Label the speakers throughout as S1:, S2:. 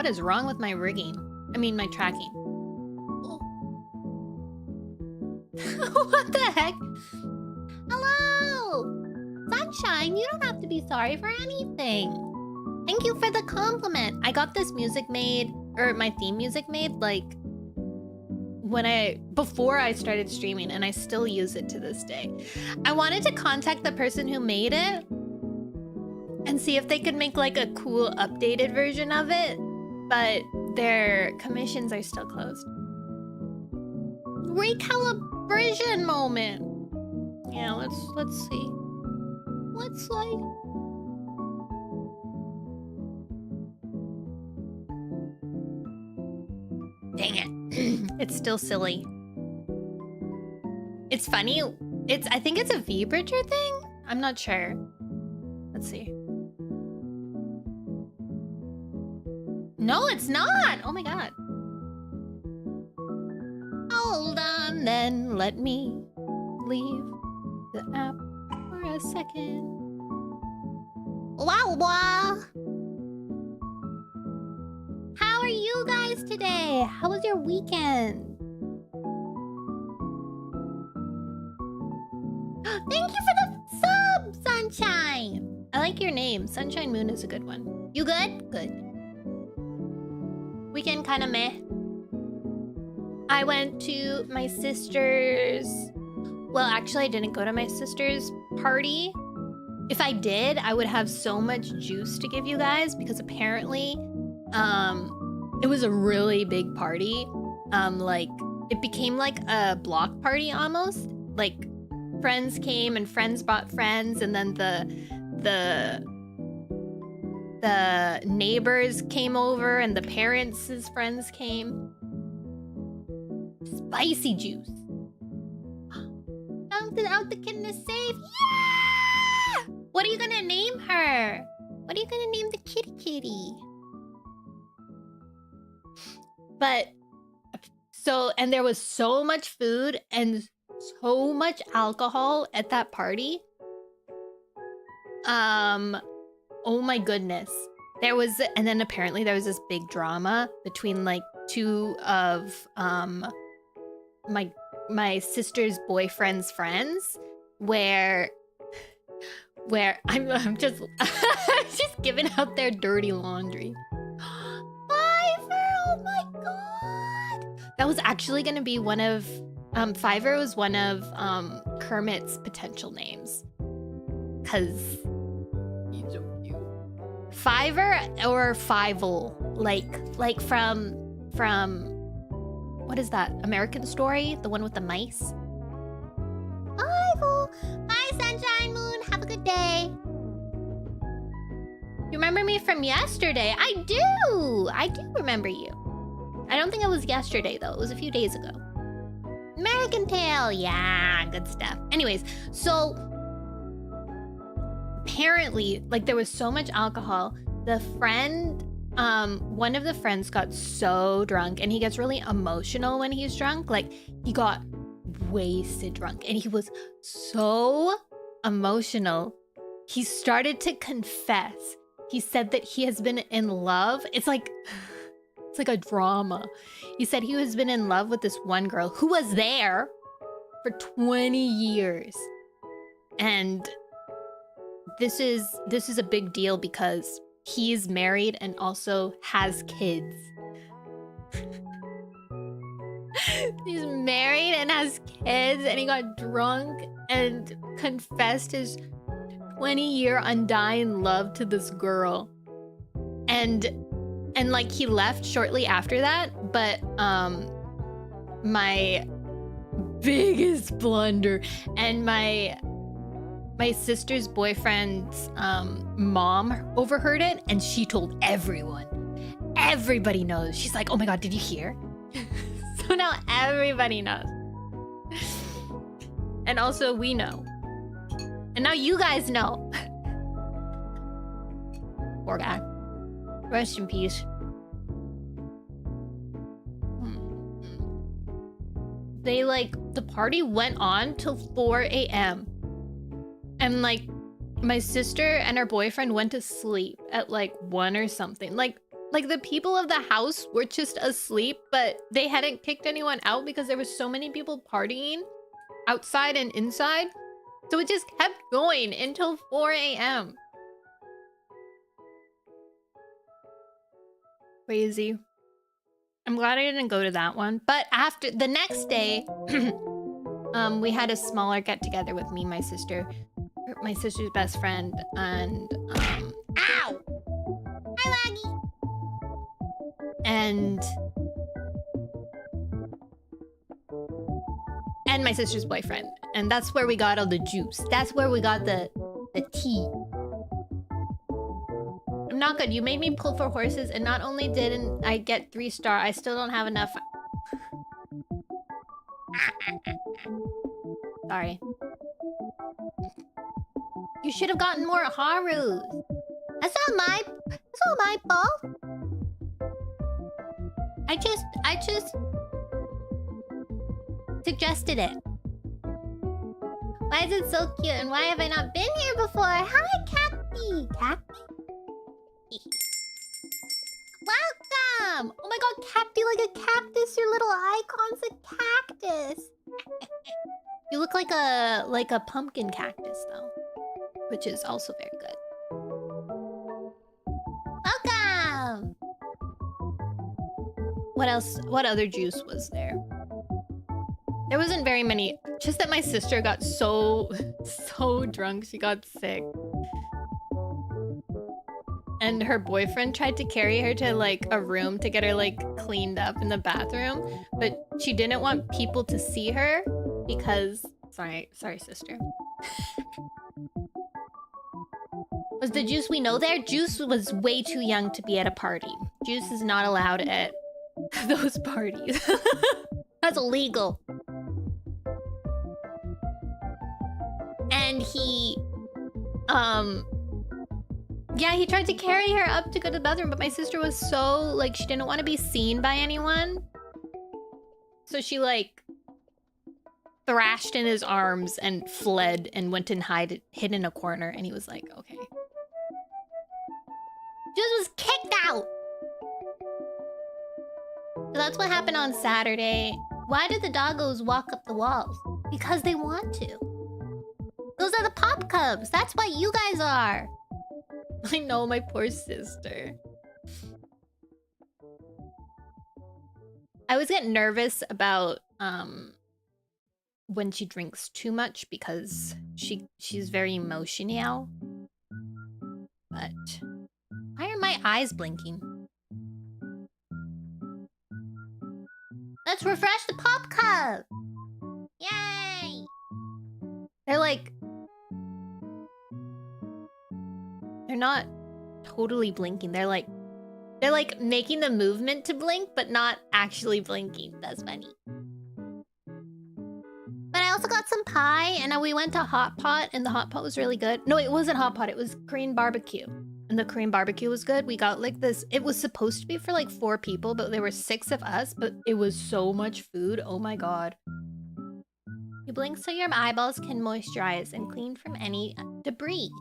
S1: What is wrong with my rigging? I mean, my tracking. Oh. What the heck? Hello! Sunshine, you don't have to be sorry for anything. Thank you for the compliment. I got this music made, or my theme music made, like, before I started streaming, and I still use it to this day. I wanted to contact the person who made it and see if they could make like a cool updated version of it, but their commissions are still closed. Recalibration moment. Yeah, let's see. Let's like dang it. It's still silly. It's funny. I think it's a V-Bridger thing? I'm not sure. Let's see. No, it's not! Oh my god. Hold on then, let me leave the app for a second. Wow, wow! How are you guys today? How was your weekend? Thank you for the sub, Sunshine! I like your name. Sunshine Moon is a good one. You good? Good. Weekend kinda meh. I went to my sister's... Well, actually, I didn't go to my sister's party. If I did, I would have so much juice to give you guys because apparently, it was a really big party. Like, it became like a block party almost. Like, friends came and friends brought friends, and then the neighbors came over and the parents' friends came. Spicy juice. Found out the kitten is safe. Yeah! What are you gonna name her? What are you gonna name the kitty? But so, and there was so much food and so much alcohol at that party. Oh my goodness. There was, and then apparently there was this big drama between like two of my sister's boyfriend's friends, where I'm just just giving out their dirty laundry. Fiverr, oh my god! That was actually gonna be one of Fiverr was one of Kermit's potential names, cause he's so cute. Fiverr or Fievel, like from what is that? American Story, the one with the mice. Fievel, bye Sunshine Moon. Have a good day. You remember me from yesterday? I do remember you. I don't think it was yesterday though. It was a few days ago. American Tail, yeah, good stuff. Anyways, so apparently, like there was so much alcohol. The friend, one of the friends got so drunk, and he gets really emotional when he's drunk. Like he got wasted drunk, and he was so emotional. He started to confess. He said that he has been in love. It's like a drama. He said he has been in love with this one girl who was there for 20 years. And this is a big deal because he's married and also has kids. He's married and has kids, and he got drunk and confessed his 20-year undying love to this girl. And like he left shortly after that, but my biggest blunder, and my sister's boyfriend's mom overheard it, and she told everyone. Everybody knows. She's like, oh my god, did you hear? So now everybody knows. And also we know. And now you guys know. Poor guy. Rest in peace. They the party went on till 4 a.m. And like my sister and her boyfriend went to sleep at like 1 or something. Like like the people of the house were just asleep, but they hadn't kicked anyone out because there was so many people partying outside and inside. So it just kept going until 4 a.m. Crazy. I'm glad I didn't go to that one. But after the next day, we had a smaller get together with me, my sister's best friend, and ow! Hi, Laggy! And my sister's boyfriend. And that's where we got all the juice. That's where we got the tea. I'm not good. You made me pull for horses, and not only didn't I get 3-star, I still don't have enough. Sorry. You should have gotten more Harus. That's not my fault. I just suggested it. Why is it so cute? And why have I not been here before? Hi, Cacti. Cacti? Welcome! Oh my god, Cacti like a cactus. Your little icon's a cactus. You look like a pumpkin cactus though, which is also very good. Welcome! What else? What other juice was there? There wasn't very many. Just that my sister got so drunk, she got sick. And her boyfriend tried to carry her to like a room to get her like cleaned up in the bathroom, but she didn't want people to see her because sorry sister. Was the Juice we know there? Juice was way too young to be at a party. Juice is not allowed at those parties. That's illegal. And he yeah, he tried to carry her up to go to the bathroom, but my sister was so, like, she didn't want to be seen by anyone. So she, like, thrashed in his arms and fled and went and hid in a corner. And he was like, okay. Juice was kicked out! So that's what happened on Saturday. Why did the doggos walk up the walls? Because they want to. Those are the pop cubs. That's what you guys are. I know, my poor sister. I always get nervous about when she drinks too much because she's very emotional. But why are my eyes blinking? Let's refresh the pop cup. Yay! They're like, they're not totally blinking. They're like making the movement to blink, but not actually blinking. That's funny. But I also got some pie, and we went to Hot Pot, and the Hot Pot was really good. No, it wasn't Hot Pot. It was Korean barbecue. And the Korean barbecue was good. We got like this. It was supposed to be for like 4 people, but there were 6 of us. But it was so much food. Oh my god. You blink so your eyeballs can moisturize and clean from any debris.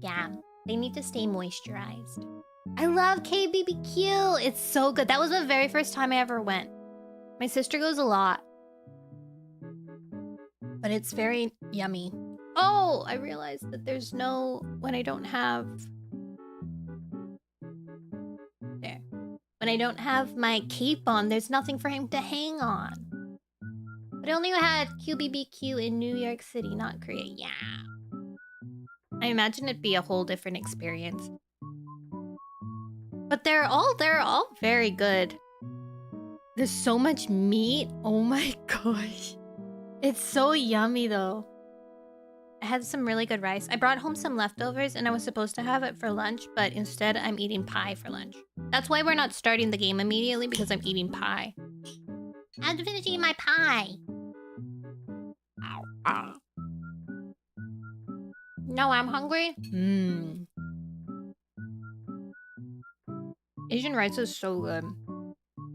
S1: Yeah, they need to stay moisturized. I love KBBQ. It's so good. That was the very first time I ever went. My sister goes a lot. But it's very yummy. Oh, I realized that there's no... When I don't have... There. When I don't have my cape on, there's nothing for him to hang on. But I only had QBBQ in New York City, not Korea. Yeah. I imagine it'd be a whole different experience. But they're all very good. There's so much meat. Oh my gosh. It's so yummy though. I had some really good rice. I brought home some leftovers and I was supposed to have it for lunch, but instead I'm eating pie for lunch. That's why we're not starting the game immediately, because I'm eating pie. I have to finish eating my pie. No, I'm hungry. Asian rice is so good.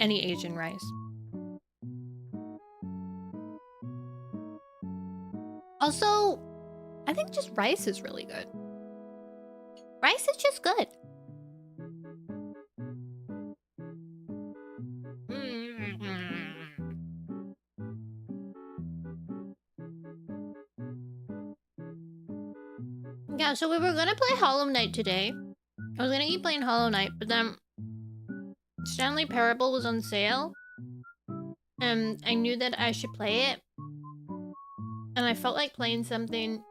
S1: Any Asian rice. Also, I think just rice is really good. Rice is just good. Yeah, so we were gonna play Hollow Knight today. I was gonna keep playing Hollow Knight, but then Stanley Parable was on sale. And I knew that I should play it. And I felt like playing something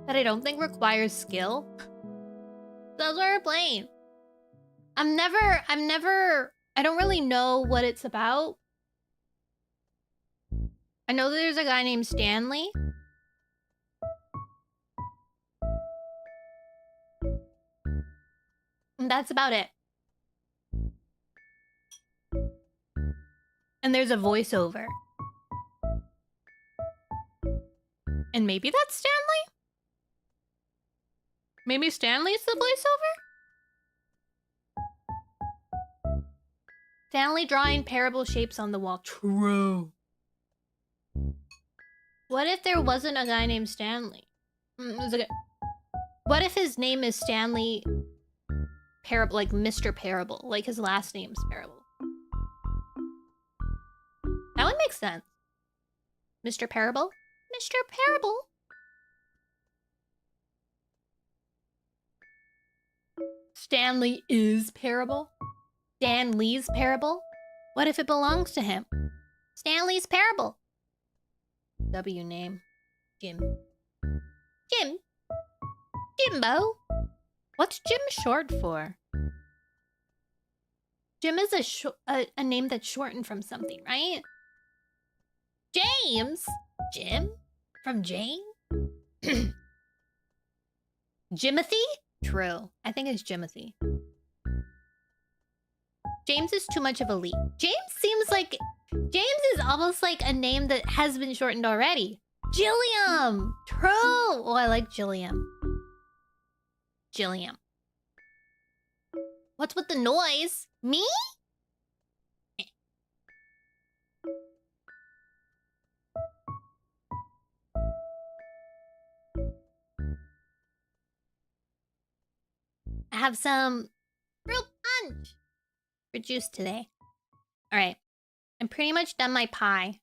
S1: that I don't think requires skill. So that's what we're playing. I don't really know what it's about. I know that there's a guy named Stanley. And that's about it. And there's a voiceover. And maybe that's Stanley? Maybe Stanley's the voiceover? Stanley drawing parable shapes on the wall. True. What if there wasn't a guy named Stanley? What if his name is Stanley Parable, like Mr. Parable, like his last name's Parable? That would make sense. Mr. Parable? Mr. Parable? Stanley is Parable? Stanley's Parable? What if it belongs to him? Stanley's Parable. W name. Jim. Jim? Jimbo? What's Jim short for? Jim is a name that's shortened from something, right? James? Jim? From Jane? Jimothy? True. I think it's Jimothy. James is too much of a leap. James seems like... James is almost like a name that has been shortened already. Gilliam! True! Oh, I like Gilliam. Gilliam. What's with the noise? Me? I have some fruit punch for juice today. All right. I'm pretty much done my pie.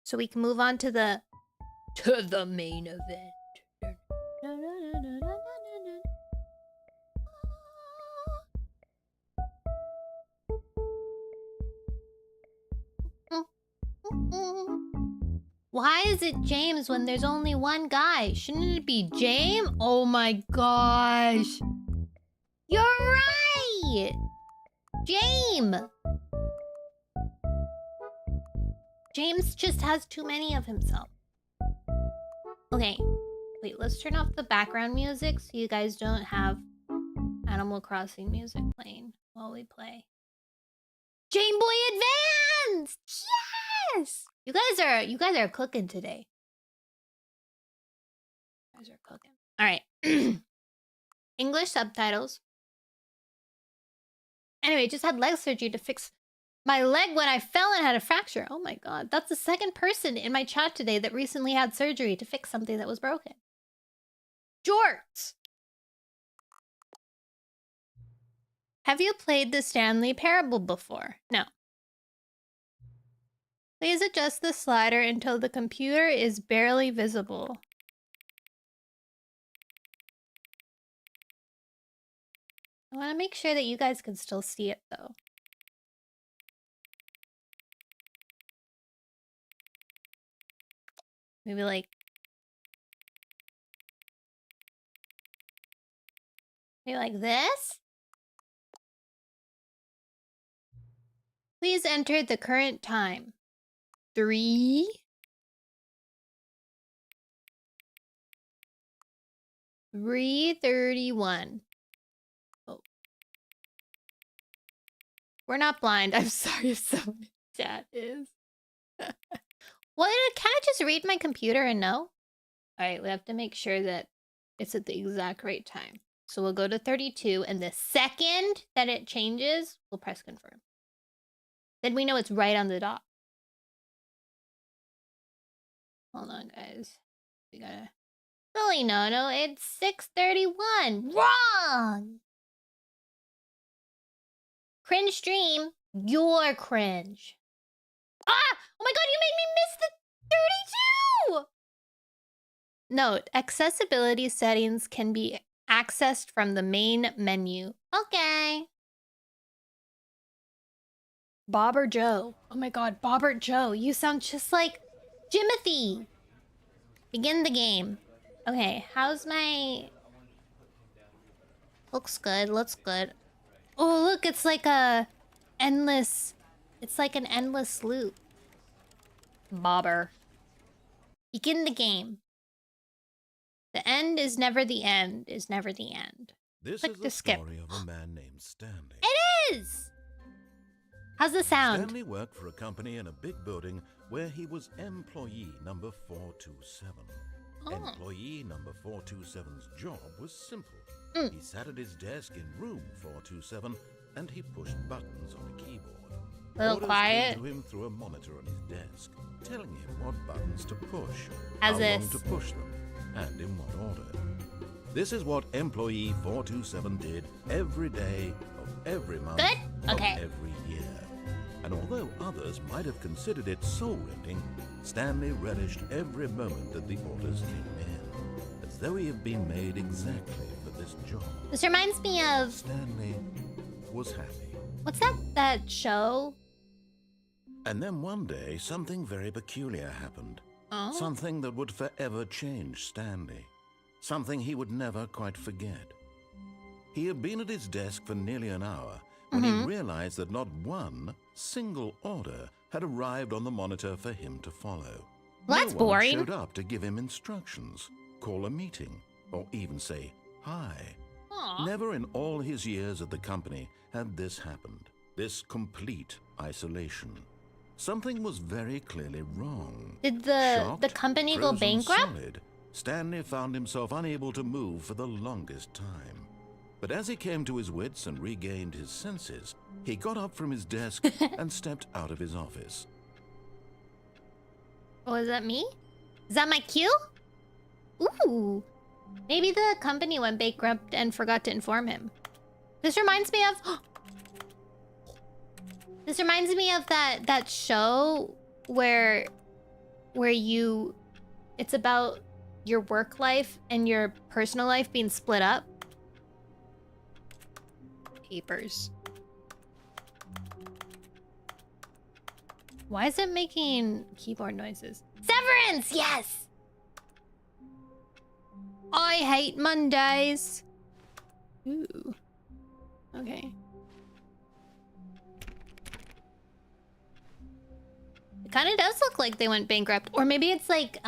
S1: So we can move on to the main event. Why is it James when there's only one guy? Shouldn't it be James? Oh my gosh. You're right! James! James just has too many of himself. Okay. Wait, let's turn off the background music so you guys don't have Animal Crossing music playing while we play. Game Boy Advance! Yes! You guys are cooking today. You guys are cooking. Alright. English subtitles. Anyway, just had leg surgery to fix my leg when I fell and had a fracture. Oh my god. That's the second person in my chat today that recently had surgery to fix something that was broken. Jorts! Have you played the Stanley Parable before? No. Please adjust the slider until the computer is barely visible. I want to make sure that you guys can still see it, though. Maybe like... maybe like this? Please enter the current time. 3:31. Oh. We're not blind. I'm sorry if someone in chat is. Well, can I just read my computer and know? Alright, we have to make sure that it's at the exact right time. So we'll go to 32, and the second that it changes, we'll press confirm. Then we know it's right on the dot. Hold on, guys. We gotta... Silly Nono, it's 6:31. Wrong! Cringe stream. You're cringe. Ah! Oh my god, you made me miss the 32! Note, accessibility settings can be accessed from the main menu. Okay. Bob or Joe? Oh my god, Bob or Joe. You sound just like Jimothy. Begin the game. Okay, how's my... Looks good, looks good. Oh, look, it's like a endless... It's like an endless loop. Bobber. Begin the game. The end is never the end, is never the end.
S2: This
S1: Click
S2: is
S1: to
S2: the
S1: skip.
S2: story of a man named Stanley.
S1: It is! How's the sound?
S2: Stanley worked for a company in a big building where he was employee number 427.
S1: Oh.
S2: Employee number 427's job was simple. He sat at his desk in room 427 and he pushed buttons on a keyboard.
S1: A little
S2: Orders
S1: quiet.
S2: came to him through a monitor on his desk, telling him what buttons to push,
S1: As
S2: how
S1: this.
S2: long to push them, and in what order. This is what employee 427 did every day of every month
S1: Good? Okay.
S2: of every year. And although others might have considered it soul-rending, Stanley relished every moment that the orders came in, as though he had been made exactly for this job.
S1: This reminds me of...
S2: Stanley was happy.
S1: What's that show?
S2: And then one day, something very peculiar happened.
S1: Oh?
S2: Something that would forever change Stanley. Something he would never quite forget. He had been at his desk for nearly an hour when he realized that not one single order had arrived on the monitor for him to follow.
S1: Well, that's
S2: no one
S1: boring.
S2: showed up to give him instructions, call a meeting, or even say hi.
S1: Aw.
S2: Never in all his years at the company had this happened. This complete isolation. Something was very clearly wrong.
S1: Did the
S2: Shocked,
S1: company go
S2: frozen
S1: bankrupt?
S2: solid, Stanley found himself unable to move for the longest time. But as he came to his wits and regained his senses, he got up from his desk and stepped out of his office.
S1: Oh, is that me? Is that my cue? Ooh. Maybe the company went bankrupt and forgot to inform him. This reminds me of... This reminds me of that show where you... It's about your work life and your personal life being split up. Papers. Why is it making keyboard noises? Severance! Yes! I hate Mondays. Ooh. Okay. It kind of does look like they went bankrupt. Or maybe it's like,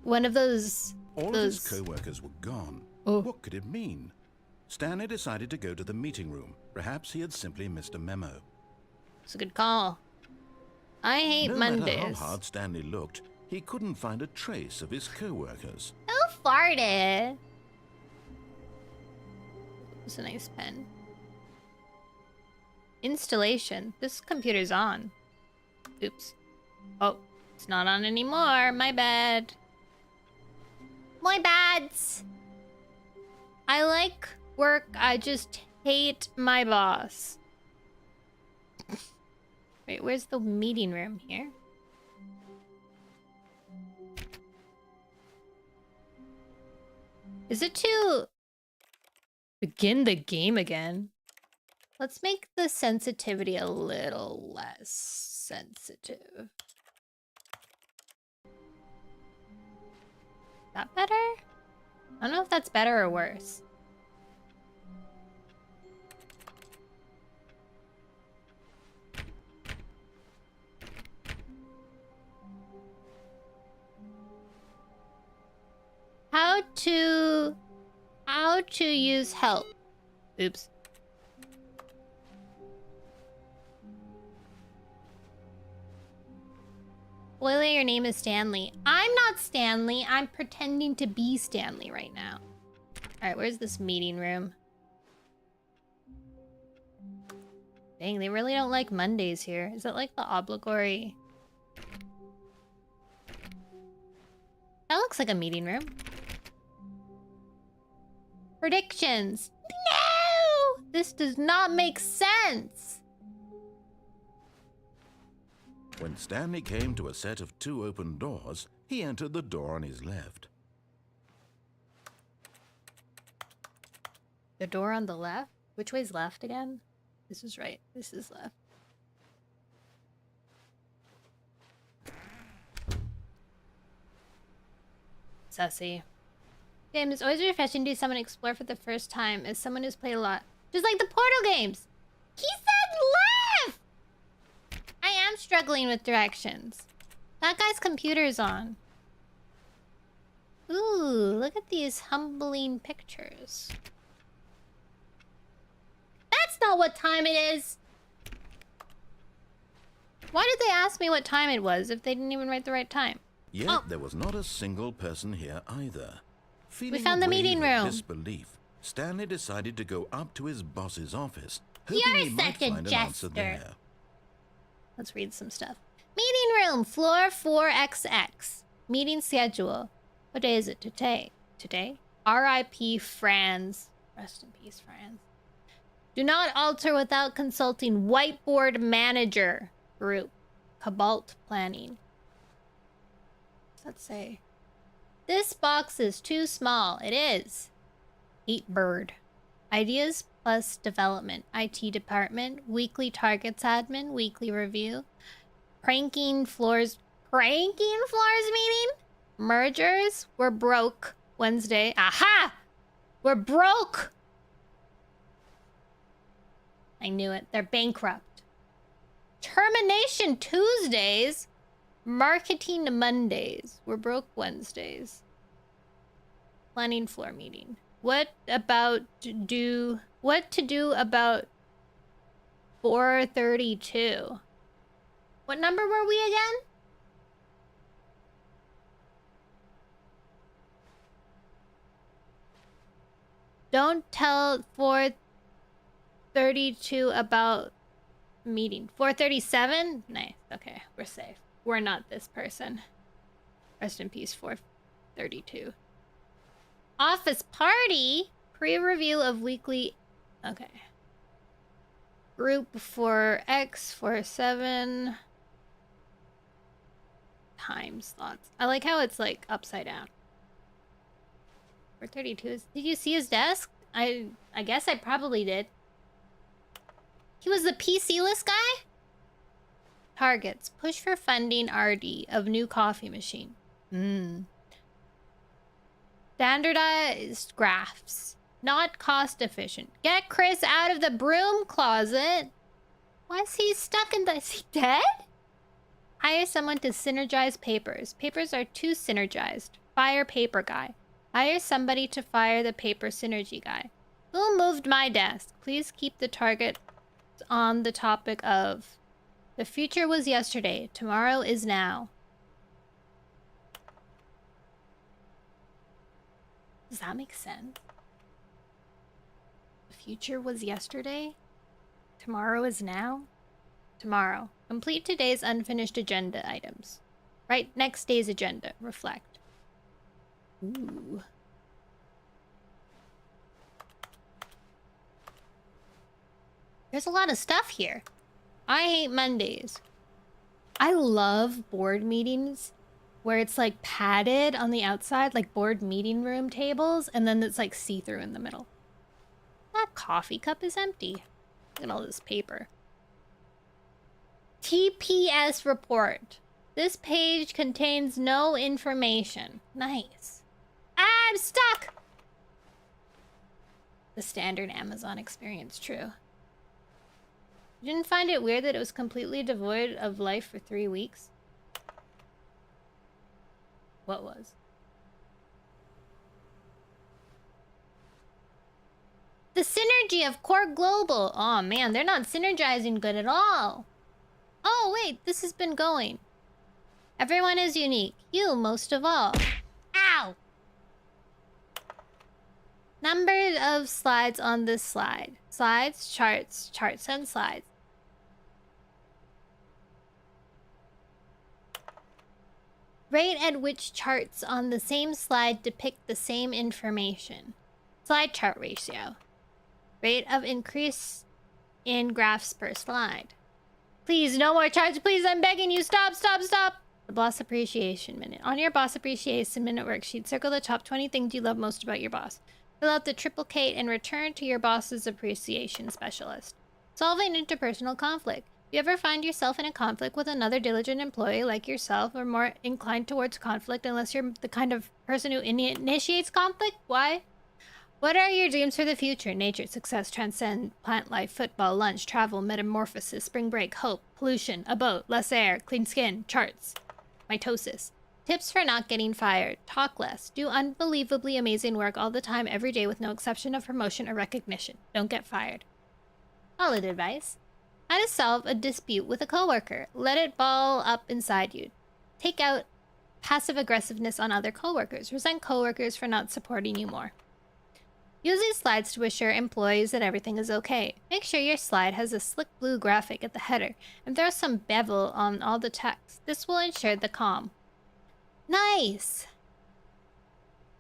S1: one of those...
S2: All of his co-workers were gone.
S1: Oh.
S2: What could it mean? Stanley decided to go to the meeting room. Perhaps he had simply missed a memo.
S1: It's a good call. I hate
S2: No
S1: Mondays.
S2: matter how hard Stanley looked, he couldn't find a trace of his co-workers.
S1: Who farted? It's a nice pen. Installation. This computer's on. Oops. Oh, it's not on anymore. My bad. My bads. I like work. I just hate my boss. Wait, where's the meeting room here? Is it to begin the game again? Let's make the sensitivity a little less sensitive. That better? I don't know if that's better or worse. How to use help. Oops. Spoiler, your name is Stanley. I'm not Stanley. I'm pretending to be Stanley right now. Alright, where's this meeting room? Dang, they really don't like Mondays here. Is that like the obligatory? That looks like a meeting room. Predictions. No! This does not make sense.
S2: When Stanley came to a set of 2 open doors, He entered the door on his left.
S1: The door on the left? Which way's left again? This is right. This is left. Sussy. Game is always refreshing to see someone explore for the first time as someone who's played a lot. Just like the Portal games. He said left! I am struggling with directions. That guy's computer's on. Ooh, look at these humbling pictures. That's not what time it is! Why did they ask me what time it was if they didn't even write the right time?
S2: Yet there was not a single person here either. Feeling
S1: found the
S2: a wave
S1: meeting
S2: of
S1: room.
S2: disbelief, Stanley decided to go up to his boss's office,
S1: You're
S2: hoping he might
S1: such a
S2: find an answer
S1: jester.
S2: there.
S1: Let's read some stuff. Meeting room, floor 4XX. Meeting schedule. What day is it today? Today? R.I.P. Franz. Rest in peace, Franz. Do not alter without consulting whiteboard manager group. Cobalt planning. What does that say? This box is too small. It is. Eat bird. Ideas plus development. IT department. Weekly targets admin. Weekly review. Pranking floors meeting. Mergers. We're broke. Wednesday. Aha! We're broke! I knew it. They're bankrupt. Termination Tuesdays. Marketing Mondays. We're broke Wednesdays. Planning floor meeting. What to do about 432? What number were we again? Don't tell 432 about meeting. 437? Nice. Okay, we're safe. We're not this person. Rest in peace, 432. Office party? Pre-review of weekly... Okay. Group for X47. Time slots. I like how it's like upside down. 432 is... Did you see his desk? I guess I probably did. He was the PC-less guy? Targets. Push for funding RD of new coffee machine. Standardized graphs. Not cost efficient. Get Chris out of the broom closet. Why is he stuck in the... Is he dead? Hire someone to synergize papers. Papers are too synergized. Fire paper guy. Hire somebody to fire the paper synergy guy. Who moved my desk? Please keep the target on the topic of... The future was yesterday. Tomorrow is now. Does that make sense? The future was yesterday. Tomorrow is now. Tomorrow. Complete today's unfinished agenda items. Write next day's agenda. Reflect. Ooh. There's a lot of stuff here. I hate Mondays. I love board meetings where it's like padded on the outside, like board meeting room tables, and then it's like see-through in the middle. That coffee cup is empty. Look at all this paper. TPS report. This page contains no information. Nice. I'm stuck! The standard Amazon experience, true. You didn't find it weird that it was completely devoid of life for 3 weeks? What was? The synergy of Core Global. Oh man, they're not synergizing good at all. Oh wait, this has been going. Everyone is unique. You most of all. Ow! Number of slides on this slide. Slides, charts, and slides. Rate at which charts on the same slide depict the same information. Slide chart ratio. Rate of increase in graphs per slide. Please, no more charts. Please, I'm begging you. Stop, stop, stop. The Boss Appreciation Minute. On your Boss Appreciation Minute worksheet, circle the top 20 things you love most about your boss. Fill out the triplicate and return to your boss's appreciation specialist. Solving interpersonal conflict. Do you ever find yourself in a conflict with another diligent employee like yourself, or more inclined towards conflict unless you're the kind of person who initiates conflict? Why? What are your dreams for the future? Nature, success, transcend, plant life, football, lunch, travel, metamorphosis, spring break, hope, pollution, a boat, less air, clean skin, charts, mitosis. Tips for not getting fired. Talk less. Do unbelievably amazing work all the time, every day, with no exception of promotion or recognition. Don't get fired. Solid advice. How to solve a dispute with a coworker. Let it ball up inside you. Take out passive aggressiveness on other coworkers. Resent coworkers for not supporting you more. Use these slides to assure employees that everything is okay. Make sure your slide has a slick blue graphic at the header and throw some bevel on all the text. This will ensure the calm. Nice!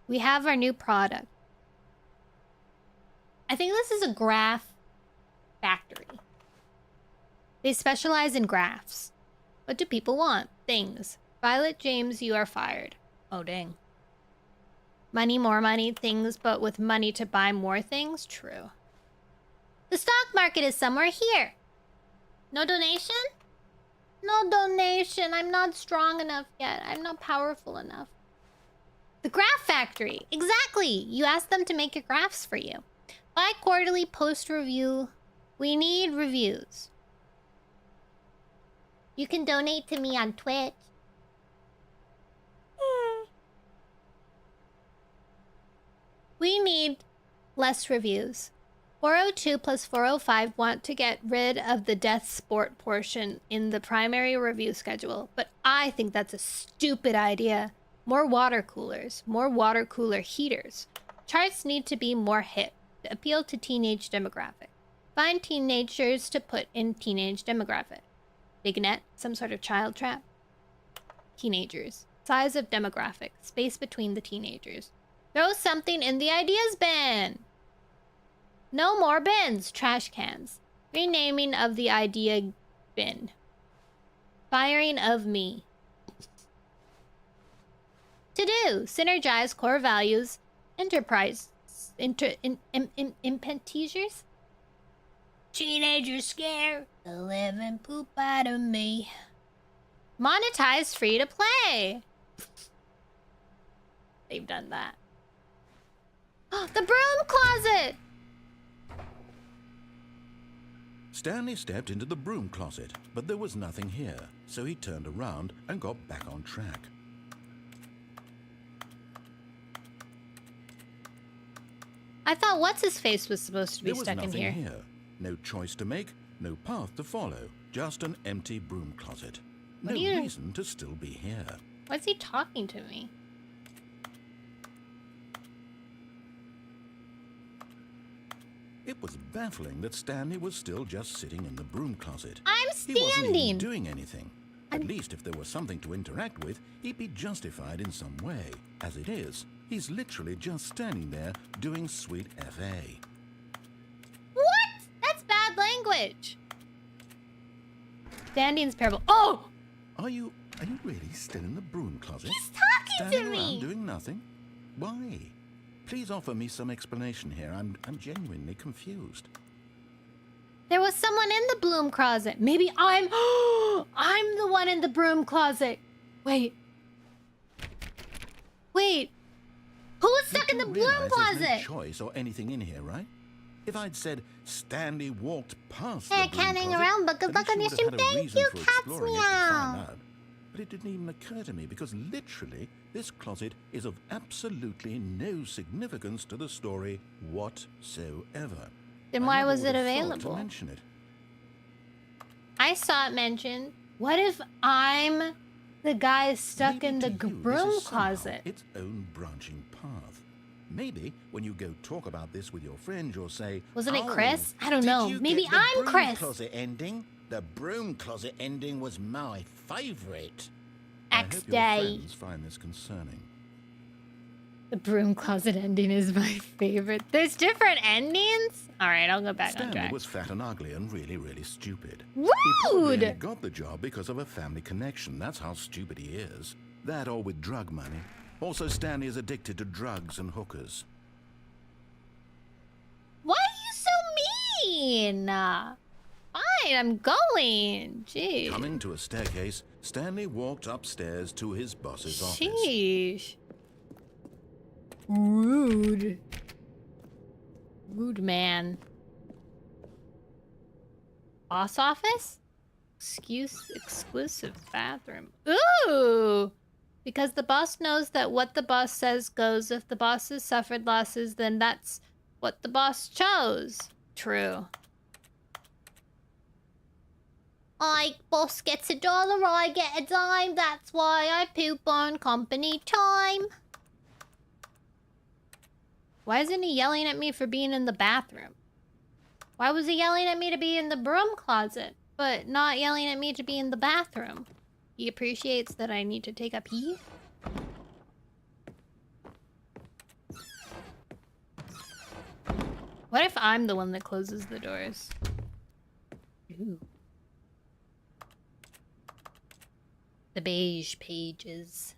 S1: We have our new product. I think this is a graph factory. They specialize in graphs. What do people want? Things. Violet James, you are fired. Oh, dang. Money, more money, things, but with money to buy more things? True. The stock market is somewhere here. No donation? No donation. I'm not strong enough yet. I'm not powerful enough. The graph factory. Exactly. You asked them to make your graphs for you. Bi-quarterly post-review. We need reviews. You can donate to me on Twitch. We need less reviews. 402 plus 405 want to get rid of the death sport portion in the primary review schedule, but I think that's a stupid idea. More water coolers, more water cooler heaters. Charts need to be more hip to appeal to teenage demographic. Find teenagers to put in teenage demographic. Big net, some sort of child trap. Teenagers. Size of demographic. Space between the teenagers. Throw something in the ideas bin. No more bins. Trash cans. Renaming of the idea bin. Firing of me. To do. Synergize core values. Enterprise. Impentizers. Teenagers scare the living poop out of me. Monetize free to play. They've done that. The broom closet!
S2: Stanley stepped into the broom closet, but there was nothing here, so he turned around and got back on track.
S1: I thought what's-his-face was supposed to be stuck in here.
S2: There was nothing here. No choice to make, no path to follow, just an empty broom closet. No reason to still be here.
S1: Why's he talking to me?
S2: It was baffling that Stanley was still just sitting in the broom closet.
S1: I'm standing!
S2: He wasn't even doing anything. At least if there was something to interact with, he'd be justified in some way. As it is, he's literally just standing there doing sweet FA.
S1: What? That's bad language. Standing's parable. Oh!
S2: Are you really still in the broom closet?
S1: He's talking
S2: Standing
S1: to me!
S2: around doing nothing? Why? Please offer me some explanation here. I'm genuinely confused.
S1: There was someone in the broom closet. Maybe I'm the one in the broom closet. Wait. Who was stuck in the broom closet?
S2: There's no choice or anything in here, right? If I'd said Stanley walked past the broom
S1: canning
S2: closet,
S1: around,
S2: then he should have had a reason for exploring it to find out. But it didn't even occur to me because literally this closet is of absolutely no significance to the story whatsoever.
S1: Then why was it
S2: To
S1: available?
S2: mention it.
S1: I saw it mentioned. What if I'm the guy stuck
S2: Maybe
S1: in the
S2: to you, this
S1: broom
S2: is somehow
S1: closet?
S2: its own branching path. Maybe when you go talk about this with your friends, you'll say,
S1: Wasn't it
S2: "Oh,
S1: Chris? I don't
S2: did
S1: know.
S2: you
S1: Maybe
S2: get the
S1: I'm
S2: broom
S1: Chris."
S2: Closet ending? The broom closet ending was my favorite.
S1: X
S2: I hope
S1: day.
S2: your friends find this concerning.
S1: The broom closet ending is my favorite. There's different endings? All right, I'll go back on
S2: Stanley
S1: track.
S2: was fat and ugly and really, really stupid.
S1: Rude!
S2: He probably only got the job because of a family connection. That's how stupid he is. That or with drug money. Also, Stanley is addicted to drugs and hookers.
S1: Why are you so mean? Fine, I'm going. Jeez.
S2: Coming to a staircase, Stanley walked upstairs to his boss's office.
S1: Sheesh. Rude. Rude man. Boss office? Exclusive bathroom. Ooh! Because the boss knows that what the boss says goes. If the boss has suffered losses, then that's what the boss chose. True. Boss gets $1, I get a dime. That's why I poop on company time. Why isn't he yelling at me for being in the bathroom? Why was he yelling at me to be in the broom closet, but not yelling at me to be in the bathroom? He appreciates that I need to take a pee? What if I'm the one that closes the doors? Ooh. The beige pages.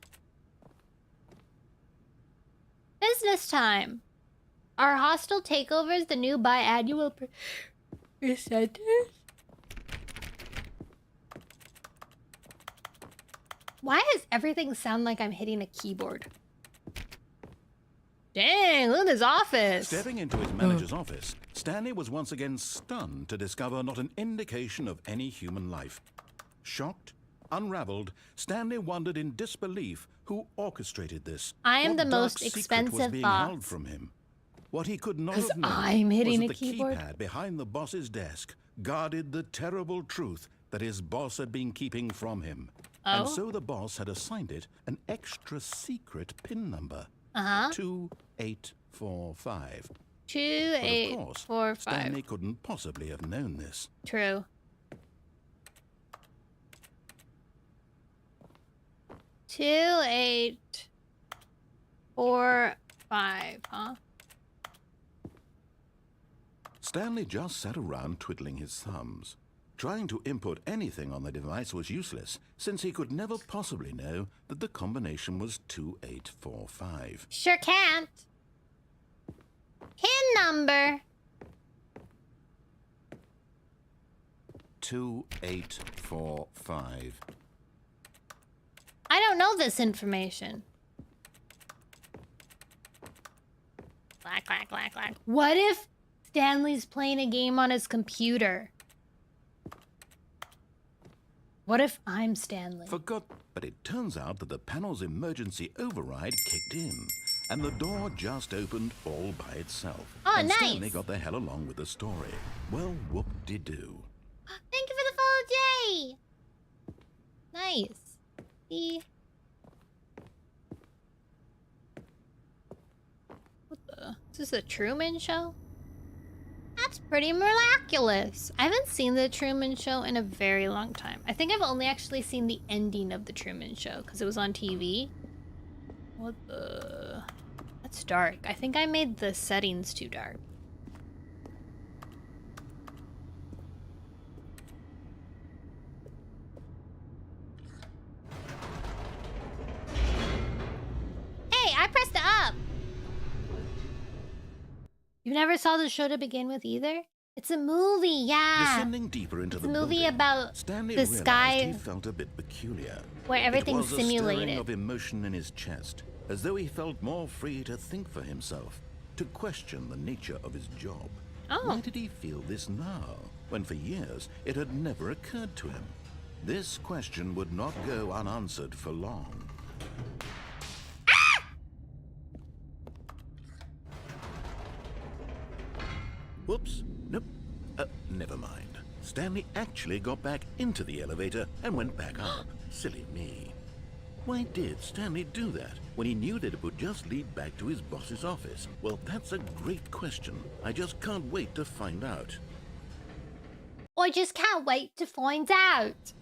S1: Business time! Are hostile takeovers the new biannual percentage? Why does everything sound like I'm hitting a keyboard? Dang, look at his office.
S2: Stepping into his manager's office, Stanley was once again stunned to discover not an indication of any human life. Shocked, unraveled, Stanley wondered in disbelief who orchestrated this.
S1: I am
S2: What
S1: the
S2: dark
S1: most
S2: secret
S1: expensive
S2: was being
S1: boss.
S2: held from him. What he could not
S1: 'Cause
S2: have known
S1: I'm hitting
S2: was
S1: a
S2: that the
S1: keyboard.
S2: keypad behind the boss's desk guarded the terrible truth that his boss had been keeping from him. And
S1: Oh?
S2: so the boss had assigned it an extra secret PIN number.
S1: Uh-huh.
S2: 2845. But of
S1: 2845.
S2: course, Stanley couldn't possibly have known this.
S1: True. 2845, huh?
S2: Stanley just sat around twiddling his thumbs. Trying to input anything on the device was useless, since he could never possibly know that the combination was 2845.
S1: Sure can't. PIN number.
S2: 2845.
S1: I don't know this information. Clack, clack, clack, clack. What if Stanley's playing a game on his computer? What if I'm Stanley?
S2: Forgot, but it turns out that the panel's emergency override kicked in, and the door just opened all by itself.
S1: Oh,
S2: and
S1: nice.
S2: Stanley got the hell along with the story. Well, whoop-de-doo.
S1: Thank you for the follow, Jay. Nice. What the? Is this a Truman Show? That's pretty miraculous. I haven't seen the Truman Show in a very long time. I think I've only actually seen the ending of the Truman Show because it was on TV. What the? That's dark. I think I made the settings too dark. Hey, I pressed the up. You never saw the show to begin with either? It's a movie, yeah.
S2: Descending deeper into
S1: It's
S2: the
S1: a movie
S2: building,
S1: about
S2: Stanley
S1: the
S2: realized
S1: sky
S2: he felt a bit peculiar.
S1: where everything's
S2: It was a stirring
S1: simulated.
S2: of emotion in his chest, as though he felt more free to think for himself, to question the nature of his job.
S1: Oh.
S2: Why did he feel this now, when for years it had never occurred to him? This question would not go unanswered for long. Whoops. Nope. Never mind. Stanley actually got back into the elevator and went back up. Silly me. Why did Stanley do that when he knew that it would just lead back to his boss's office? Well, that's a great question. I just can't wait to find out.
S1: I just can't wait to find out.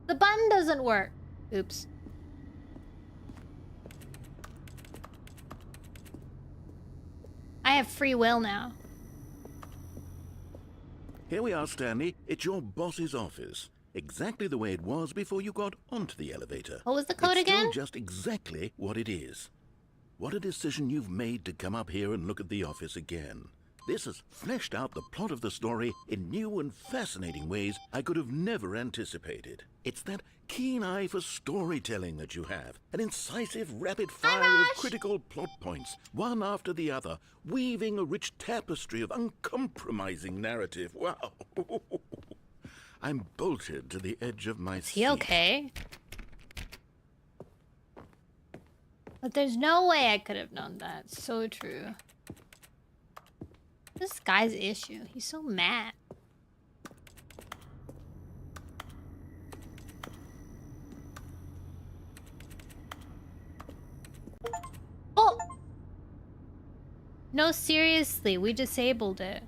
S1: The button doesn't work. Oops. I have free will now.
S2: Here we are, Stanley. It's your boss's office. Exactly the way it was before you got onto the elevator.
S1: What was the code
S2: it's
S1: again?
S2: Still just exactly what it is. What a decision you've made to come up here and look at the office again. This has fleshed out the plot of the story in new and fascinating ways I could have never anticipated. It's that keen eye for storytelling that you have. An incisive rapid fire of critical plot points, one after the other, weaving a rich tapestry of uncompromising narrative. Wow. I'm bolted to the edge of my seat.
S1: Is he okay? But there's no way I could have known that. So true. This guy's issue. He's so mad. Oh! No, seriously. We disabled it.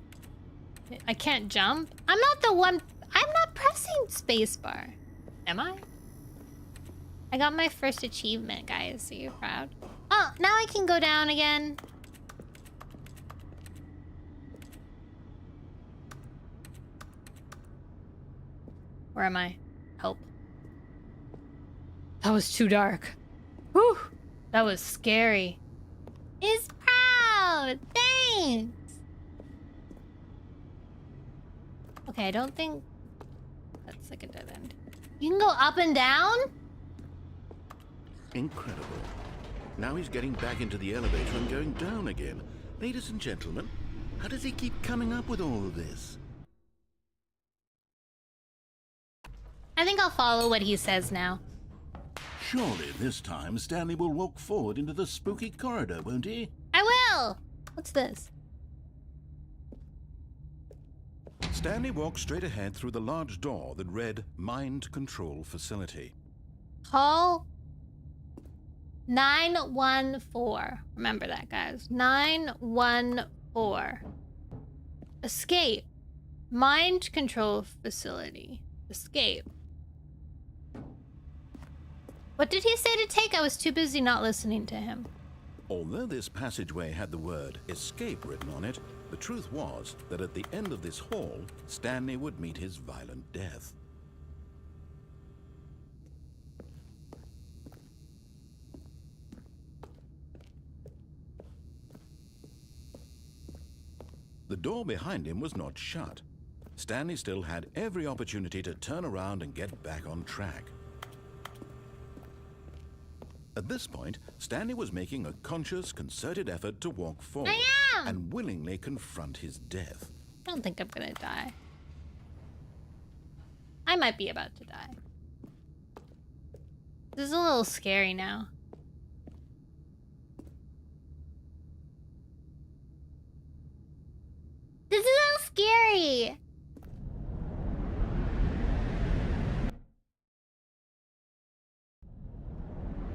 S1: I can't jump? I'm not the one... I'm not pressing spacebar. Am I? I got my first achievement, guys. Are you proud? Oh, now I can go down again. Where am I? Help. That was too dark. Whew. That was scary. Is proud. Thanks. Okay, I don't think... That's like a dead end. You can go up and down?
S2: Incredible. Now he's getting back into the elevator and going down again. Ladies and gentlemen, how does he keep coming up with all of this?
S1: I think I'll follow what he says now.
S2: Surely this time Stanley will walk forward into the spooky corridor, won't he?
S1: I will! What's this?
S2: Stanley walked straight ahead through the large door that read Mind Control Facility.
S1: Call 914. Remember that, guys. 914. Escape. Mind Control Facility. Escape. What did he say to take? I was too busy not listening to him.
S2: Although this passageway had the word escape written on it, the truth was that at the end of this hall, Stanley would meet his violent death. The door behind him was not shut. Stanley still had every opportunity to turn around and get back on track. At this point, Stanley was making a conscious, concerted effort to walk forward and willingly confront his death.
S1: I don't think I'm gonna die. I might be about to die. This is a little scary now. This is a little scary.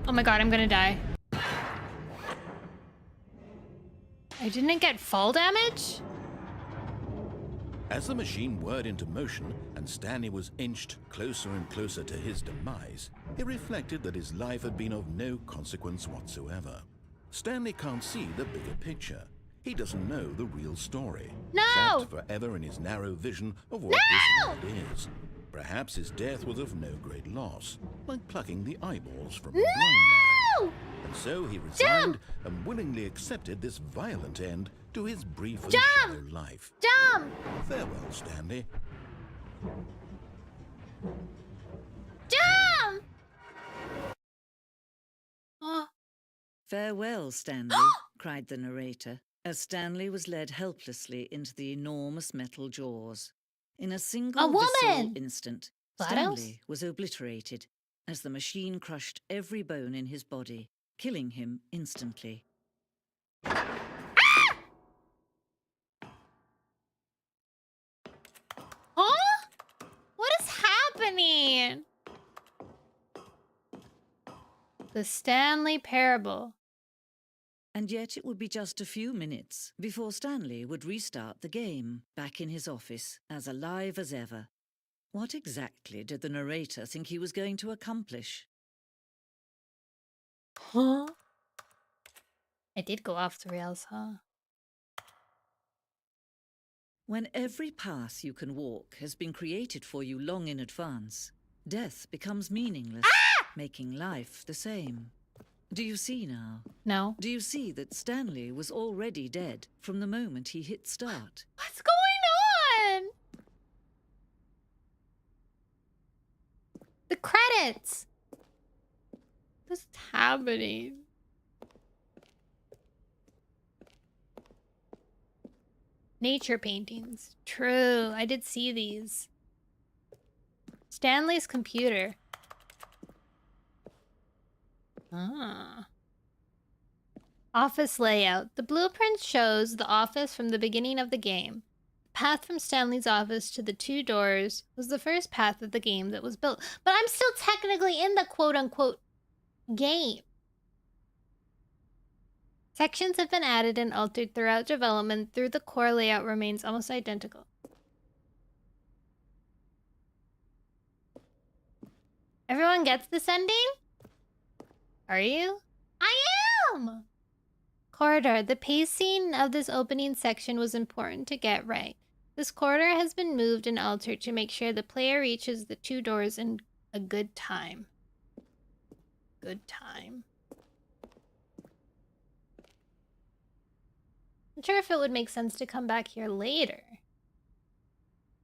S1: Oh my god, I'm gonna die. I didn't get fall damage?
S2: As the machine whirred into motion and Stanley was inched closer and closer to his demise, he reflected that his life had been of no consequence whatsoever. Stanley can't see the bigger picture. He doesn't know the real story.
S1: No!
S2: Trapped forever in his narrow vision of what this world is. Perhaps his death was of no great loss, like plucking the eyeballs from a blind man. And so he resigned and willingly accepted this violent end to his brief and shallow life.
S1: Jump!
S2: Farewell, Stanley.
S1: Jump! Oh.
S3: Farewell, Stanley, cried the narrator, as Stanley was led helplessly into the enormous metal jaws. In a single visceral instant, Stanley was obliterated as the machine crushed every bone in his body, killing him instantly.
S1: Huh? What is happening? The Stanley Parable.
S3: And yet it would be just a few minutes before Stanley would restart the game, back in his office, as alive as ever. What exactly did the narrator think he was going to accomplish?
S1: Huh? It did go off the rails, huh?
S3: When every path you can walk has been created for you long in advance, death becomes meaningless, making life the same. Do you see now?
S1: No.
S3: Do you see that Stanley was already dead from the moment he hit start?
S1: What's going on? The credits! What's happening? Nature paintings. True, I did see these. Stanley's computer. Ah. Office layout. The blueprint shows the office from the beginning of the game. The path from Stanley's office to the 2 doors was the first path of the game that was built. But I'm still technically in the quote-unquote game. Sections have been added and altered throughout development. Through the core layout remains almost identical. Everyone gets this ending? Are you? I am! Corridor. The pacing of this opening section was important to get right. This corridor has been moved and altered to make sure the player reaches the 2 doors in a good time. Good time. I'm not sure if it would make sense to come back here later.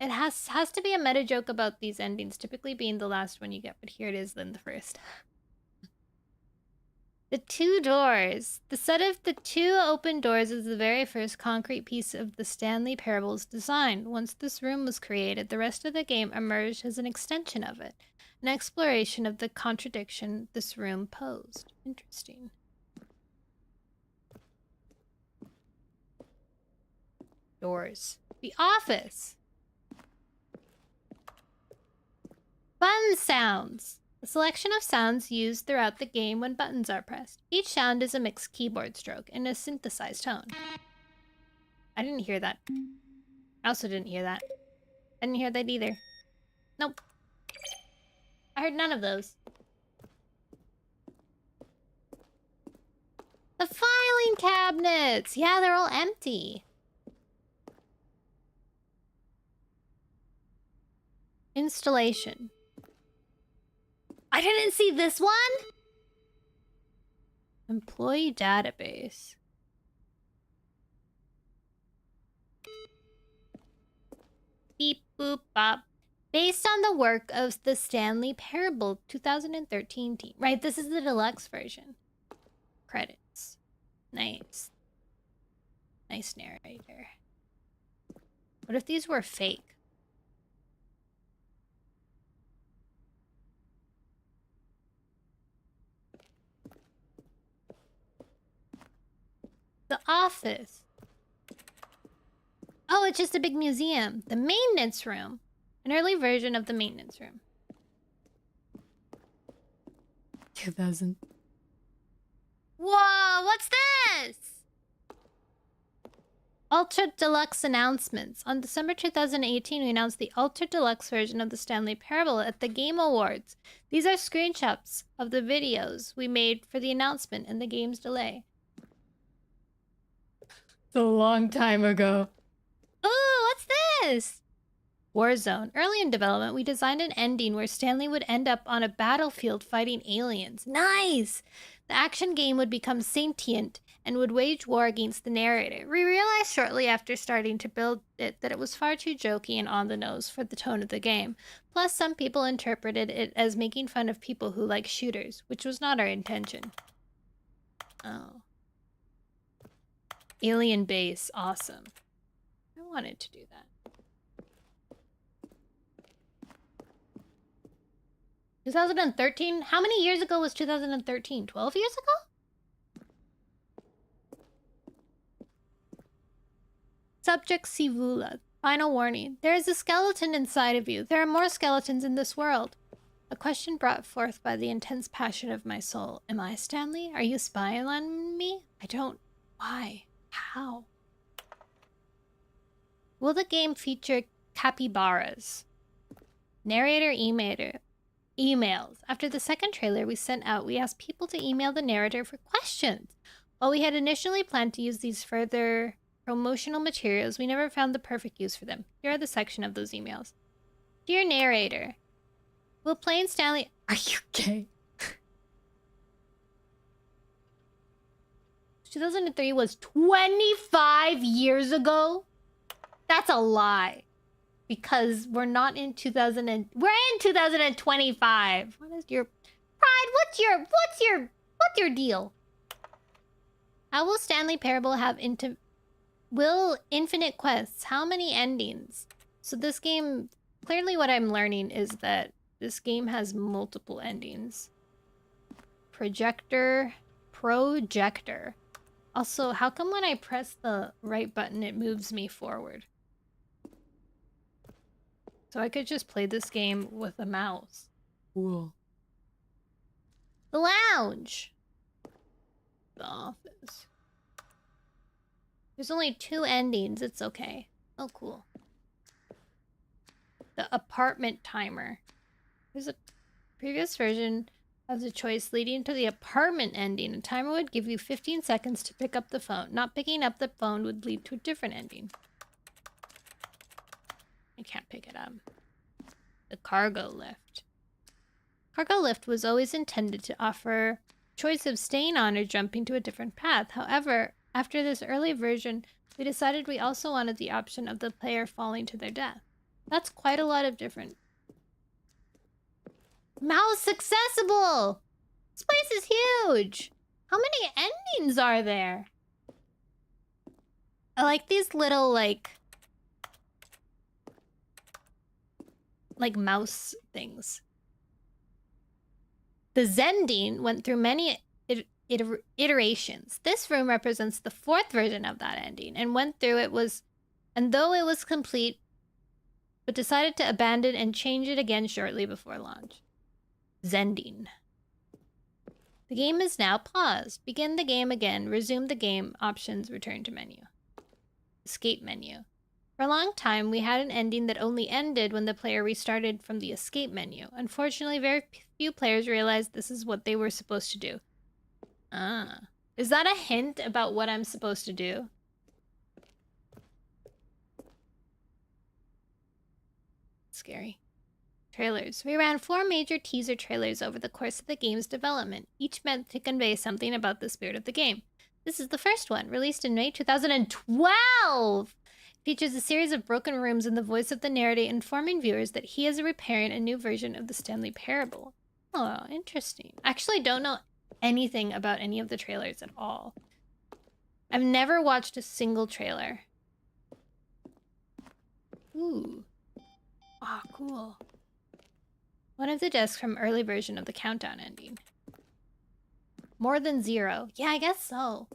S1: It has to be a meta joke about these endings typically being the last one you get, but here it is then the first. The 2 doors. The set of the 2 open doors is the very first concrete piece of the Stanley Parable's design. Once this room was created, the rest of the game emerged as an extension of it. An exploration of the contradiction this room posed. Interesting. Doors. The office. Button sounds. A selection of sounds used throughout the game when buttons are pressed. Each sound is a mixed keyboard stroke in a synthesized tone. I didn't hear that. I also didn't hear that. I didn't hear that either. Nope. I heard none of those. The filing cabinets! Yeah, they're all empty. Installation. I didn't see this one! Employee database. Beep boop bop. Based on the work of the Stanley Parable 2013 team. Right, this is the deluxe version. Credits. Nice. Nice narrator. What if these were fake? The office. Oh, it's just a big museum. The maintenance room. An early version of the maintenance room. 2000. Whoa, what's this? Ultra Deluxe announcements. On December 2018, we announced the Ultra Deluxe version of the Stanley Parable at the Game Awards. These are screenshots of the videos we made for the announcement and the game's delay. It's a long time ago. Ooh, what's this? Warzone. Early in development, we designed an ending where Stanley would end up on a battlefield fighting aliens. Nice! The action game would become sentient and would wage war against the narrator. We realized shortly after starting to build it that it was far too jokey and on the nose for the tone of the game. Plus, some people interpreted it as making fun of people who like shooters, which was not our intention. Oh. Alien base. Awesome. I wanted to do that. – 2013? How many years ago was 2013? 12 years ago? Subject Sivula. Final warning. There is a skeleton inside of you. There are more skeletons in this world. A question brought forth by the intense passion of my soul. Am I Stanley? Are you spying on me? I don't. Why? How? Will the game feature capybaras? Narrator emails. After the second trailer we sent out, we asked people to email the narrator for questions. While we had initially planned to use these further promotional materials, we never found the perfect use for them. Here are the section of those emails. Dear narrator, will playing Stanley... Are you gay? 2003 was 25 years ago? That's a lie. Because we're not in 2000 and... We're in 2025. What is your... Pride, what's your deal? How will Stanley Parable have Will infinite quests? How many endings? So this game... Clearly what I'm learning is that this game has multiple endings. Projector. Also, how come when I press the right button it moves me forward? So I could just play this game with a mouse. Whoa. The lounge. The office. There's only 2 endings. It's okay. Oh, cool. The apartment timer. There's a previous version of the choice leading to the apartment ending. A timer would give you 15 seconds to pick up the phone. Not picking up the phone would lead to a different ending. I can't pick it up. The cargo lift. Cargo lift was always intended to offer choice of staying on or jumping to a different path. However, after this early version, we decided we also wanted the option of the player falling to their death. That's quite a lot of different... Mouse accessible! This place is huge! How many endings are there? I like these little, like mouse things. The Zending went through many iterations. This room represents the 4th version of that ending and though it was complete, but decided to abandon and change it again shortly before launch. Zending. The game is now paused. Begin the game again. Resume the game. Options. Return to menu. Escape menu. For a long time, we had an ending that only ended when the player restarted from the escape menu. Unfortunately, very few players realized this is what they were supposed to do. Ah. Is that a hint about what I'm supposed to do? Scary. Trailers. We ran 4 major teaser trailers over the course of the game's development, each meant to convey something about the spirit of the game. This is the first one, released in May 2012! Features a series of broken rooms and the voice of the narrator informing viewers that he is repairing a new version of the Stanley Parable. Oh, interesting. I actually don't know anything about any of the trailers at all. I've never watched a single trailer. Ooh. Ah, oh, cool. One of the discs from early version of the countdown ending. More than 0. Yeah, I guess so.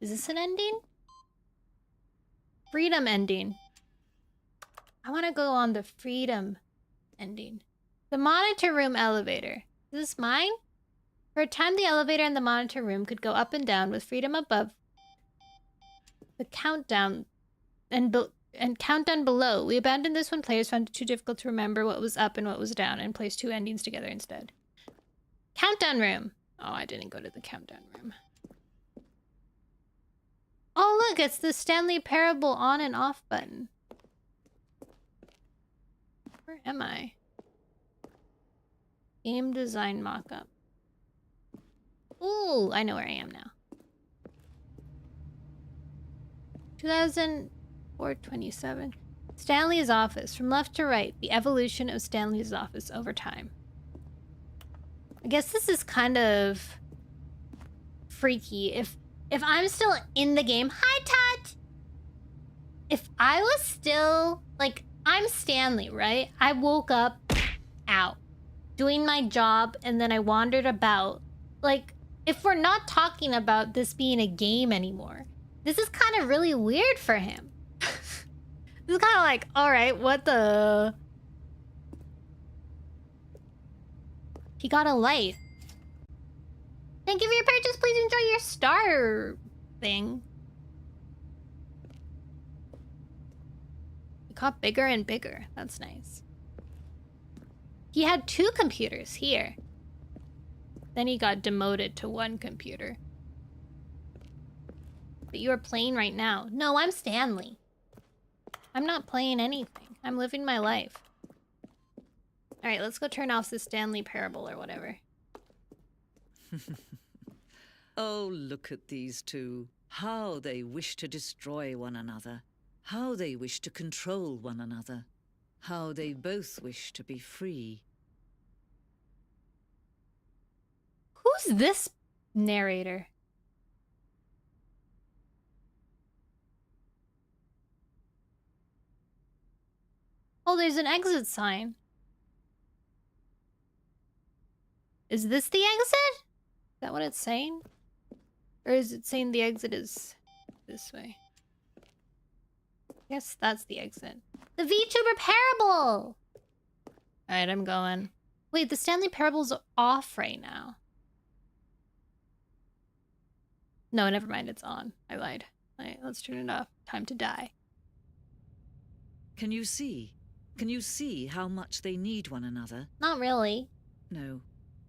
S1: Is this an ending? Freedom ending. I want to go on the freedom ending. The monitor room elevator. Is this mine? For a time, the elevator in the monitor room could go up and down with freedom above the countdown and countdown below. We abandoned this when players found it too difficult to remember what was up and what was down and placed 2 endings together instead. Countdown room. Oh, I didn't go to the countdown room. Oh, look, it's the Stanley Parable on and off button. Where am I? Game design mockup. Ooh, I know where I am now. 2004-27. Stanley's office. From left to right, the evolution of Stanley's office over time. I guess this is kind of freaky. If I'm still in the game... Hi, Tut! If I was still... Like, I'm Stanley, right? I woke up out doing my job and then I wandered about. Like, if we're not talking about this being a game anymore, this is kind of really weird for him. This is kind of like, alright, what the... He got a light. Thank you for your purchase. Please enjoy your star thing. It got bigger and bigger. That's nice. He had 2 computers here. Then he got demoted to 1 computer. But you are playing right now. No, I'm Stanley. I'm not playing anything. I'm living my life. Alright, let's go turn off the Stanley parable or whatever.
S3: Oh, look at these two. How they wish to destroy one another. How they wish to control one another. How they both wish to be free.
S1: Who's this narrator? Oh, there's an exit sign. Is this the exit? Is that what it's saying? Or is it saying the exit is this way? Yes, that's the exit. The VTuber parable! Alright, I'm going. Wait, the Stanley parable's off right now. No, never mind, it's on. I lied. Alright, let's turn it off. Time to die.
S3: Can you see? Can you see how much they need one another?
S1: Not really.
S3: No,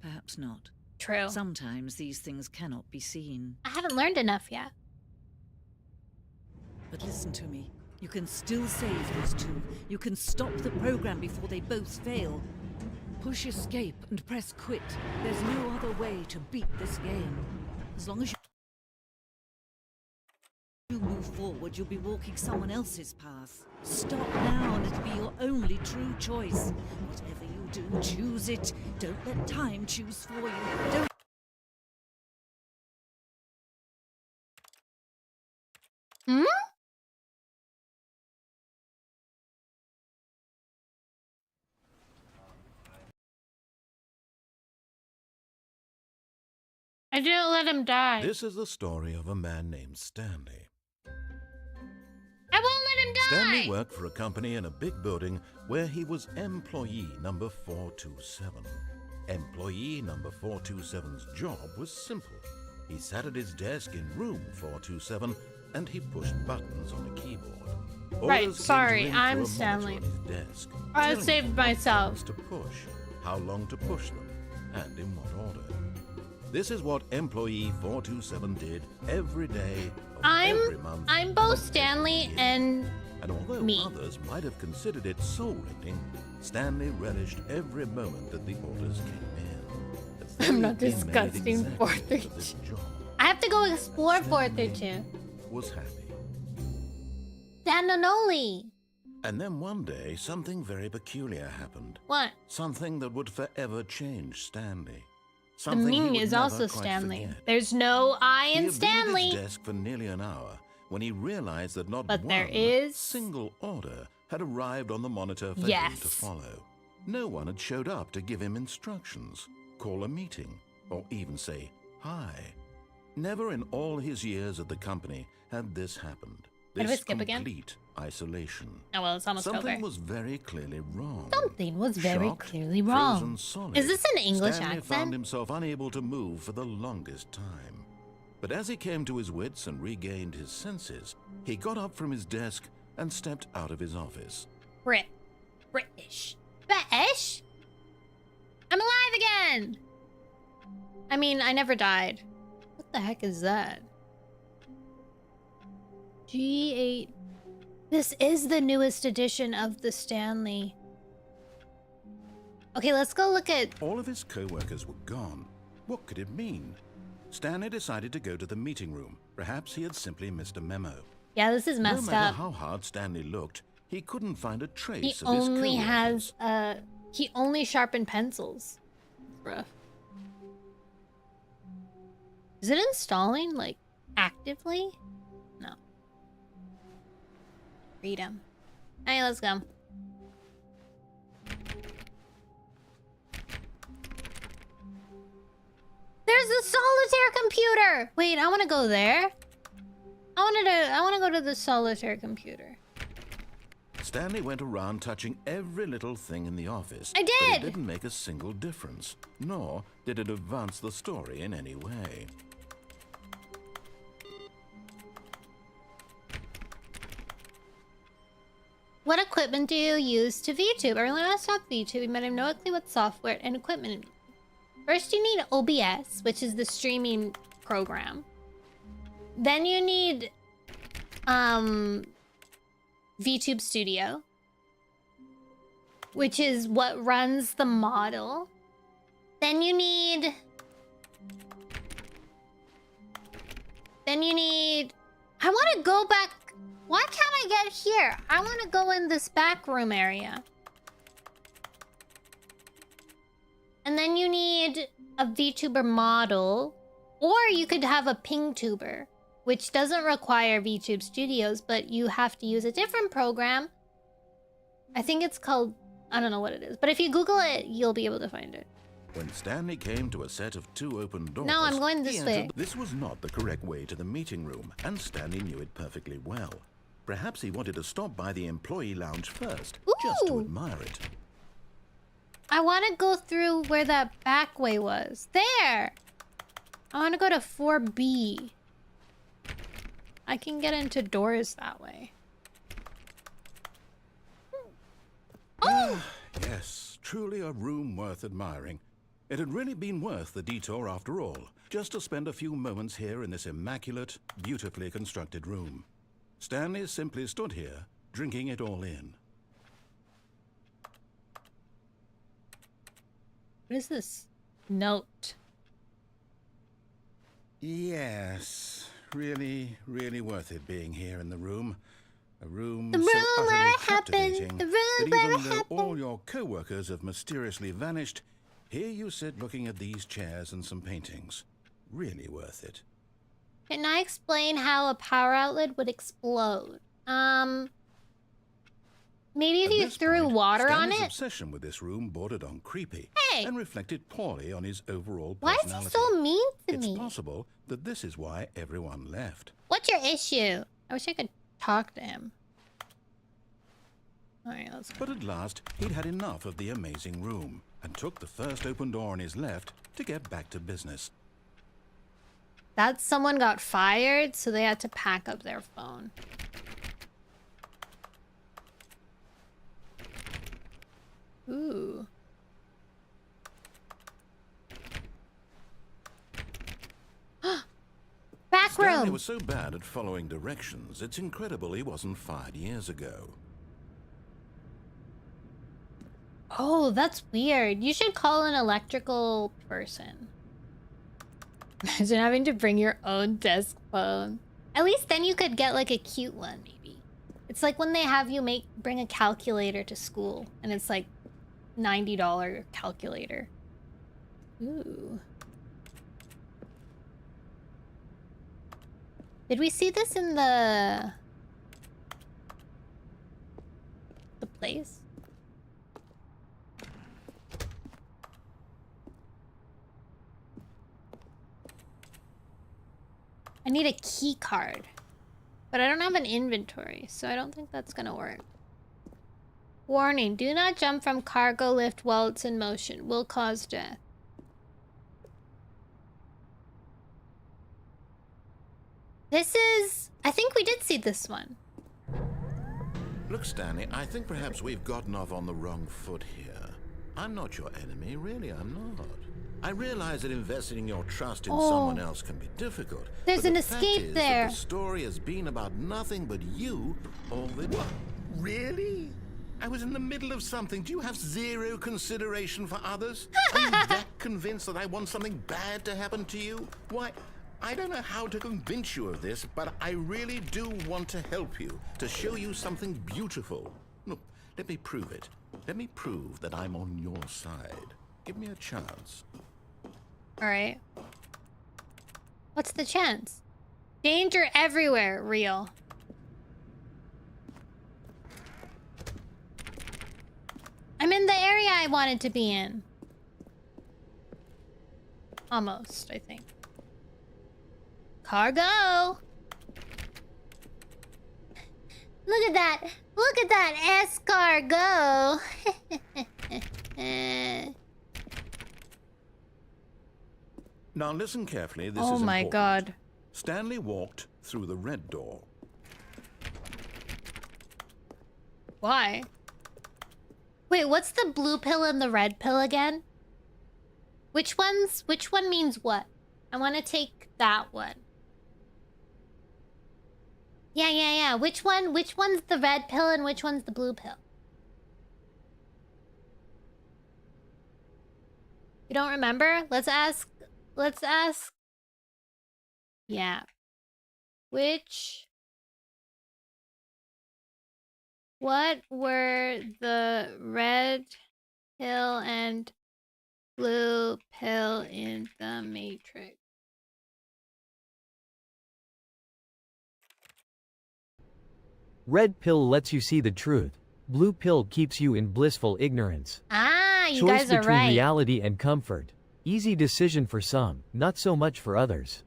S3: perhaps not.
S1: True.
S3: Sometimes these things cannot be seen.
S1: I haven't learned enough yet.
S3: But listen to me. You can still save these two. You can stop the program before they both fail. Push escape and press quit. There's no other way to beat this game. As long as you move forward, you'll be walking someone else's path. Stop now and it'll be your only true choice. Whatever you do, choose it. Don't let time choose for you. Don't...
S1: Hmm? I didn't let him die.
S2: This is the story of a man named Stanley.
S1: I won't let him die!
S2: Stanley worked for a company in a big building where he was employee number 427. Employee number 427's job was simple. He sat at his desk in room 427 and he pushed buttons on a keyboard.
S1: Right,
S2: Orders came
S1: sorry,
S2: to him
S1: I'm
S2: through a
S1: Stanley.
S2: monitor on his desk,
S1: I
S2: telling
S1: saved
S2: him
S1: myself.
S2: what buttons to push, how long to push them, and in what order. This is what employee 427 did every day of every month.
S1: I'm both
S2: of every
S1: Stanley
S2: year.
S1: and
S2: although
S1: me.
S2: others might have considered it soul-rending, Stanley relished every moment that the orders came in. as though
S1: I'm
S2: he'd
S1: not
S2: been made
S1: disgusting
S2: exactly for
S1: 432.
S2: this job.
S1: I have to go explore
S2: Stanley
S1: 432.
S2: was happy.
S1: Nono Noelle.
S2: And then one day, something very peculiar happened.
S1: What?
S2: Something that would forever change Stanley.
S1: The
S2: Something he
S1: Ming
S2: would
S1: is
S2: never
S1: also
S2: quite
S1: Stanley.
S2: forget.
S1: There's no I
S2: He
S1: in
S2: had been at
S1: Stanley.
S2: his desk for nearly an hour when he realized that not
S1: But
S2: one
S1: there is-
S2: single order had arrived on the monitor for him
S1: Yes.
S2: to follow. No one had showed up to give him instructions, call a meeting, or even say hi. Never in all his years at the company had this happened.
S1: How do I
S2: This
S1: skip again?
S2: complete isolation.
S1: Oh well, it's almost
S2: Something
S1: over.
S2: was very clearly wrong.
S1: Something was very
S2: Shocked,
S1: clearly
S2: frozen
S1: wrong.
S2: solid,
S1: Is this an English
S2: Stanley found
S1: accent?
S2: himself unable to move for the longest time. But as he came to his wits and regained his senses, he got up from his desk and stepped out of his office.
S1: British. British? I'm alive again! I mean, I never died. What the heck is that? G8. This is the newest edition of the Stanley. Okay, let's go look at...
S2: All of his co-workers were gone. What could it mean? Stanley decided to go to the meeting room. Perhaps he had simply missed a memo.
S1: Yeah, this is
S2: No
S1: messed
S2: matter
S1: up.
S2: how hard Stanley looked, he couldn't find a trace
S1: He
S2: of his
S1: only
S2: co-workers.
S1: has, he only sharpened pencils. Rough. Is it installing, like, actively? No. Freedom. Hey, let's go. There's a solitaire computer! Wait, I want to go there. I want to go to the solitaire computer.
S2: Stanley went around touching every little thing in the office.
S1: I
S2: But
S1: did!
S2: it didn't make a single difference, nor did it advance the story in any way.
S1: What equipment do you use to VTube? I really want to stop VTubing, but I have no clue what software and equipment. First, you need OBS, which is the streaming program. Then you need VTube Studio, which is what runs the model. Then you need I want to go back. Why can't I get here? I want to go in this back room area. And then you need a VTuber model, or you could have a PingTuber, which doesn't require VTube Studios, but you have to use a different program. I think it's called, I don't know what it is, but if you Google it, you'll be able to find it.
S2: When Stanley came to a set of 2 open doors,
S1: no, I'm going this way.
S2: This was not the correct way to the meeting room, and Stanley knew it perfectly well. Perhaps he wanted to stop by the employee lounge first, just to admire it.
S1: I want to go through where that back way was. There! I want to go to 4B. I can get into doors that way. Oh!
S2: Yes, truly a room worth admiring. It had really been worth the detour after all, just to spend a few moments here in this immaculate, beautifully constructed room. Stanley simply stood here, drinking it all in.
S1: What is this? Note.
S2: Yes, really, really worth it being here in the room. A room
S1: the
S2: so
S1: room
S2: utterly
S1: where it happened.
S2: captivating
S1: The room
S2: that
S1: where
S2: even
S1: it
S2: though
S1: happened.
S2: all your co-workers have mysteriously vanished, here you sit looking at these chairs and some paintings. Really worth it.
S1: Can I explain how a power outlet would explode? Maybe if you threw water on
S2: Stanley's
S1: it?
S2: obsession with this room bordered on creepy
S1: Hey!
S2: and reflected poorly on his overall
S1: Why is
S2: personality.
S1: he so mean to
S2: It's
S1: me?
S2: possible that this is why everyone left.
S1: What's your issue? I wish I could talk to him. Alright, let's go.
S2: But at last, he'd had enough of the amazing room and took the first open door on his left to get back to business.
S1: That someone got fired, so they had to pack up their phone. Ooh. Back
S2: Stanley
S1: room!
S2: was so bad at following directions, it's incredible he wasn't fired years ago.
S1: Oh, that's weird. You should call an electrical person. Imagine having to bring your own desk phone. At least then you could get like a cute one, maybe. It's like when they have you bring a calculator to school, and it's like $90 calculator. Ooh. Did we see this in the place? I need a key card, but I don't have an inventory, so I don't think that's gonna work. Warning, do not jump from cargo lift while it's in motion. Will cause death. This is... I think we did see this one.
S2: Look, Stanley, I think perhaps we've gotten off on the wrong foot here. I'm not your enemy, really, I'm not. I realize that investing your trust in someone else can be difficult.
S1: There's
S2: but
S1: an
S2: the fact
S1: escape
S2: is
S1: there.
S2: That the story has been about nothing but you all the time. Really? I was in the middle of something. Do you have zero consideration for others? Are you that convinced that I want something bad to happen to you? Why, I don't know how to convince you of this, but I really do want to help you, to show you something beautiful. Look, let me prove it. Let me prove that I'm on your side. Give me a chance.
S1: All right. What's the chance? Danger everywhere, real. I'm in the area I wanted to be in. Almost, I think. Cargo! Look at that! Look at that escargot!
S2: Now listen carefully, this is
S1: Oh
S2: important.
S1: my god.
S2: Stanley walked through the red door.
S1: Why? Wait, what's the blue pill and the red pill again? Which one means what? I want to take that one. Yeah. Which one's the red pill and which one's the blue pill? You don't remember? Let's ask. Yeah. What were the red pill and blue pill in the Matrix?
S4: Red pill lets you see the truth. Blue pill keeps you in blissful ignorance.
S1: Ah, you
S4: Choice
S1: guys are
S4: between
S1: right.
S4: reality and comfort. Easy decision for some, not so much for others.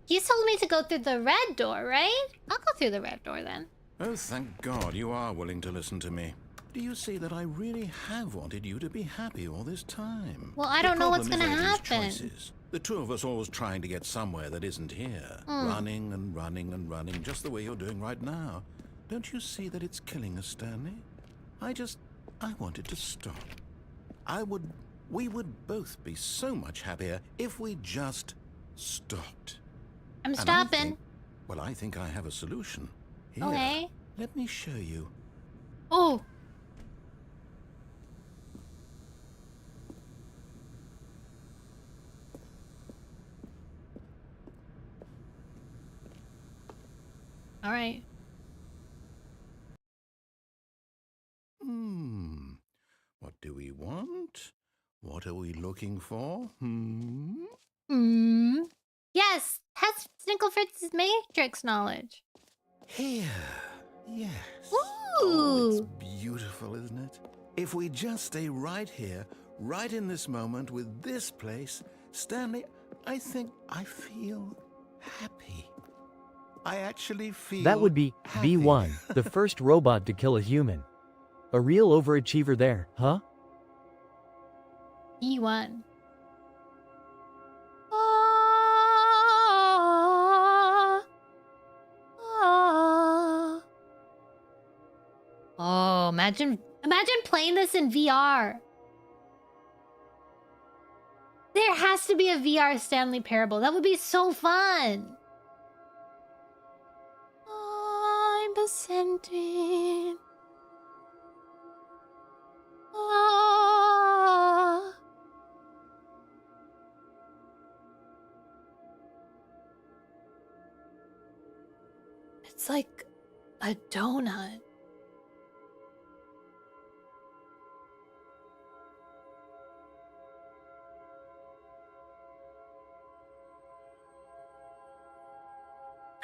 S1: He's told me to go through the red door, right? I'll go through the red door then.
S2: Oh, thank God you are willing to listen to me. Do you see that I really have wanted you to be happy all this time?
S1: Well, I don't know what's
S2: going to
S1: happen.
S2: The two of us always trying to get somewhere that isn't here. Running and running and running, just the way you're doing right now. Don't you see that it's killing us, Stanley? I wanted to stop. We would both be so much happier if we just stopped.
S1: I'm
S2: And
S1: stopping.
S2: I think I have a solution. Here,
S1: Okay.
S2: let me show you.
S1: Oh. All right.
S2: What do we want? What are we looking for?
S1: Yes, test Snicklefritz's Matrix knowledge.
S2: Here. Yes.
S1: Ooh.
S2: Oh, it's beautiful, isn't it? If we just stay right here, right in this moment with this place, Stanley, I think I feel happy. I actually feel
S4: That would be
S2: happy.
S4: V1, the first robot to kill a human. A real overachiever there, huh?
S1: E1. Oh, imagine playing this in VR. There has to be a VR Stanley Parable. That would be so fun. I'm ascending. It's like a donut.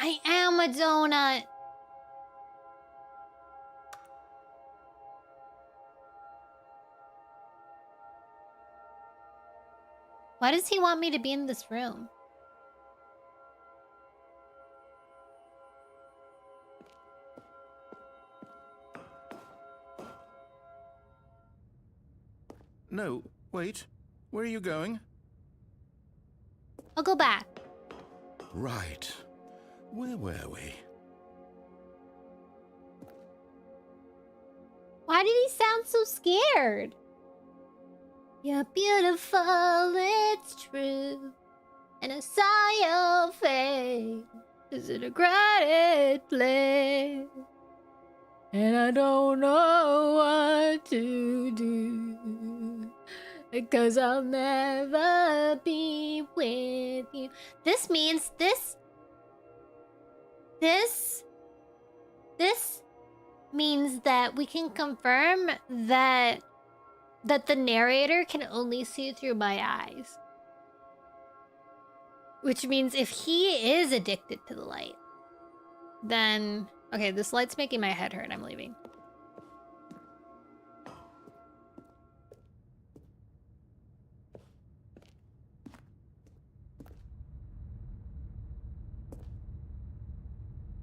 S1: I am a donut. Why does he want me to be in this room?
S2: No, wait. Where are you going?
S1: I'll go back.
S2: Right. Where were we?
S1: Why did he sound so scared? You're beautiful, it's true. And I saw your face. Is it a crowded place? And I don't know what to do. Because I'll never be with you. This means this means that we can confirm that the narrator can only see through my eyes. Which means if he is addicted to the light, then... Okay, this light's making my head hurt. I'm leaving.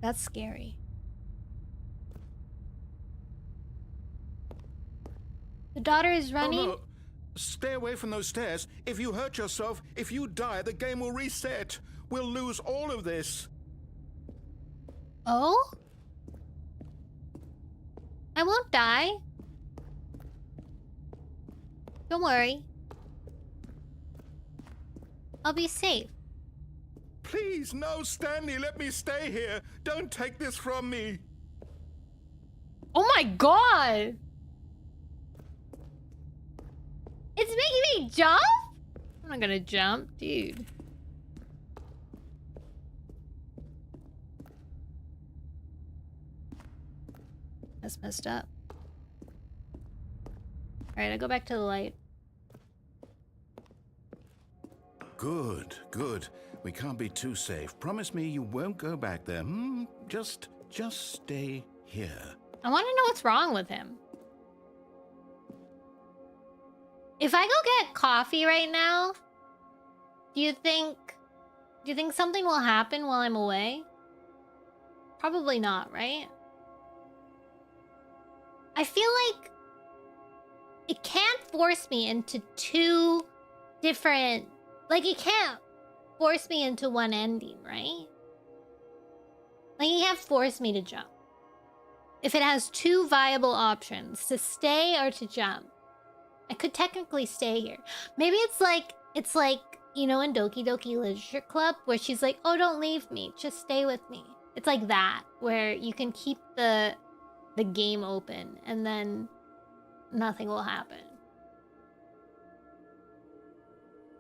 S1: That's scary. The daughter is running.
S2: Oh, no. Stay away from those stairs. If you hurt yourself, if you die, the game will reset. We'll lose all of this.
S1: Oh? I won't die. Don't worry. I'll be safe.
S2: Please, no, Stanley, let me stay here. Don't take this from me.
S1: Oh my god! It's making me jump? I'm not gonna jump, dude. That's messed up. Alright, I go back to the light.
S2: Good, good. We can't be too safe. Promise me you won't go back there. Just stay here.
S1: I want to know what's wrong with him. If I go get coffee right now, do you think something will happen while I'm away? Probably not, right? I feel like it can't force me into two different... Like, it can't force me into one ending, right? Like, it can't force me to jump. If it has two viable options, to stay or to jump, I could technically stay here. Maybe it's like, you know, in Doki Doki Literature Club, where she's like, oh, don't leave me, just stay with me. It's like that, where you can keep the game open and then nothing will happen.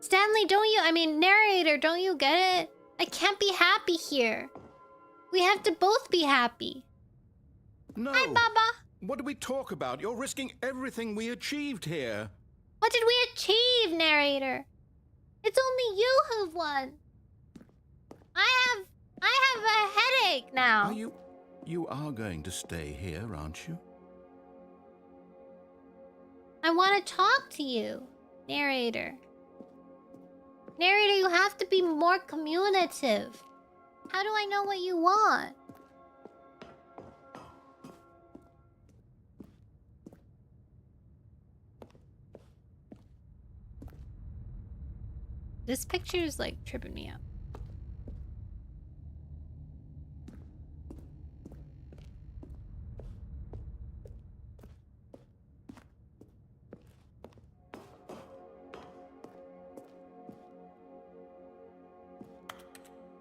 S1: Stanley, narrator, don't you get it? I can't be happy here. We have to both be happy.
S2: No.
S1: Hi, Baba.
S2: What do we talk about? You're risking everything we achieved here.
S1: What did we achieve, narrator? It's only you who've won. I have a headache now.
S2: You are going to stay here, aren't you?
S1: I want to talk to you, narrator. Narrator, you have to be more communicative. How do I know what you want? This picture is like tripping me up.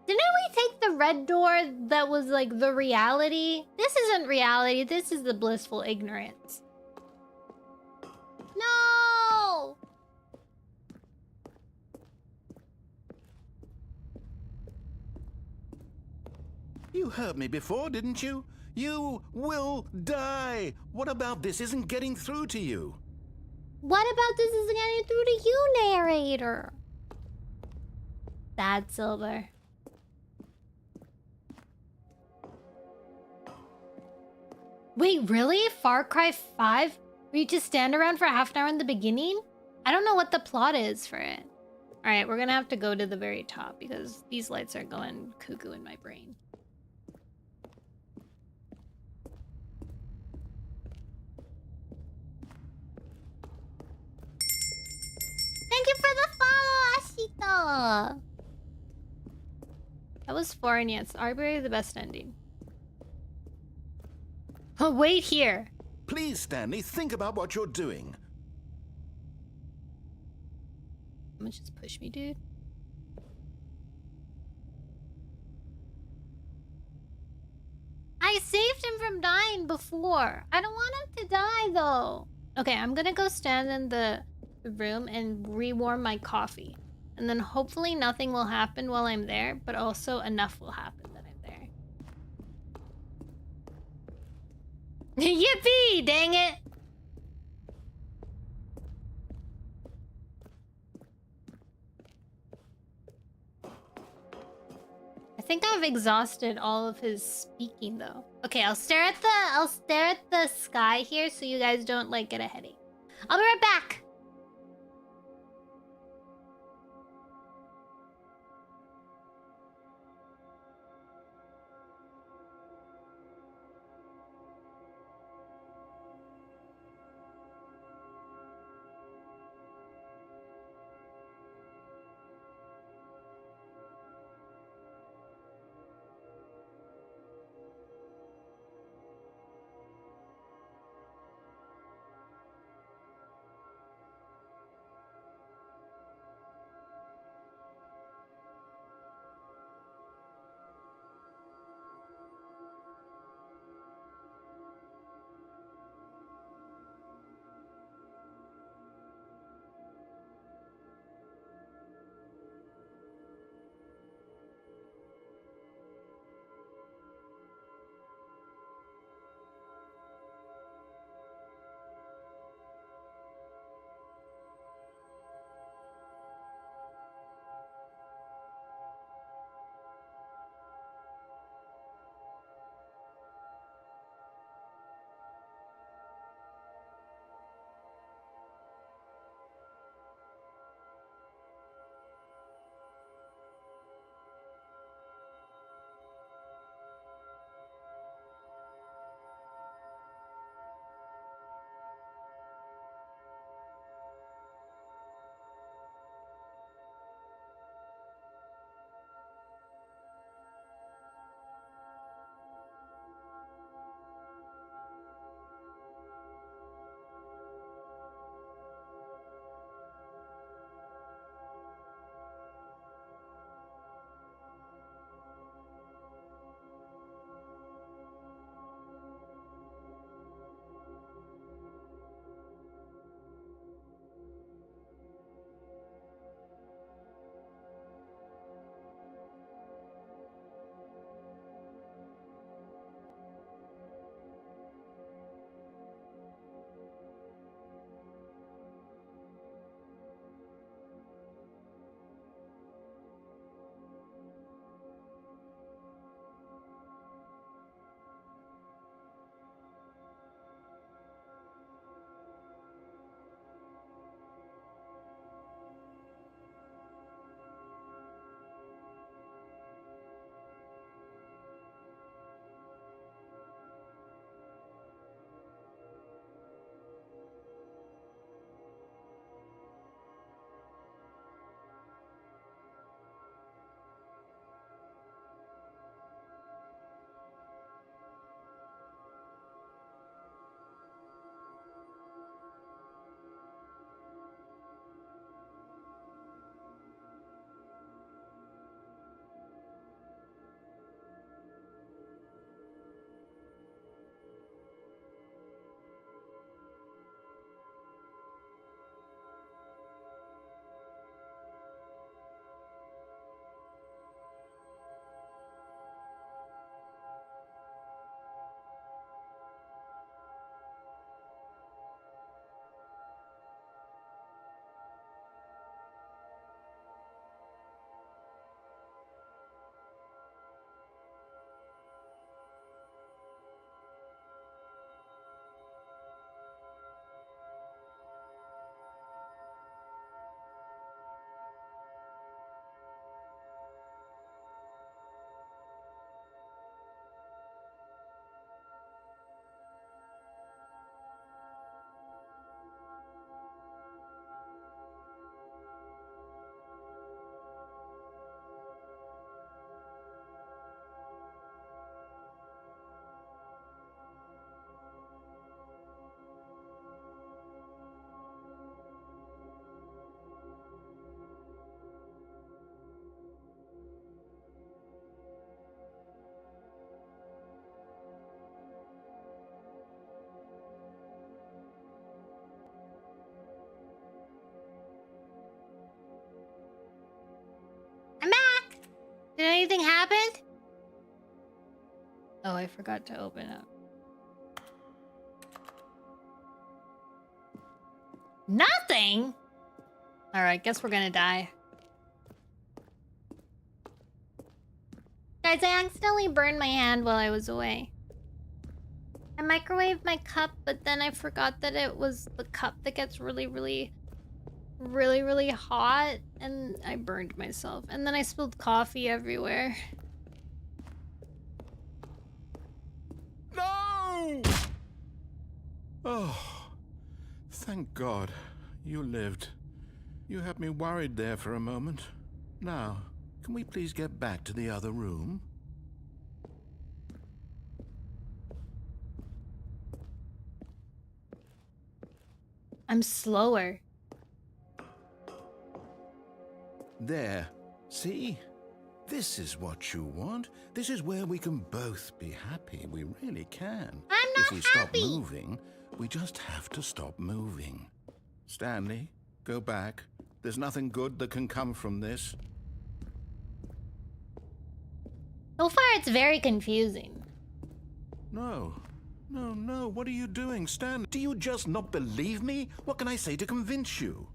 S1: Didn't we take the red door that was like the reality? This isn't reality, this is the blissful ignorance. No!
S2: You heard me before, didn't you? You will die. What about this isn't getting through to you?
S1: What about this isn't getting through to you, narrator? Sad Silver. Wait, really? Far Cry 5? Where you just stand around for half an hour in the beginning? I don't know what the plot is for it. Alright, we're gonna have to go to the very top because these lights are going cuckoo in my brain. Thank you for the follow, Ashito! That was foreign, yes. Arbitrary the best ending. Oh, wait here.
S2: Please, Stanley, think about what you're doing.
S1: I'm gonna just push me, dude. I saved him from dying before. I don't want him to die, though. Okay, I'm gonna go stand in the room and rewarm my coffee. And then hopefully nothing will happen while I'm there, but also enough will happen that I'm there. Yippee! Dang it! I think I've exhausted all of his speaking though. Okay, I'll stare at the sky here so you guys don't like get a headache. I'll be right back. happened? Oh, I forgot to open up. Nothing? Alright, guess we're gonna die. Guys, I accidentally burned my hand while I was away. I microwaved my cup, but then I forgot that it was the cup that gets really hot, and I burned myself. And then I spilled coffee everywhere.
S2: No! Oh, thank God you lived. You had me worried there for a moment. Now, can we please get back to the other room?
S1: I'm slower.
S2: There. See? This is what you want. This is where we can both be happy. We really can.
S1: I'm not
S2: If we stop
S1: happy.
S2: moving, we just have to stop moving. Stanley, go back. There's nothing good that can come from this.
S1: So far, it's very confusing.
S2: No. No, no. What are you doing, Stanley? Do you just not believe me? What can I say to convince you?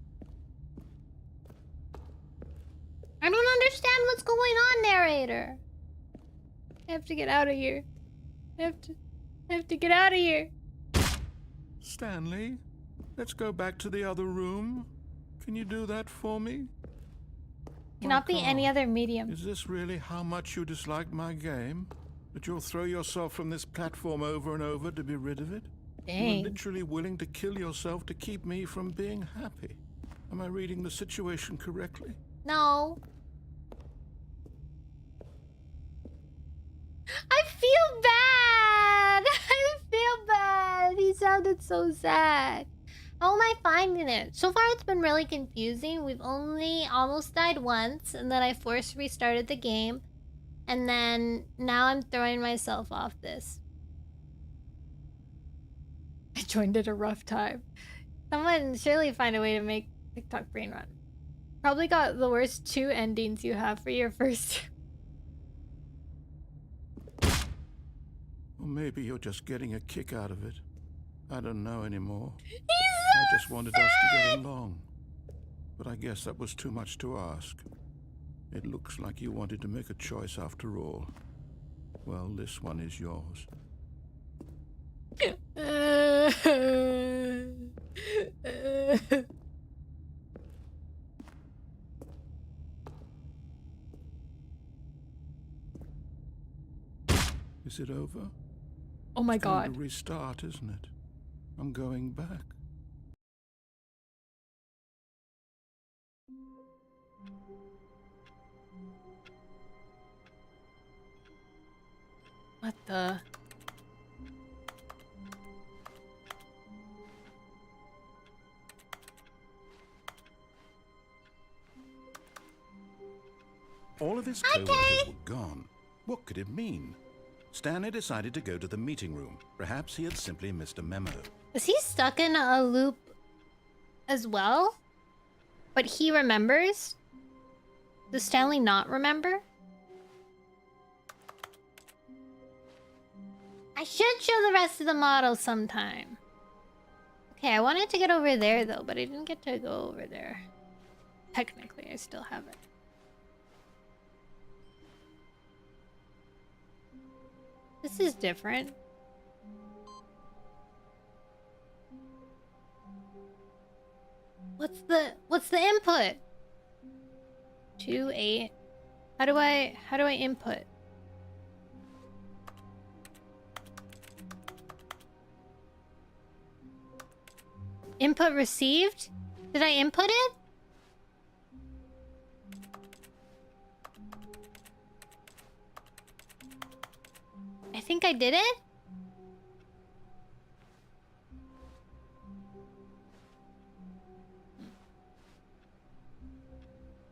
S1: I don't understand what's going on, narrator. I have to get out of here. I have to get out of here.
S2: Stanley, let's go back to the other room. Can you do that for me?
S1: Cannot be
S2: My
S1: any
S2: God.
S1: other medium.
S2: Is this really how much you dislike my game? That you'll throw yourself from this platform over and over to be rid of it? You
S1: Dang.
S2: were literally willing to kill yourself to keep me from being happy. Am I reading the situation correctly?
S1: No. I feel bad. I feel bad. He sounded so sad. How am I finding it? So far, it's been really confusing. We've only almost died once, and then I forced restarted the game. And then now I'm throwing myself off this. I joined at a rough time. Someone surely find a way to make TikTok brain run. Probably got the worst 2 endings you have for your first.
S2: Or maybe you're just getting a kick out of it. I don't know anymore.
S1: He's
S2: I just wanted us to get along. But I guess that was too much to ask. It looks like you wanted to make a choice after all. Well, this one is yours. Is it over?
S1: Oh my
S2: It's time
S1: god.
S2: to restart, isn't it? I'm going back.
S1: What the?
S2: All of his
S1: Hi,
S2: co-workers
S1: Kay.
S2: were gone. What could it mean? Stanley decided to go to the meeting room. Perhaps he had simply missed a memo.
S1: Is he stuck in a loop as well? But he remembers? Does Stanley not remember? I should show the rest of the model sometime. Okay, I wanted to get over there though, but I didn't get to go over there. Technically, I still have it. This is different. What's the input? 2, 8. How do I input? Input received? Did I input it? I think I did it.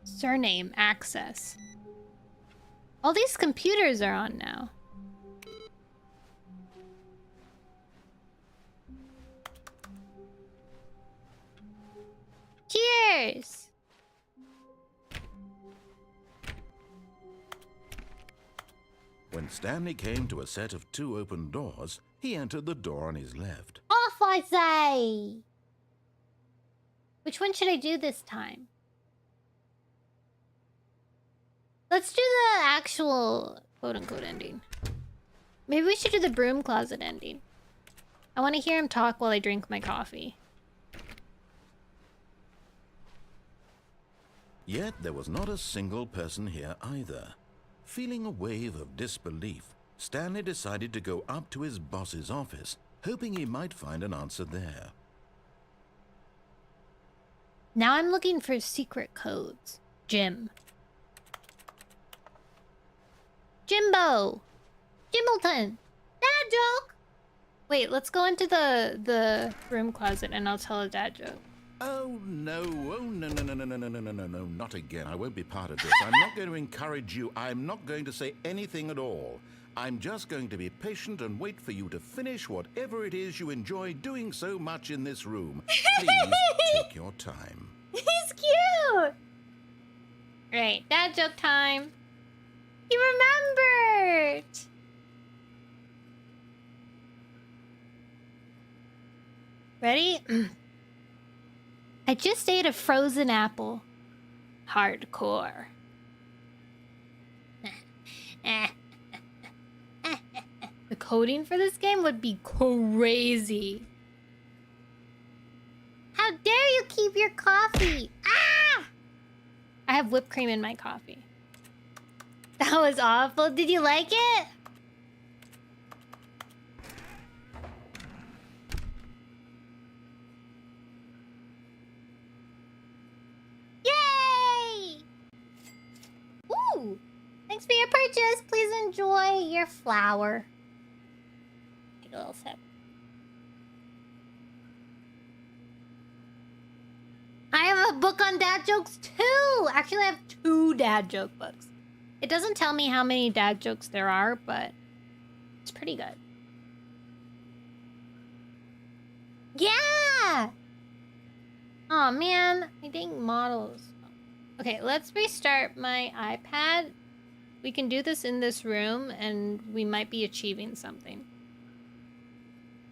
S1: Surname access. All these computers are on now. Cheers!
S2: when Stanley came to a set of 2 open doors, he entered the door on his left.
S1: Off, I say! Which one should I do this time? Let's do the actual quote-unquote ending. Maybe we should do the broom closet ending. I want to hear him talk while I drink my coffee.
S2: Yet there was not a single person here either. Feeling a wave of disbelief, Stanley decided to go up to his boss's office, hoping he might find an answer there.
S1: Now I'm looking for secret codes. Jim. Jimbo! Jimbleton! Dad joke! Wait, let's go into the room closet and I'll tell a dad joke.
S2: Oh no, no, not again. I won't be part of this. I'm not going to encourage you. I'm not going to say anything at all. I'm just going to be patient and wait for you to finish whatever it is you enjoy doing so much in this room. Please take your time.
S1: He's cute! Right, dad joke time. He remembered! Ready? I just ate a frozen apple. Hardcore. The coding for this game would be crazy. How dare you keep your coffee? Ah! I have whipped cream in my coffee. That was awful. Did you like it? Yay! Ooh! Thanks for your purchase. Please enjoy your flour. Take a little sip. I have a book on dad jokes too! Actually, I have 2 dad joke books. It doesn't tell me how many dad jokes there are, but it's pretty good. Yeah! Oh man, I think models. Okay, let's restart my iPad. We can do this in this room and we might be achieving something.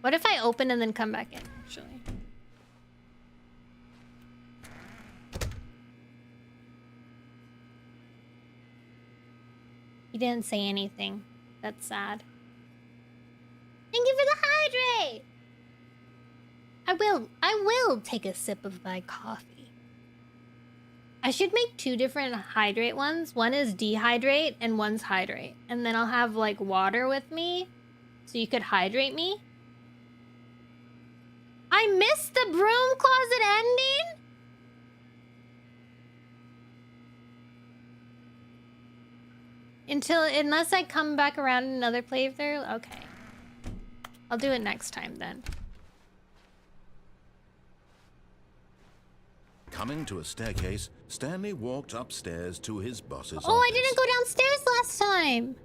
S1: What if I open and then come back in, actually? He didn't say anything. That's sad. Thank you for the hydrate! I will take a sip of my coffee. I should make 2 different hydrate ones. One is dehydrate and one's hydrate. And then I'll have like water with me so you could hydrate me. I missed the broom closet ending? Unless I come back around another playthrough? Okay. I'll do it next time then.
S2: Coming to a staircase, Stanley walked upstairs to his boss's office.
S1: Oh, I didn't go downstairs last time!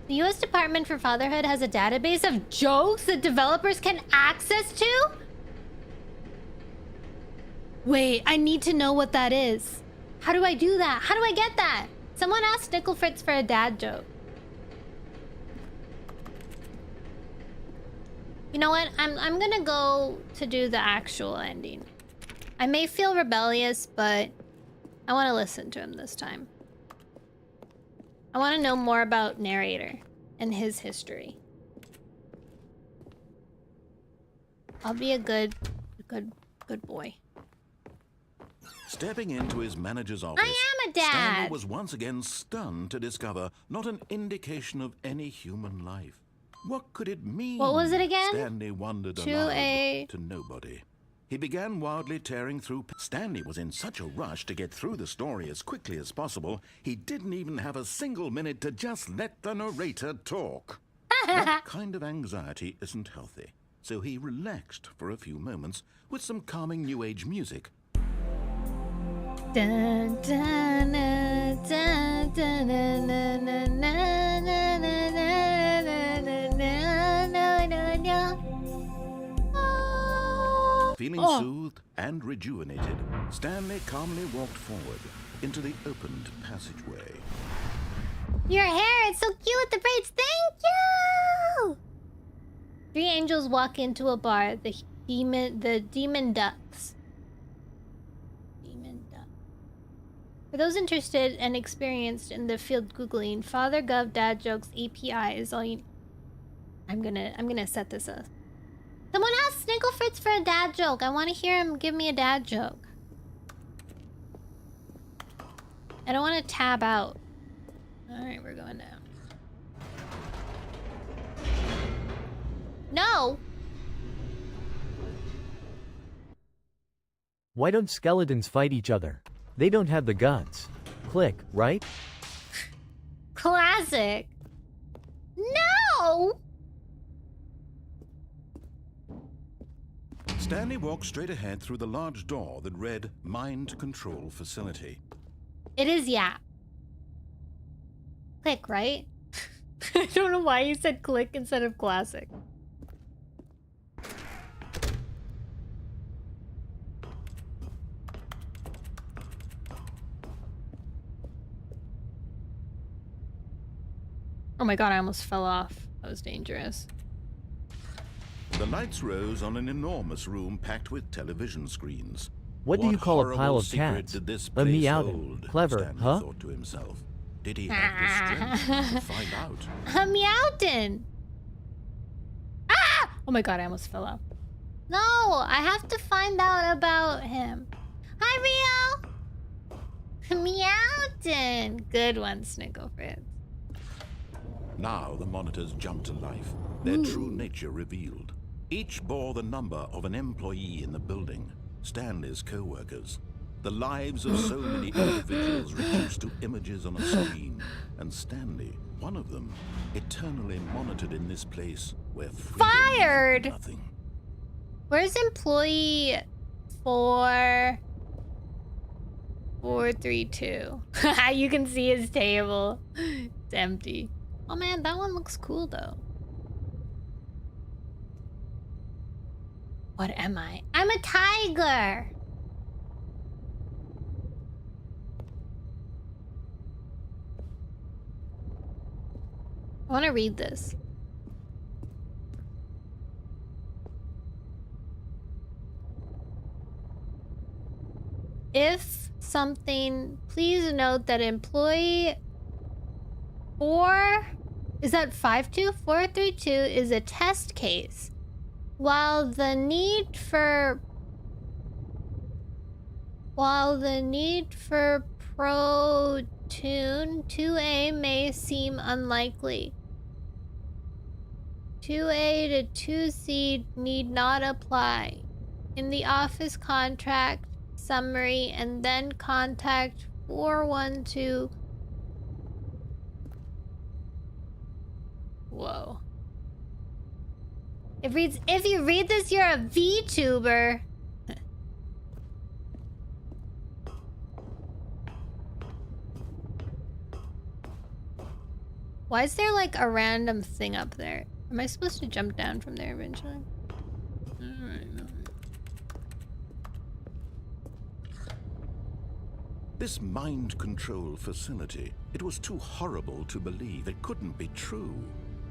S1: The U.S. Department for Fatherhood has a database of jokes that developers can access to? Wait, I need to know what that is. How do I do that? How do I get that? Someone asked Nickel Fritz for a dad joke. You know what? I'm gonna go to do the actual ending. I may feel rebellious, but I want to listen to him this time. I want to know more about narrator and his history. I'll be a good boy.
S2: Stepping into his manager's office,
S1: I am a dad!
S2: Stanley was once again stunned to discover not an indication of any human life. What could it mean?
S1: What was it again?
S2: Stanley wondered aloud to nobody. He began wildly tearing through. Stanley was in such a rush to get through the story as quickly as possible, he didn't even have a single minute to just let the narrator talk. That kind of anxiety isn't healthy, so he relaxed for a few moments with some calming New Age music.
S1: Dun, dun, dun, dun, dun, dun, dun, dun, dun, dun, dun, dun, dun, dun, dun, dun.
S2: Feeling soothed and rejuvenated, Stanley calmly walked forward into the opened passageway.
S1: Your hair is so cute with the braids. Thank you! Three angels walk into a bar. The demon ducks. Demon duck. For those interested and experienced in the field googling, Father Gov Dad Jokes API is all you. I'm gonna set this up. Someone asked Snickle Fritz for a dad joke. I want to hear him give me a dad joke. I don't want to tab out. Alright, we're going down. No!
S4: Why don't skeletons fight each other? They don't have the guts. Click, right?
S1: Classic. No!
S2: Stanley walked straight ahead through the large door that read Mind Control Facility.
S1: It is, yeah. Click, right? I don't know why you said click instead of classic. Oh my god, I almost fell off. That was dangerous.
S2: The lights rose on an enormous room packed with television screens.
S4: What do you call a pile of
S2: secret
S4: cats?
S2: did this
S4: A
S2: place
S4: meowden.
S2: hold?
S4: Clever,
S2: Stanley
S4: huh?
S2: thought to himself. Did he have the strength to find out?
S1: A meowden! Ah! Oh my god, I almost fell off. No, I have to find out about him. Hi, Rio! Meowden! Good one, Snickle Fritz.
S2: Now the monitors jumped to life, their true nature revealed. Each bore the number of an employee in the building, Stanley's co-workers. The lives of so many individuals reduced to images on a screen, and Stanley, one of them, eternally monitored in this place where freedom
S1: Fired!
S2: meant nothing.
S1: Where's employee 432? You can see his table. It's empty. Oh man, that one looks cool though. What am I? I'm a tiger! I want to read this. If something, please note that employee 432 is a test case, while the need for Protune 2A may seem unlikely. 2A to 2C need not apply. In the office contract summary, and then contact 412. Whoa. If you read this, you're a VTuber. Why is there like a random thing up there? Am I supposed to jump down from there eventually?
S2: This mind control facility, it was too horrible to believe. It couldn't be true.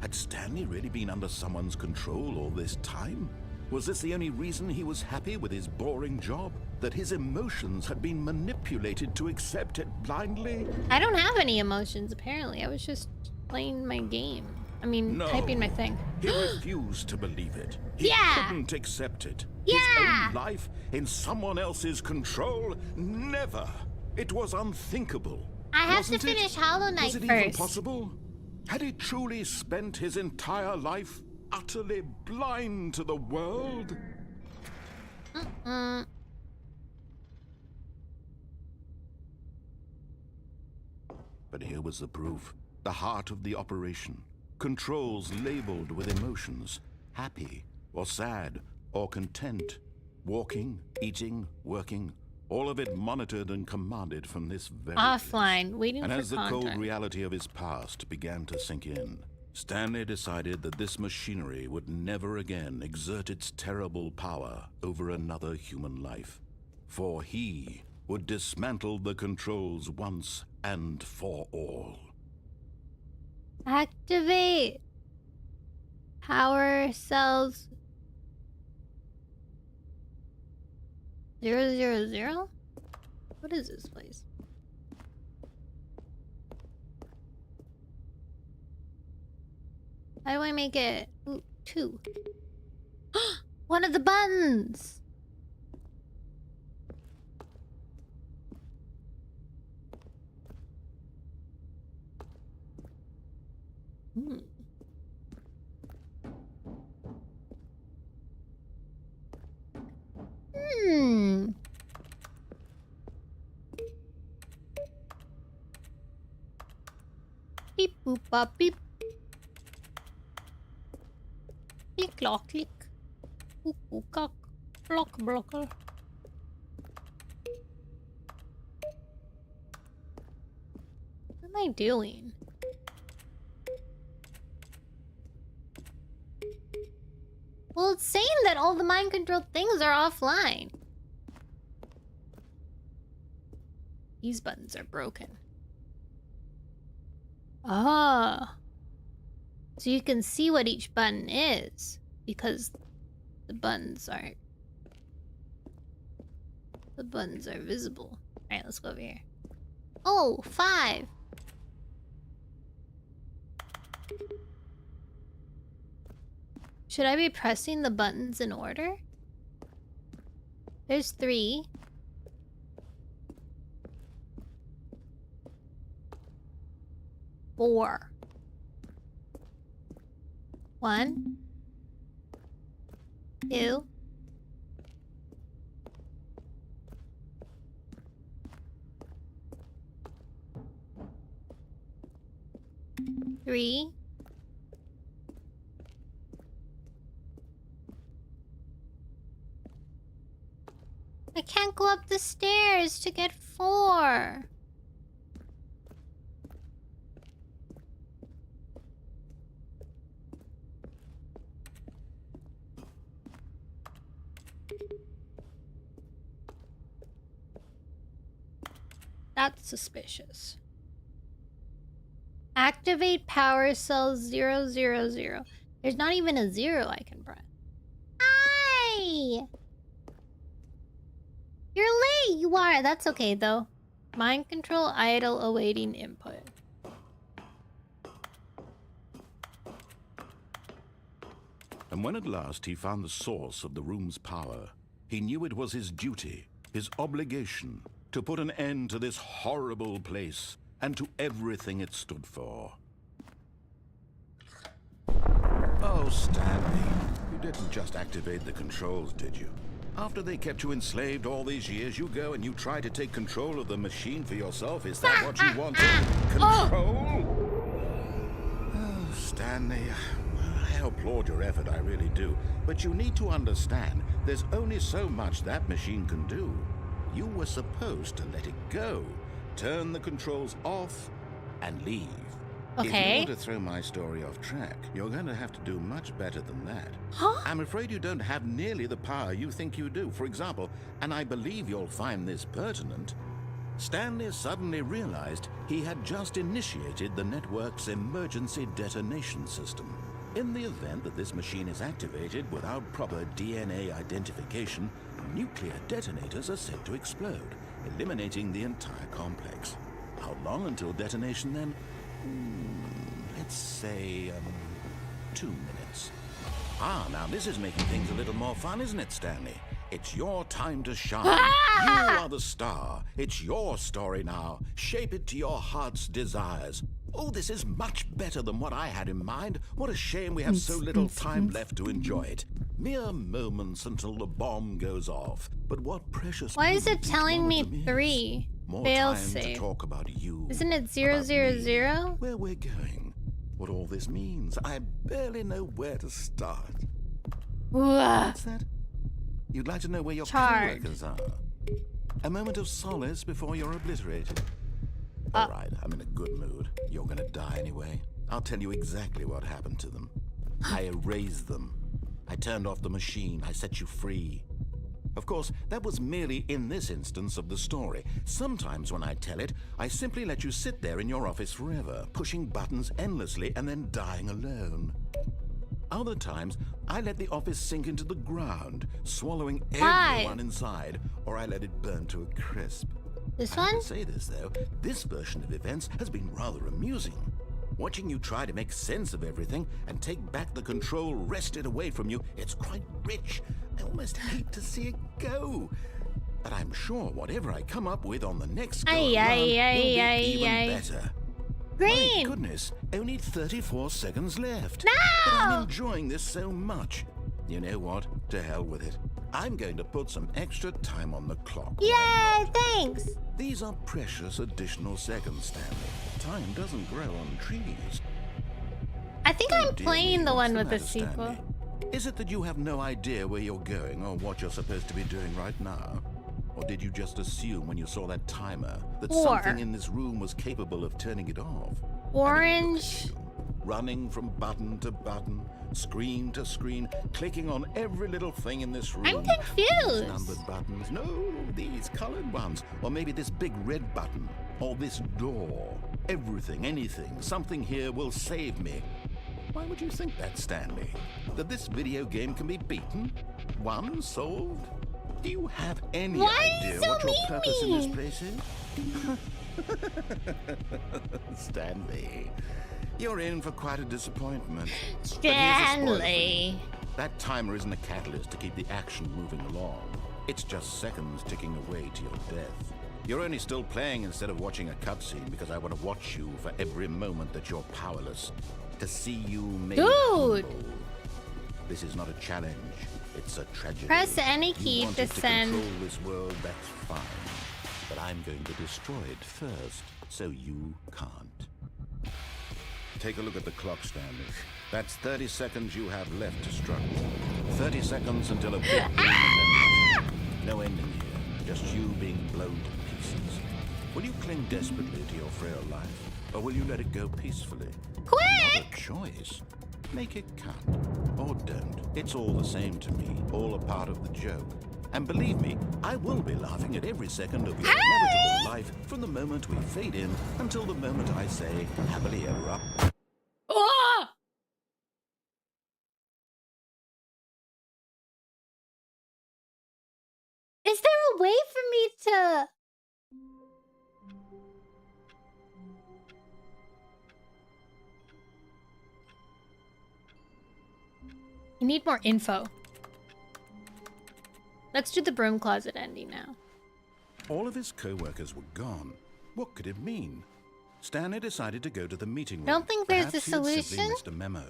S2: Had Stanley really been under someone's control all this time? Was this the only reason he was happy with his boring job? That his emotions had been manipulated to accept it blindly?
S1: I don't have any emotions, apparently. I was just playing my game. I mean,
S2: No.
S1: typing my thing.
S2: He refused to believe it. He
S1: Yeah.
S2: couldn't accept it.
S1: Yeah.
S2: His own life in someone else's control? Never. It was unthinkable.
S1: I have
S2: Wasn't
S1: to
S2: it?
S1: finish Hollow Knight
S2: Was it even
S1: first.
S2: possible? Had he truly spent his entire life utterly blind to the world? But here was the proof. The heart of the operation. Controls labeled with emotions. Happy, or sad, or content. Walking, eating, working. All of it monitored and commanded from this very place.
S1: Offline, waiting
S2: And
S1: for
S2: as the
S1: contact.
S2: cold reality of his past began to sink in, Stanley decided that this machinery would never again exert its terrible power over another human life, for he would dismantle the controls once and for all.
S1: Activate power cells 000? What is this place? How do I make it? Ooh, 2. One of the buttons! Hmm. Beep boop bop beep. Click clock click. Cuckoo cock. Block blocker. What am I doing? Well, it's saying that all the mind control things are offline. These buttons are broken. Ah. So you can see what each button is because the buttons are visible. Alright, let's go over here. Oh, 5. Should I be pressing the buttons in order? There's 3. Four. 1, 2, 3. I can't go up the stairs to get 4. That's suspicious. Activate power cells 000. There's not even a 0 I can press. Hi! You're late, you are. That's okay though. Mind control idle awaiting input.
S2: And when at last he found the source of the room's power, he knew it was his duty, his obligation, to put an end to this horrible place and to everything it stood for. Oh, Stanley, you didn't just activate the controls, did you? After they kept you enslaved all these years, you go and you try to take control of the machine for yourself. Is that what you wanted? Control? Oh, Stanley, I applaud your effort, I really do. But you need to understand, there's only so much that machine can do. You were supposed to let it go, turn the controls off, and leave.
S1: Okay.
S2: If you want to throw my story off track, you're going to have to do much better than that.
S1: Huh?
S2: I'm afraid you don't have nearly the power you think you do. For example, and I believe you'll find this pertinent, Stanley suddenly realized he had just initiated the network's emergency detonation system. In the event that this machine is activated without proper DNA identification, nuclear detonators are said to explode, eliminating the entire complex. How long until detonation then? Let's say, 2 minutes. Ah, now this is making things a little more fun, isn't it, Stanley? It's your time to shine. You are the star. It's your story now. Shape it to your heart's desires. Oh, this is much better than what I had in mind. What a shame we have so little time left to enjoy it. Mere moments until the bomb goes off. But what precious...
S1: Why is it telling me 3?
S2: More
S1: Fail
S2: time
S1: safe.
S2: to talk about you.
S1: Isn't it
S2: about
S1: 000?
S2: me, where we're going, what all this means. I barely know where to start. What's that? You'd like to know where your co-workers are? A moment of solace before you're obliterated. All right, I'm in a good mood. You're gonna die anyway. I'll tell you exactly what happened to them. I erased them. I turned off the machine. I set you free. Of course, that was merely in this instance of the story. Sometimes when I tell it, I simply let you sit there in your office forever, pushing buttons endlessly and then dying alone. Other times, I let the office sink into the ground, swallowing everyone inside, or I let it burn to a crisp.
S1: This
S2: I have
S1: one?
S2: to say this, though, this version of events has been rather amusing. Watching you try to make sense of everything and take back the control wrested away from you, it's quite rich. I almost hate to see it go. But I'm sure whatever I come up with on the next go around will be even better.
S1: Green!
S2: My goodness, only 34 seconds left.
S1: No!
S2: But I'm enjoying this so much. You know what? To hell with it. I'm going to put some extra time on the clock.
S1: Yay, thanks!
S2: These are precious additional seconds, Stanley. Time doesn't grow on trees.
S1: I think
S2: Oh,
S1: I'm
S2: dear
S1: playing
S2: me,
S1: the
S2: what's
S1: one with the
S2: matter,
S1: sequel.
S2: Stanley? Is it that you have no idea where you're going or what you're supposed to be doing right now? Or did you just assume when you saw that timer that something in this room was capable of turning it off?
S1: Orange.
S2: Running from button to button, screen to screen, clicking on every little thing in this room.
S1: I'm
S2: These
S1: confused.
S2: numbered buttons. No, these colored ones. Or maybe this big red button. Or this door. Everything, anything, something here will save me. Why would you think that, Stanley? That this video game can be beaten? Won? Solved? Do you have any idea what your purpose in this place is? Stanley, you're in for quite a disappointment. But here's a spoiler for you.
S1: Stanley.
S2: That timer isn't a catalyst to keep the action moving along. It's just seconds ticking away to your death. You're only still playing instead of watching a cutscene because I want to watch you for every moment that you're powerless. To see you made humble. This is not a challenge. It's a tragedy.
S1: Press any
S2: You
S1: key
S2: wanted
S1: to send.
S2: control this world, that's fine. But I'm going to destroy it first, so you can't. Take a look at the clock, Stanley. That's 30 seconds you have left to struggle. 30 seconds until a big boom and then nothing. No ending here, just you being blown to pieces. Will you cling desperately to your frail life, or will you let it go peacefully?
S1: Quick!
S2: Not a choice. Make it count, or don't. It's all the same to me, all a part of the joke. And believe me, I will be laughing at every second of your inevitable life from the moment we fade in until the moment I say, happily ever up.
S1: Oh! Is there a way for me to... I need more info. Let's do the broom closet ending now.
S2: All of his co-workers were gone. What could it mean? Stanley decided to go to the meeting room.
S1: Don't think there's a
S2: Perhaps he had simply
S1: solution?
S2: missed a memo.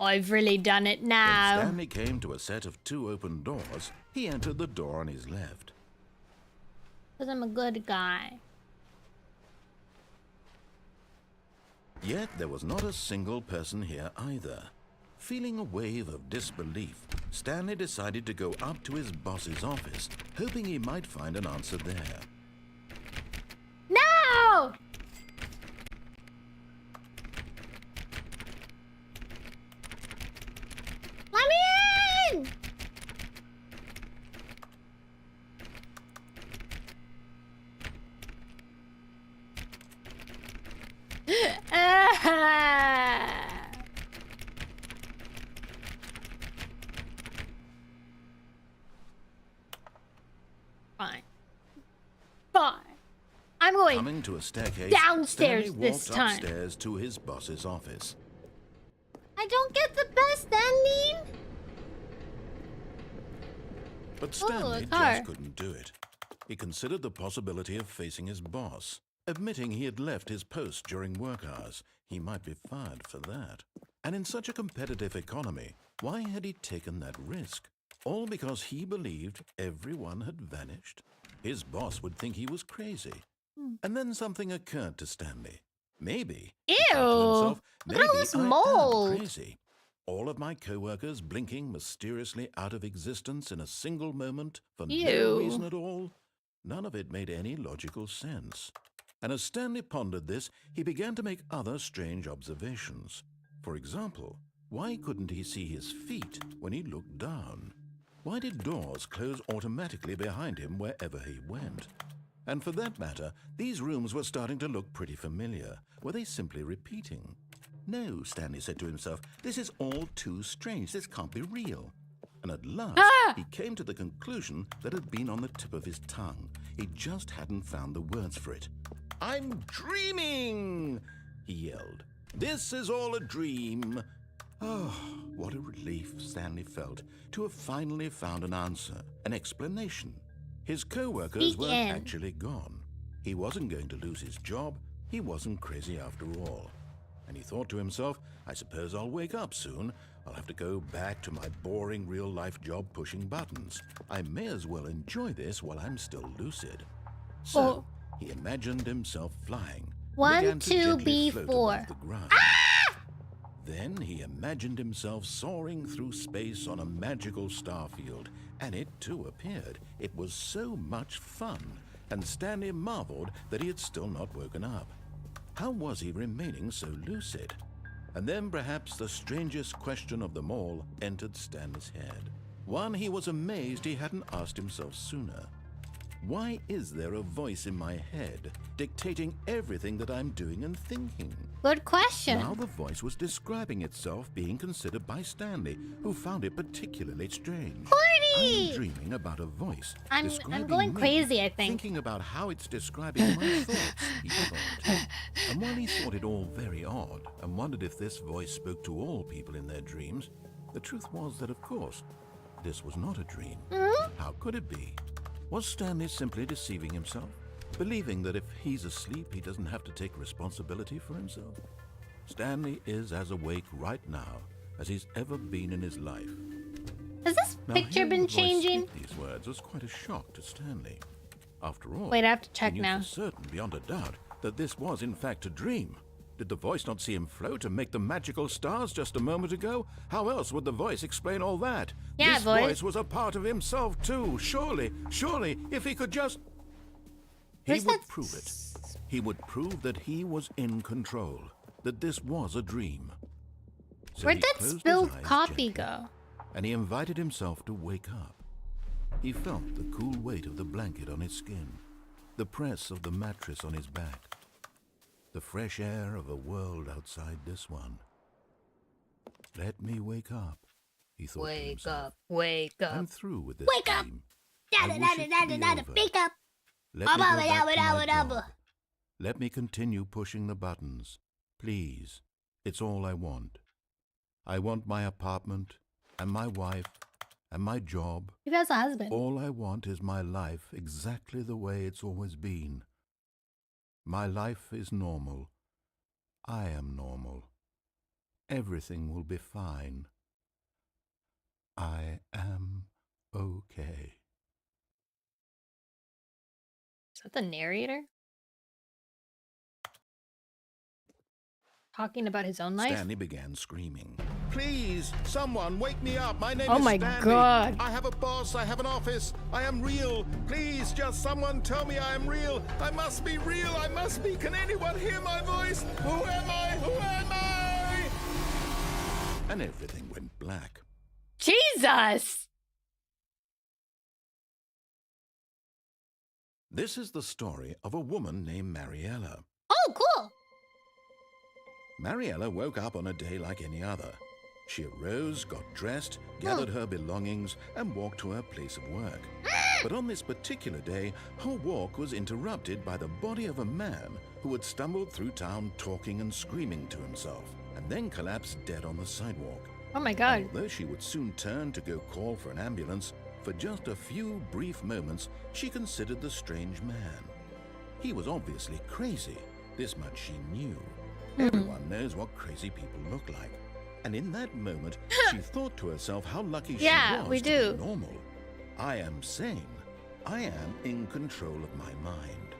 S1: I've really done it
S2: When
S1: now.
S2: Stanley came to a set of 2 open doors, he entered the door on his left.
S1: Because I'm a good guy.
S2: Yet there was not a single person here either. Feeling a wave of disbelief, Stanley decided to go up to his boss's office, hoping he might find an answer there.
S1: No! Let me in! Fine. Fine. I'm going
S2: Coming to a staircase,
S1: downstairs
S2: Stanley
S1: this
S2: walked
S1: time.
S2: upstairs to his boss's office.
S1: I don't get the best ending.
S2: But Stanley
S1: a car.
S2: just couldn't do it. He considered the possibility of facing his boss. Admitting he had left his post during work hours, he might be fired for that. And in such a competitive economy, why had he taken that risk? All because he believed everyone had vanished? His boss would think he was crazy. And then something occurred to Stanley. Maybe, he thought to
S1: Ew.
S2: himself,
S1: Look at all
S2: maybe
S1: this
S2: I am
S1: mold.
S2: crazy. All of my co-workers blinking mysteriously out of existence in a single moment for no
S1: Ew.
S2: reason at all. None of it made any logical sense. And as Stanley pondered this, he began to make other strange observations. For example, why couldn't he see his feet when he looked down? Why did doors close automatically behind him wherever he went? And for that matter, these rooms were starting to look pretty familiar. Were they simply repeating? No, Stanley said to himself, this is all too strange. This can't be real. And at last, he came to the conclusion that had been on the tip of his tongue. He just hadn't found the words for it. I'm dreaming, he yelled. This is all a dream. Oh, what a relief Stanley felt to have finally found an answer, an explanation. His co-workers weren't actually gone. He wasn't going to lose his job. He wasn't crazy after all. And he thought to himself, I suppose I'll wake up soon. I'll have to go back to my boring real-life job pushing buttons. I may as well enjoy this while I'm still lucid. So he imagined himself flying.
S1: 1, 2, B4.
S2: Then he imagined himself soaring through space on a magical star field, and it too appeared. It was so much fun, and Stanley marveled that he had still not woken up. How was he remaining so lucid? And then perhaps the strangest question of them all entered Stanley's head. One he was amazed he hadn't asked himself sooner. Why is there a voice in my head dictating everything that I'm doing and thinking?
S1: Good question.
S2: Now the voice was describing itself being considered by Stanley, who found it particularly strange. I'm dreaming about a voice.
S1: I'm going
S2: me,
S1: crazy, I think.
S2: Thinking about how it's describing my thoughts, he thought. And while he thought it all very odd and wondered if this voice spoke to all people in their dreams, the truth was that, of course, this was not a dream. How could it be? Was Stanley simply deceiving himself? Believing that if he's asleep, he doesn't have to take responsibility for himself? Stanley is as awake right now as he's ever been in his life.
S1: Has this picture been changing?
S2: These words was quite a shock to Stanley. After all,
S1: wait, I have to check
S2: he knew
S1: now.
S2: for certain, beyond a doubt, that this was in fact a dream. Did the voice not see him float and make the magical stars just a moment ago? How else would the voice explain all that?
S1: Yeah,
S2: this voice was a part of himself too. Surely, if he could just... He would prove it. He would prove that he was in control, that this was a dream. So
S1: Where'd
S2: he
S1: that
S2: closed his
S1: spilled
S2: eyes
S1: coffee
S2: gently,
S1: go?
S2: and he invited himself to wake up. He felt the cool weight of the blanket on his skin, the press of the mattress on his back, the fresh air of a world outside this one. Let me wake up, he thought to himself.
S1: Wake
S2: I'm
S1: up.
S2: through with this
S1: Wake up!
S2: dream. I wish it to be over.
S1: Wake up!
S2: Let me go back to my job. Let me continue pushing the buttons. Please. It's all I want. I want my apartment, and my wife, and my job.
S1: He has a husband.
S2: All I want is my life exactly the way it's always been. My life is normal. I am normal. Everything will be fine. I am okay.
S1: Is that the narrator? Talking about his own life?
S2: Stanley began screaming. Please, someone, wake me up. My name
S1: Oh
S2: is
S1: my
S2: Stanley.
S1: God.
S2: I have a boss. I have an office. I am real. Please, just someone tell me I am real. I must be real. I must be. Can anyone hear my voice? Who am I? Who am I? And everything went black.
S1: Jesus!
S2: This is the story of a woman named Mariella.
S1: Oh, cool!
S2: Mariella woke up on a day like any other. She arose, got dressed, gathered her belongings, and walked to her place of work. But on this particular day, her walk was interrupted by the body of a man who had stumbled through town talking and screaming to himself, and then collapsed dead on the sidewalk.
S1: Oh my God.
S2: And although she would soon turn to go call for an ambulance, for just a few brief moments, she considered the strange man. He was obviously crazy. This much she knew. Everyone knows what crazy people look like. And in that moment, she thought to herself how lucky she was to be normal. I am sane. I am in control of my mind.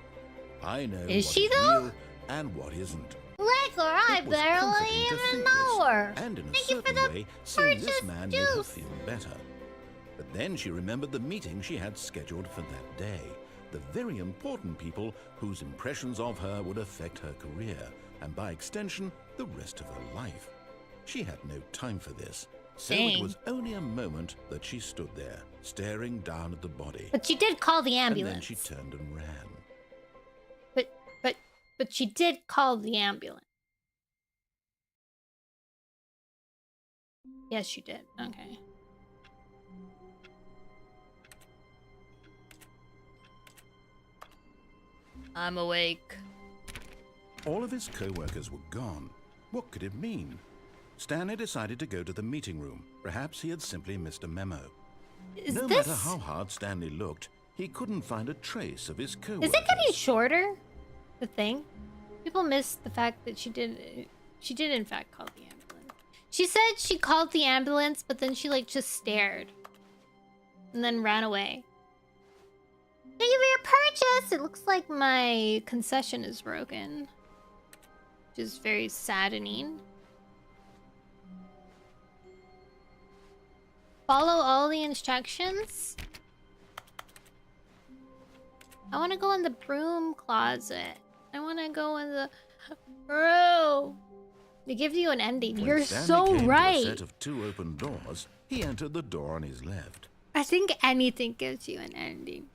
S2: I know what is real and what isn't.
S1: Like her, I barely even know her.
S2: And in a certain way, seeing this man made her feel better. But then she remembered the meeting she had scheduled for that day. the very important people whose impressions of her would affect her career, and by extension, the rest of her life. She had no time for this, so it was only a moment that she stood there, staring down at the body.
S1: But she did call the ambulance.
S2: And then she turned and ran.
S1: But she did call the ambulance. Yes, she did. Okay. I'm awake.
S2: All of his co-workers were gone. What could it mean? Stanley decided to go to the meeting room. Perhaps he had simply missed a memo. No matter how hard Stanley looked, he couldn't find a trace of his co-workers.
S1: Is it getting shorter? The thing? People miss the fact that she did in fact call the ambulance. She said she called the ambulance, but then she like just stared. And then ran away. Thank you for your purchase! It looks like my concession is broken. Which is very saddening. Follow all the instructions? I want to go in the broom closet. I want to go in the... Bro! They give you an ending.
S2: When
S1: You're
S2: Stanley
S1: so
S2: came
S1: right.
S2: to a set of 2 open doors, he entered the door on his left.
S1: I think anything gives you an ending.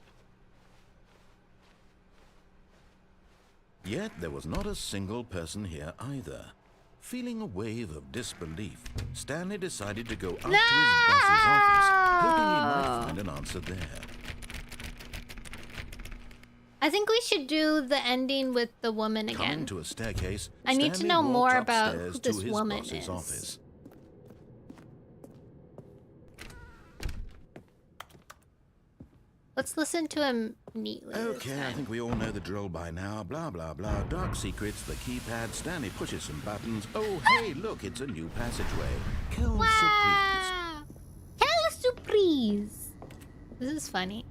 S2: Yet there was not a single person here either. Feeling a wave of disbelief, Stanley decided to go up to his boss's office, hoping he might find an answer there.
S1: I think we should do the ending with the woman again.
S2: Coming to a staircase,
S1: I need to
S2: Stanley
S1: know
S2: walked
S1: more about
S2: upstairs
S1: who this
S2: to his
S1: woman
S2: boss's
S1: is.
S2: office.
S1: Let's listen to him neatly.
S2: Okay, I think we all know the drill by now. Blah, blah, blah. Dark secrets, the keypad. Stanley pushes some buttons. Oh, hey, look, it's a new passageway. Quelle surprise.
S1: Wow! Quelle surprise! This is funny.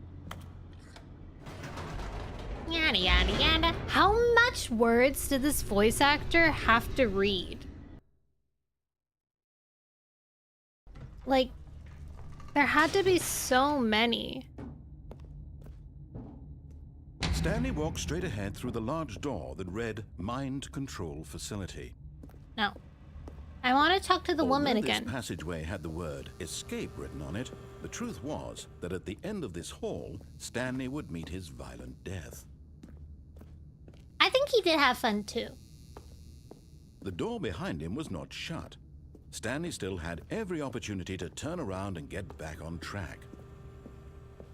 S1: Yada yada yada. How much words did this voice actor have to read? Like, there had to be so many.
S2: Stanley walked straight ahead through the large door that read Mind Control Facility.
S1: No. I want to talk to the woman
S2: Although
S1: again.
S2: This passageway had the word escape written on it, the truth was that at the end of this hall, Stanley would meet his violent death.
S1: I think he did have fun too.
S2: The door behind him was not shut. Stanley still had every opportunity to turn around and get back on track.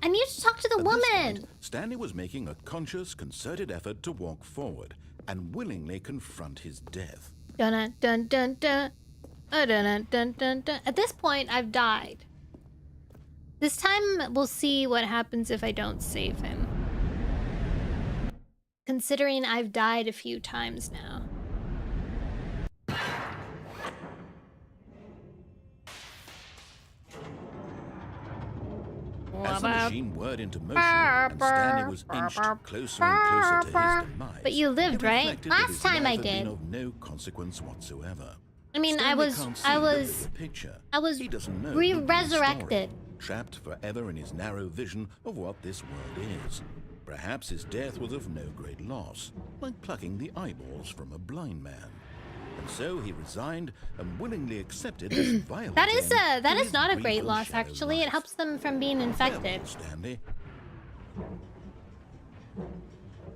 S1: I need to talk to the
S2: At this
S1: woman.
S2: point, Stanley was making a conscious, concerted effort to walk forward and willingly confront his death.
S1: Dun dun dun dun. Dun dun dun dun dun. At this point, I've died. This time, we'll see what happens if I don't save him. Considering I've died a few times now.
S2: As the machine whirred into motion and Stanley was inched closer and closer to his demise,
S1: But you lived,
S2: it
S1: right?
S2: reflected that
S1: Last
S2: his
S1: time
S2: life
S1: I
S2: had been
S1: did.
S2: of no consequence whatsoever.
S1: I mean,
S2: Stanley
S1: I was
S2: can't see the bigger picture. He doesn't know the big
S1: resurrected.
S2: story, trapped forever in his narrow vision of what this world is. Perhaps his death was of no great loss, like plucking the eyeballs from a blind man. And so he resigned and willingly accepted this violent
S1: That is
S2: end to
S1: is
S2: his
S1: not a
S2: brief
S1: great
S2: and
S1: loss,
S2: shallow
S1: actually. It
S2: life.
S1: helps them from being infected.
S2: Farewell, Stanley.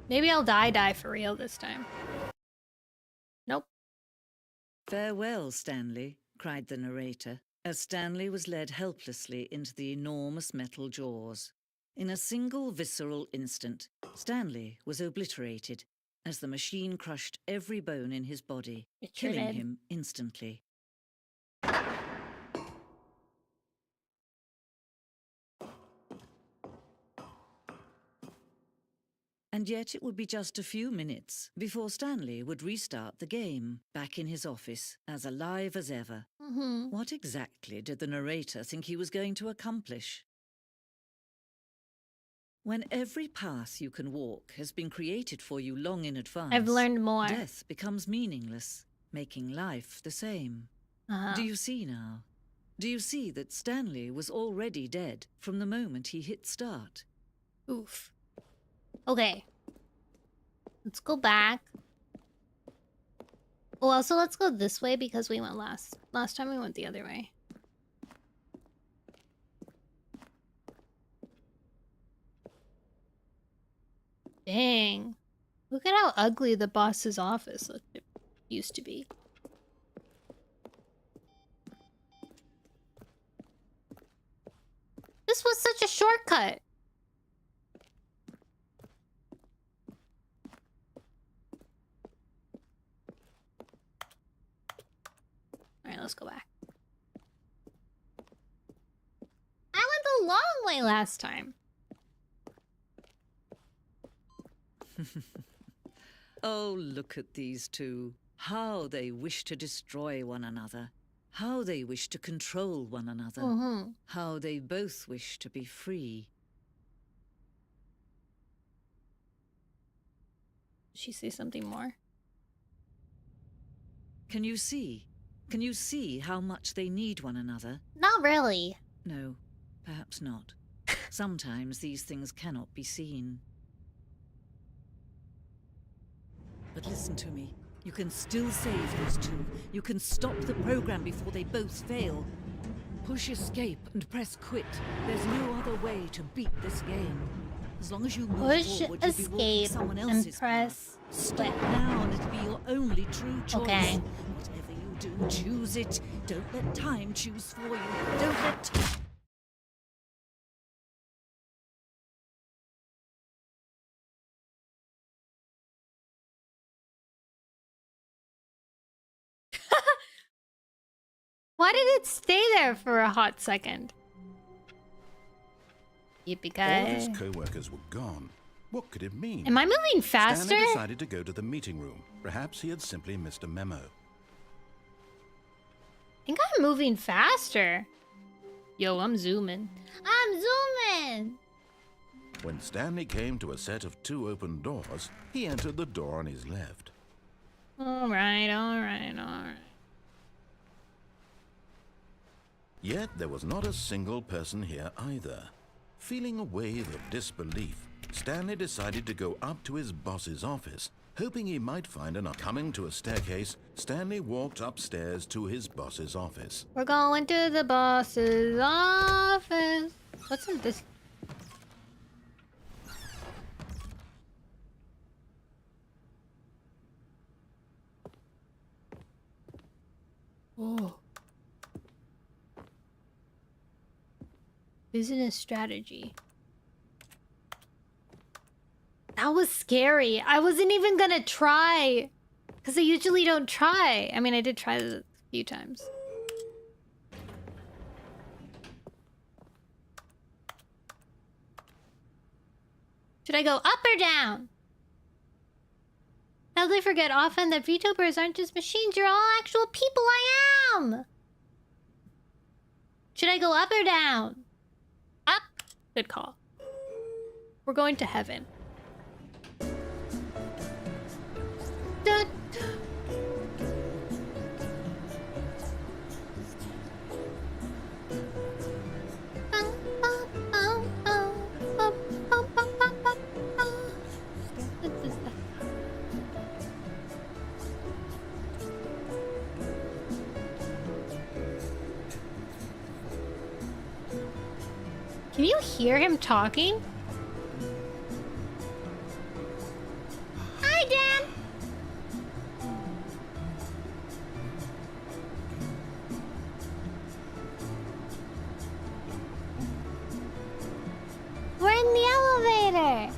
S1: Maybe I'll die for real this time. Nope.
S3: Farewell, Stanley, cried the narrator, as Stanley was led helplessly into the enormous metal jaws. In a single visceral instant, Stanley was obliterated as the machine crushed every bone in his body,
S1: It sure
S3: killing
S1: did.
S3: him instantly. And yet it would be just a few minutes before Stanley would restart the game, back in his office, as alive as ever.
S1: Mm-hmm.
S3: What exactly did the narrator think he was going to accomplish? When every path you can walk has been created for you long in advance,
S1: I've learned more.
S3: death becomes meaningless, making life the same.
S1: Uh-huh.
S3: Do you see now? Do you see that Stanley was already dead from the moment he hit start?
S1: Oof. Okay. Let's go back. Well, also let's go this way because we went last. Last time we went the other way. Dang. Look at how ugly the boss's office used to be. This was such a shortcut. Alright, let's go back. I went the long way last time.
S3: Oh, look at these two. How they wish to destroy one another. How they wish to control one another. How they both wish to be free.
S1: Did she say something more?
S3: Can you see? Can you see how much they need one another?
S1: Not really.
S3: No, perhaps not. Sometimes these things cannot be seen. But listen to me. You can still save these two. You can stop the program before they both fail. Push escape and press quit. There's no other way to beat this game. As long as you move
S1: Push
S3: forward, you'll be walking
S1: escape
S3: someone
S1: and
S3: else's
S1: press
S3: path. Stop
S1: quit.
S3: now and it'll be your only true choice.
S1: Okay.
S3: Whatever you do, choose it. Don't let time choose for you. Don't let time...
S1: Why did it stay there for a hot second?
S2: All of
S1: Yippee-ki.
S2: his co-workers were gone. What could it mean?
S1: Am I moving faster?
S2: Stanley decided to go to the meeting room. Perhaps he had simply missed a memo.
S1: I think I'm moving faster. Yo, I'm zooming. I'm zooming!
S2: When Stanley came to a set of 2 open doors, he entered the door on his left.
S1: Alright, alright, alright.
S2: Yet there was not a single person here either. Feeling a wave of disbelief, Stanley decided to go up to his boss's office, hoping he might find an... Coming to a staircase, Stanley walked upstairs to his boss's office.
S1: We're going to the boss's office. What's in this? Oh. Business strategy. That was scary. I wasn't even gonna try. Because I usually don't try. I mean, I did try this a few times. Should I go up or down? Sadly forget often that VTubers aren't just machines. You're all actual people. I am! Should I go up or down? Up. Good call. We're going to heaven. Dun. Can you hear him talking? Hi, Dan! We're in the elevator!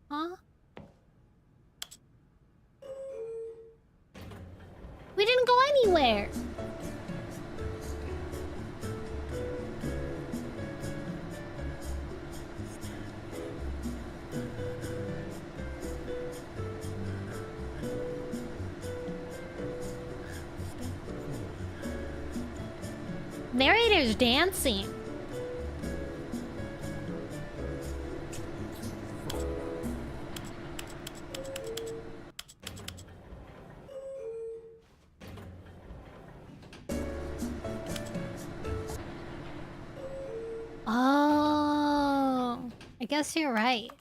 S1: Huh? We didn't go anywhere! Narrator's dancing. Oh, I guess you're right.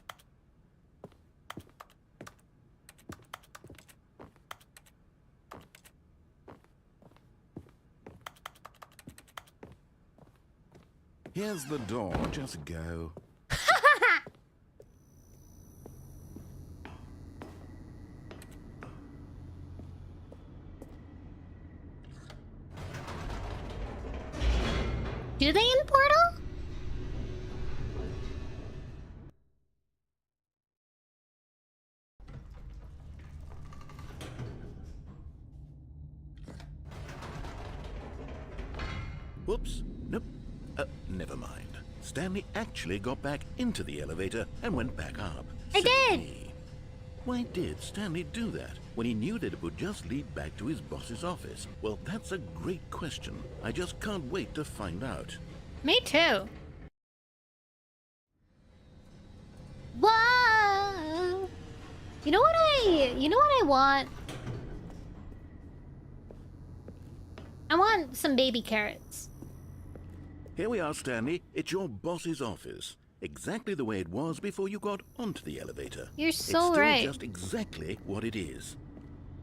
S2: Here's the door. Just go.
S1: Do they in Portal?
S2: Whoops. Nope. Never mind. Stanley actually got back into the elevator and went back up.
S1: I
S2: Silly
S1: did.
S2: me. Why did Stanley do that when he knew that it would just lead back to his boss's office? Well, that's a great question. I just can't wait to find out.
S1: Me too. Whoa! You know what I want? I want some baby carrots.
S2: Here we are, Stanley. It's your boss's office. Exactly the way it was before you got onto the elevator.
S1: You're
S2: It's
S1: so
S2: still
S1: right.
S2: just exactly what it is.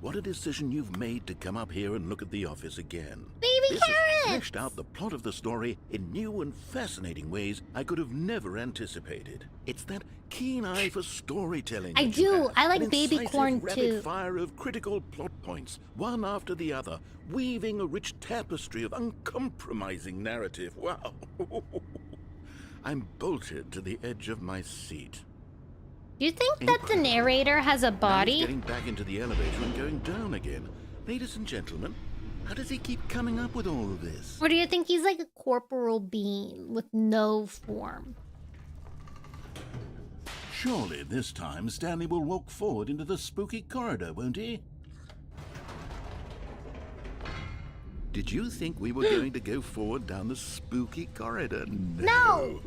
S2: What a decision you've made to come up here and look at the office again.
S1: Baby
S2: This
S1: carrots!
S2: has fleshed out the plot of the story in new and fascinating ways I could have never anticipated. It's that keen eye for storytelling.
S1: I
S2: that you
S1: do.
S2: have,
S1: I like
S2: an
S1: baby
S2: incisive
S1: corn
S2: rapid
S1: too.
S2: fire of critical plot points, one after the other, weaving a rich tapestry of uncompromising narrative. Wow. I'm bolted to the edge of my seat.
S1: Do you think that the narrator has a
S2: Now he's
S1: body?
S2: getting back into the elevator and going down again. Ladies and gentlemen, how does he keep coming up with all of this?
S1: Or do you think he's like a corporal being with no form?
S2: Surely this time Stanley will walk forward into the spooky corridor, won't he? Did you think we were going to go forward down the spooky corridor?
S1: No!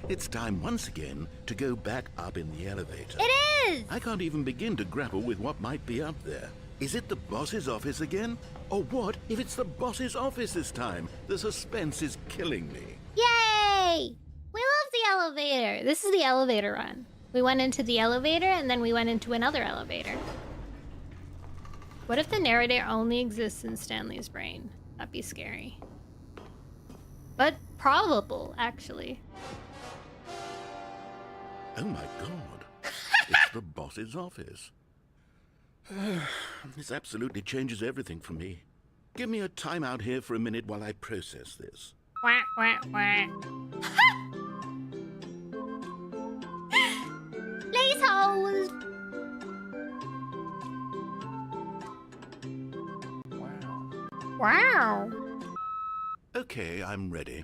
S2: It's time once again to go back up in the elevator.
S1: It is!
S2: I can't even begin to grapple with what might be up there. Is it the boss's office again? Or what if it's the boss's office this time? The suspense is killing me.
S1: Yay! We love the elevator. This is the elevator run. We went into the elevator and then we went into another elevator. What if the narrator only exists in Stanley's brain? That'd be scary. But probable, actually.
S2: Oh my god. It's the boss's office. This absolutely changes everything for me. Give me a time out here for a minute while I process this.
S1: Wah, wah, wah. Please hold. Wow.
S2: Okay, I'm ready.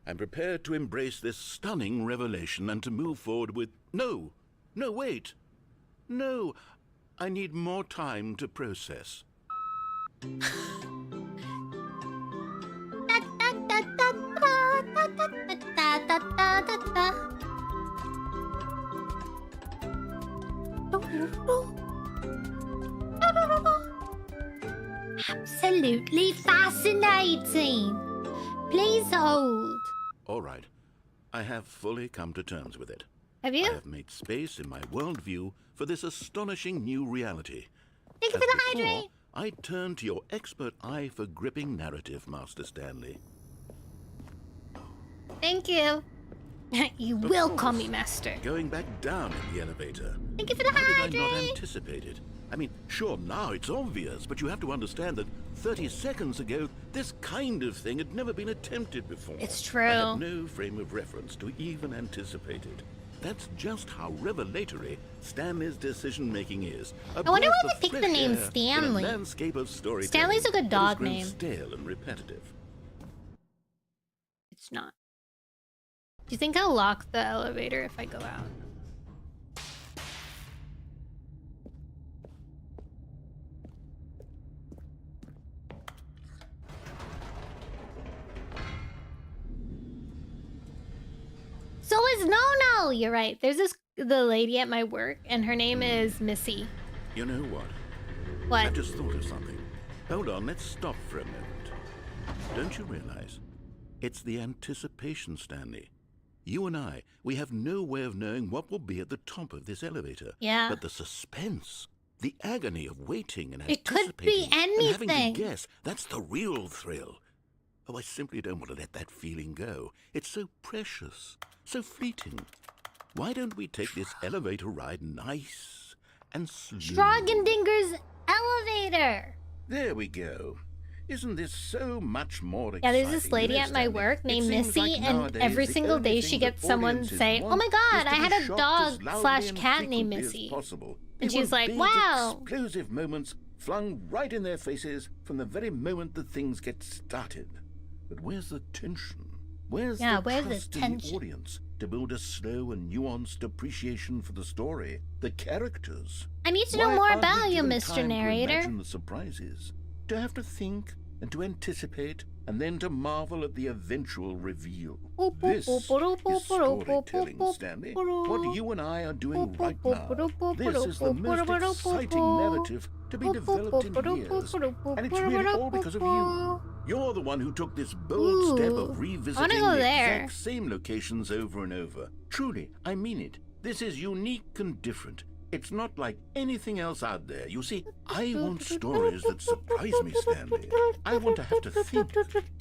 S2: I'm prepared to embrace this stunning revelation and to move forward with... No! No, wait! No! I need more time to process.
S1: Absolutely fascinating. Please hold.
S2: All right. I have fully come to terms with it.
S1: Have
S2: I
S1: you?
S2: have made space in my worldview for this astonishing new reality.
S1: Thank you
S2: As
S1: for the
S2: before,
S1: hydrate.
S2: I turn to your expert eye for gripping narrative, Master Stanley.
S1: Thank you. You
S2: Of
S1: will call
S2: course.
S1: me master.
S2: Going back down in the elevator.
S1: Thank you for the
S2: How did I not
S1: hydrate.
S2: anticipate it? I mean, sure, now it's obvious, but you have to understand that 30 seconds ago, this kind of thing had never been attempted before.
S1: It's
S2: I
S1: true.
S2: had no frame of reference to even anticipate it. That's just how revelatory Stanley's decision-making is.
S1: I wonder
S2: breath
S1: why
S2: of
S1: they picked the
S2: fresh
S1: name
S2: air in
S1: Stanley.
S2: a landscape of storytelling
S1: Stanley's a good
S2: that has
S1: dog
S2: grown
S1: name.
S2: stale and repetitive.
S1: It's not. Do you think I'll lock the elevator if I go out? So is Nono! You're right. There's the lady at my work, and her name is Missy.
S2: You know what?
S1: What?
S2: I've just thought of something. Hold on, let's stop for a moment. Don't you realize? It's the anticipation, Stanley. You and I, we have no way of knowing what will be at the top of this elevator.
S1: Yeah.
S2: But the suspense, the agony of waiting and
S1: It could be
S2: anticipating and having
S1: anything.
S2: to guess, that's the real thrill. Oh, I simply don't want to let that feeling go. It's so precious, so fleeting. Why don't we take this elevator ride nice and slow?
S1: Stroggendinger's elevator.
S2: There we go. Isn't this so much more exciting?
S1: Yeah, there's this lady
S2: You know,
S1: at my
S2: Stanley,
S1: work
S2: it
S1: named
S2: seems
S1: Missy,
S2: like
S1: and
S2: nowadays
S1: every
S2: the
S1: single
S2: only
S1: day
S2: thing
S1: she
S2: that
S1: gets someone
S2: audiences
S1: say,
S2: want
S1: "Oh my
S2: is
S1: God,
S2: to
S1: I
S2: be
S1: had a
S2: shocked
S1: dog
S2: as loudly
S1: slash
S2: and
S1: cat named
S2: frequently as
S1: Missy."
S2: possible.
S1: And
S2: They
S1: she's
S2: want
S1: like,
S2: big,
S1: "Wow."
S2: explosive moments flung right in their faces from the very moment that things get started. But where's the tension? Where's the trust in the audience to build a slow and nuanced appreciation for the story, the characters?
S1: I need to know
S2: Why
S1: more
S2: aren't we
S1: about you,
S2: given
S1: Mr.
S2: time to
S1: Narrator.
S2: imagine the surprises, to have to think and to anticipate and then to marvel at the eventual reveal. This is storytelling, Stanley. What you and I are doing right now. This is the most exciting narrative to be developed in years. And it's really all because of you. You're the one who took this bold step of revisiting the exact same locations over and over. Truly, I mean it. This is unique and different. It's not like anything else out there. You see, I want stories that surprise me, Stanley. I want to have to think.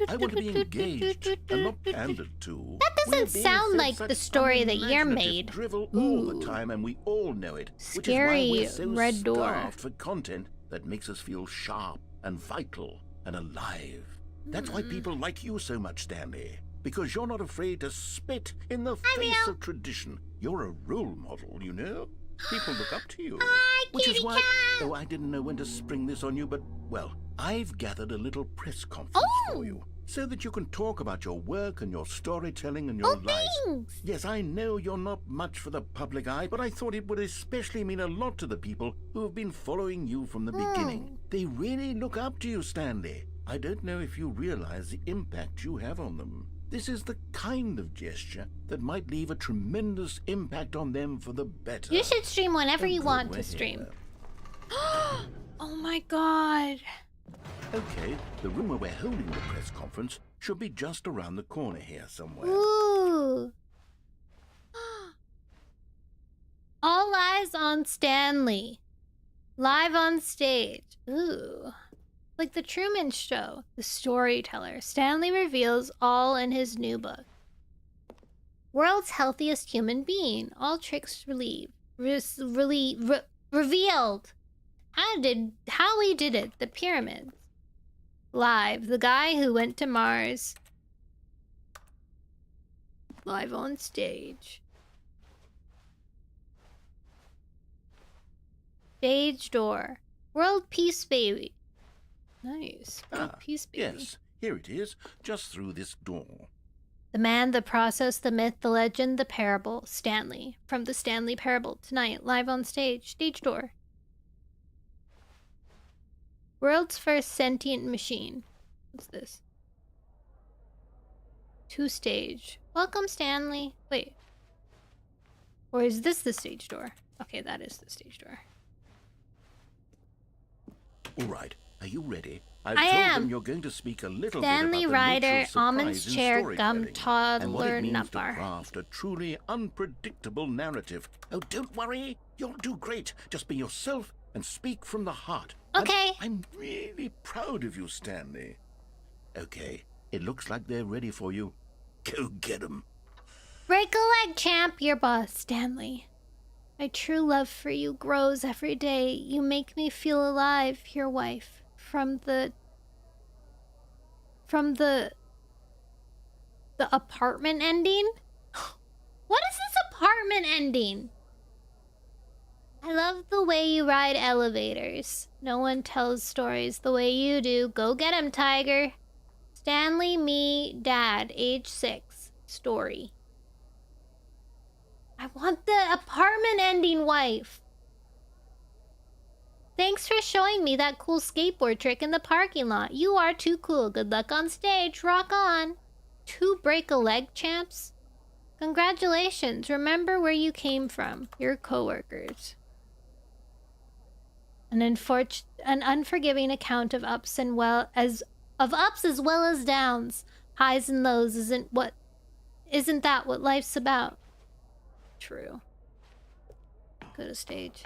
S2: I want to be engaged and not pandered to.
S1: That doesn't sound like the story that you're made.
S2: Drivel all the time, and we all know it.
S1: Scary
S2: which is why we're so
S1: red door.
S2: starved for content that makes us feel sharp and vital and alive. That's why people like you so much, Stanley. Because you're not afraid to spit in the face of tradition. You're a role model, you know? People look up to you. Which is why... Oh, I didn't know when to spring this on you, but, well, I've gathered a little press conference for you. So that you can talk about your work and your storytelling and your life.
S1: Thanks.
S2: Yes, I know you're not much for the public eye, but I thought it would especially mean a lot to the people who have been following you from the beginning. They really look up to you, Stanley. I don't know if you realize the impact you have on them. This is the kind of gesture that might leave a tremendous impact on them for the better.
S1: You should stream whenever you want to stream. Oh my God.
S2: Okay, the room where we're holding the press conference should be just around the corner here somewhere.
S1: Ooh. All eyes on Stanley. Live on stage. Ooh. Like the Truman Show, the storyteller. Stanley reveals all in his new book. World's healthiest human being. All tricks revealed. How he did it. The pyramids. Live. The guy who went to Mars. Live on stage. Stage door. World peace baby. Nice. Peace baby.
S2: Yes, here it is, just through this door.
S1: The man, the process, the myth, the legend, the parable. Stanley. From the Stanley Parable. Tonight, live on stage. Stage door. World's first sentient machine. What's this? To stage. Welcome, Stanley. Wait. Or is this the stage door? Okay, that is the stage door.
S2: All right. Are you ready? I've
S1: I
S2: told
S1: am.
S2: them you're going to speak a little
S1: Stanley
S2: bit about the nature
S1: Ryder,
S2: of surprise
S1: almonds
S2: in
S1: chair,
S2: storytelling
S1: gum toddler,
S2: and what it means
S1: nut
S2: to
S1: bar.
S2: craft a truly unpredictable narrative. Oh, don't worry. You'll do great. Just be yourself and speak from the heart.
S1: Okay.
S2: I'm really proud of you, Stanley. Okay, it looks like they're ready for you. Go get 'em.
S1: Break a leg, champ. Your boss, Stanley. My true love for you grows every day. You make me feel alive, your wife. From the apartment ending? What is this apartment ending? I love the way you ride elevators. No one tells stories the way you do. Go get him, Tiger. Stanley, me, Dad, age 6. Story. I want the apartment ending wife. Thanks for showing me that cool skateboard trick in the parking lot. You are too cool. Good luck on stage. Rock on. 2 break a leg champs? Congratulations. Remember where you came from. Your coworkers. An unforgiving account of ups as well as downs. Highs and lows isn't what Isn't that what life's about? True. Go to stage.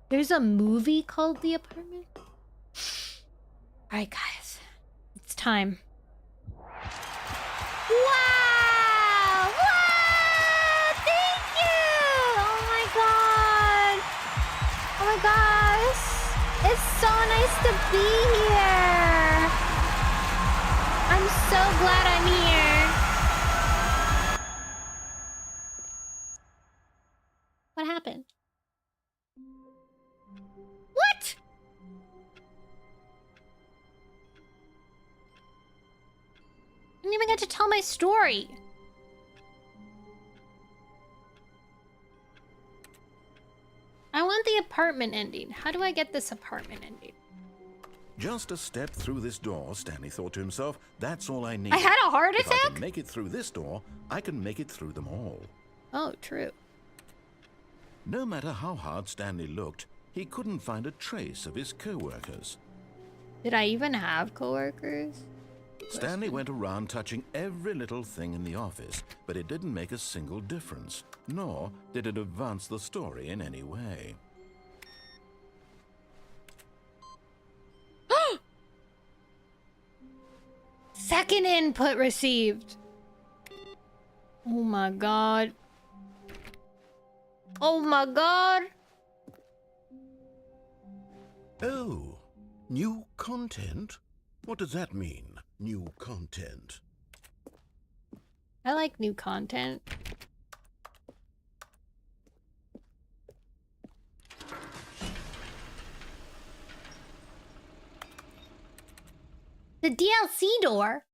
S1: There's a movie called The Apartment? Alright, guys. It's time. Wow! Wow! Thank you! Oh my god! Oh my gosh! It's so nice to be here! I'm so glad I'm here. What happened? What? I didn't even get to tell my story. I want the apartment ending. How do I get this apartment ending?
S2: Just a step through this door, Stanley thought to himself. That's all I need.
S1: I had a heart
S2: If I
S1: attack?
S2: can make it through this door, I can make it through them all.
S1: Oh, true.
S2: No matter how hard Stanley looked, he couldn't find a trace of his co-workers.
S1: Did I even have coworkers?
S2: Stanley went around touching every little thing in the office, but it didn't make a single difference, nor did it advance the story in any way.
S1: Second input received. Oh my god. Oh my god.
S2: Oh, new content? What does that mean, new content?
S1: I like new content. The DLC door?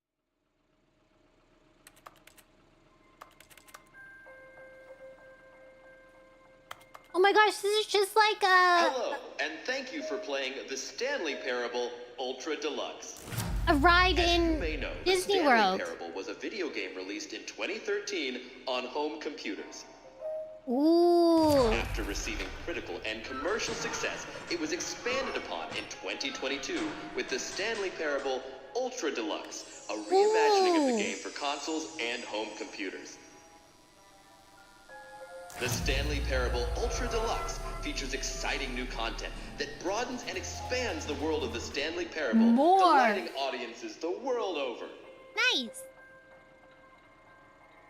S1: Oh my gosh, this is just like
S5: Hello, and thank you for playing the Stanley Parable Ultra Deluxe.
S1: a ride
S5: As you
S1: in
S5: may know,
S1: Disney
S5: the Stanley
S1: World.
S5: Parable was a video game released in 2013 on home computers.
S1: Ooh.
S5: After receiving critical and commercial success, it was expanded upon in 2022 with the Stanley Parable Ultra Deluxe, a reimagining of
S1: Ooh.
S5: the game for consoles and home computers. The Stanley Parable Ultra Deluxe features exciting new content that broadens and expands the world of the Stanley Parable,
S1: More.
S5: delighting audiences the world over.
S1: Nice.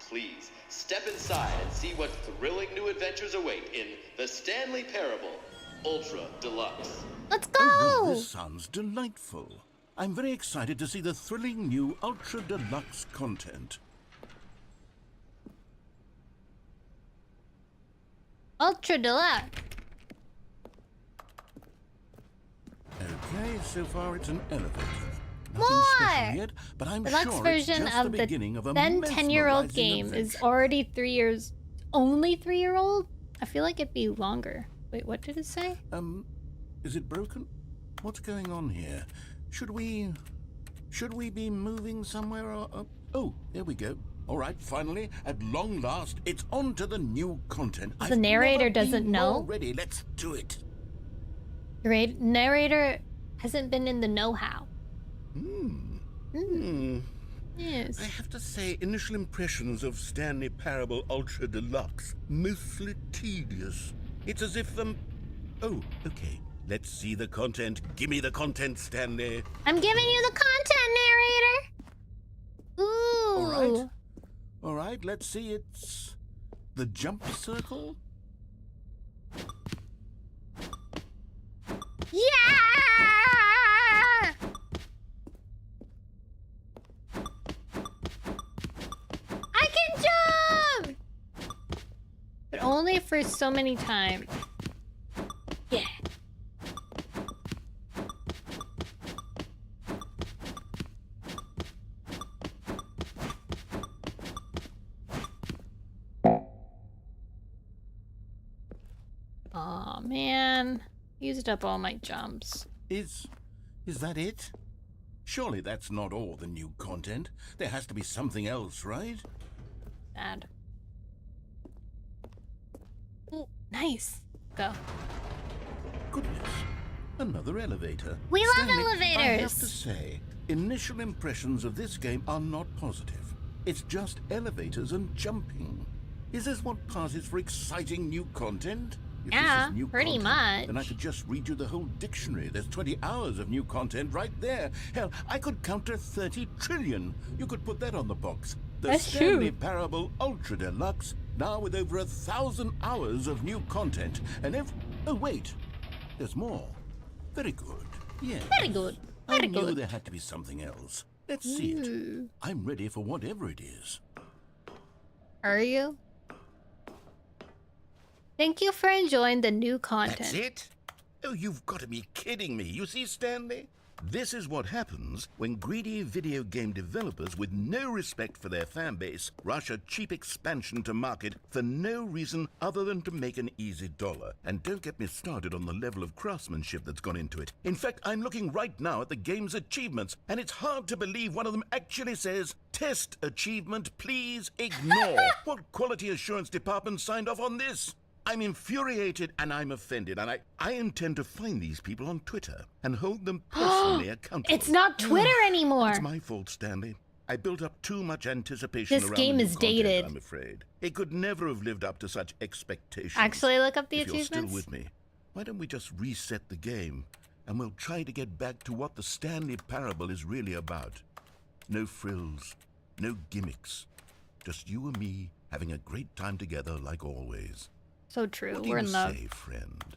S5: Please step inside and see what thrilling new adventures await in the Stanley Parable Ultra Deluxe.
S1: Let's
S2: Oh,
S1: go.
S2: well, this sounds delightful. I'm very excited to see the thrilling new Ultra Deluxe content.
S1: Ultra Deluxe.
S2: Okay, so far it's an elevator. Nothing
S1: More!
S2: special yet, but I'm
S1: Deluxe
S2: sure it's
S1: version
S2: just
S1: of
S2: the
S1: the
S2: beginning of a
S1: then 10-year-old
S2: mesmerizing
S1: game is
S2: adventure.
S1: already 3 years. Only 3-year-old? I feel like it'd be longer. Wait, what did it say?
S2: Is it broken? What's going on here? Should we be moving somewhere or... oh, there we go. All right, finally, at long last, it's on to the new content.
S1: The narrator doesn't know?
S2: Ready, let's do it.
S1: The narrator hasn't been in the know-how. Yes.
S2: I have to say, initial impressions of Stanley Parable Ultra Deluxe, mostly tedious. It's as if, oh, okay. Let's see the content. Give me the content, Stanley.
S1: I'm giving you the content, narrator. Ooh.
S2: All right, let's see. It's the jump circle.
S1: Yeah! I can jump! But only for so many times. Yeah. Aw, man. Used up all my jumps.
S2: Is that it? Surely that's not all the new content. There has to be something else, right?
S1: Sad. Ooh, nice. Go.
S2: Goodness. Another elevator.
S1: We love
S2: Stanley, I have
S1: elevators.
S2: to say, initial impressions of this game are not positive. It's just elevators and jumping. Is this what passes for exciting new content? If this
S1: Yeah,
S2: is new
S1: pretty
S2: content, then I
S1: much.
S2: could just read you the whole dictionary. There's 20 hours of new content right there. Hell, I could count to 30 trillion. You could put that on the box. The
S1: That's
S2: Stanley
S1: true.
S2: Parable Ultra Deluxe, now with over 1,000 hours of new content. And oh wait, there's more. Very good. Yes.
S1: Very good.
S2: I
S1: Very
S2: knew
S1: good.
S2: there had to be something else. Let's see it. I'm ready for whatever it is.
S1: Are you? Thank you for enjoying the new
S2: That's
S1: content.
S2: it? Oh, you've got to be kidding me. You see, Stanley? This is what happens when greedy video game developers with no respect for their fan base rush a cheap expansion to market for no reason other than to make an easy dollar. And don't get me started on the level of craftsmanship that's gone into it. In fact, I'm looking right now at the game's achievements, and it's hard to believe one of them actually says, "Test achievement, please ignore." What quality assurance department signed off on this? I'm infuriated and I'm offended, and I intend to find these people on Twitter and hold them personally accountable.
S1: It's not Twitter anymore.
S2: It's my fault, Stanley. I built up too much anticipation
S1: This
S2: around
S1: game
S2: the new
S1: is
S2: content,
S1: dated.
S2: I'm afraid. It could never have lived up to such expectations.
S1: Actually, look up the
S2: If you're still
S1: achievements.
S2: with me, why don't we just reset the game and we'll try to get back to what the Stanley Parable is really about. No frills, no gimmicks. Just you and me having a great time together like always.
S1: So true.
S2: What do
S1: We're
S2: you
S1: in love.
S2: say, friend?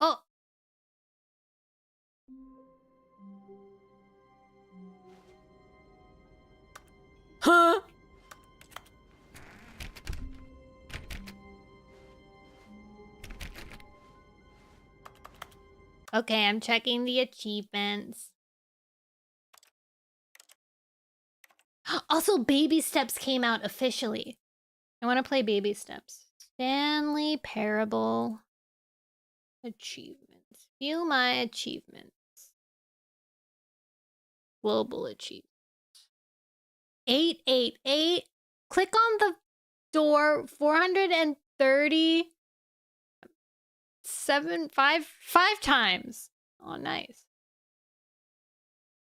S1: Oh. Huh? Okay, I'm checking the achievements. Also, Baby Steps came out officially. I want to play Baby Steps. Stanley Parable achievements. View my achievements. Global achievements. 888. Click on the door 430. 5 times. Oh, nice.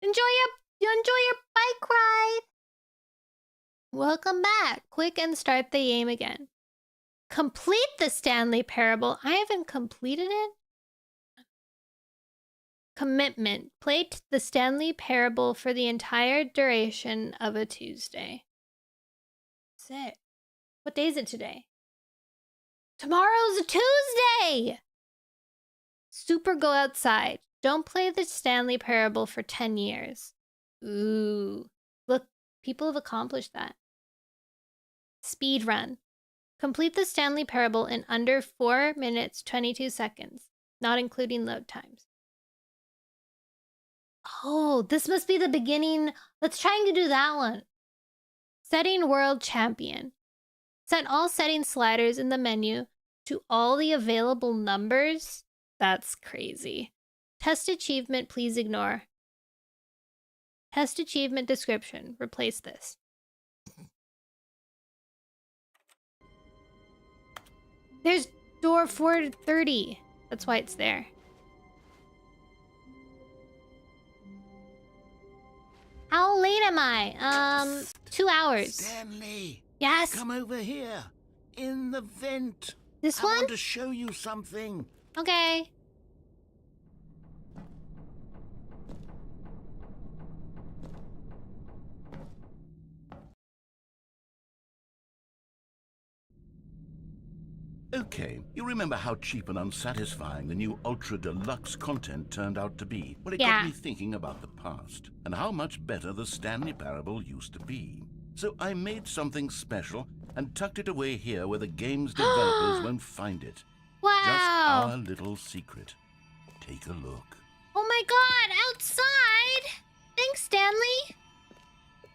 S1: Enjoy your bike ride. Welcome back. Click and start the game again. Complete the Stanley Parable. I haven't completed it. Commitment. Play the Stanley Parable for the entire duration of a Tuesday. Sick. What day is it today? Tomorrow's a Tuesday! Super go outside. Don't play the Stanley Parable for 10 years. Ooh. Look, people have accomplished that. Speed run. Complete the Stanley Parable in under 4 minutes, 22 seconds, not including load times. Oh, this must be the beginning. Let's try and do that one. Setting World Champion. Set all setting sliders in the menu to all the available numbers. That's crazy. Test achievement, please ignore. Test achievement description. Replace this. There's door 430. That's why it's there. How late am I? 2 hours.
S2: Stanley!
S1: Yes.
S2: Come over here. In the vent.
S1: This
S2: I
S1: one?
S2: want to show you something.
S1: Okay.
S2: Okay, you remember how cheap and unsatisfying the new Ultra Deluxe content turned out to be? Well, it
S1: Yeah.
S2: got me thinking about the past and how much better the Stanley Parable used to be. So I made something special and tucked it away here where the game's developers won't find it. Just
S1: Wow.
S2: our little secret. Take a look.
S1: Oh my god, outside! Thanks, Stanley.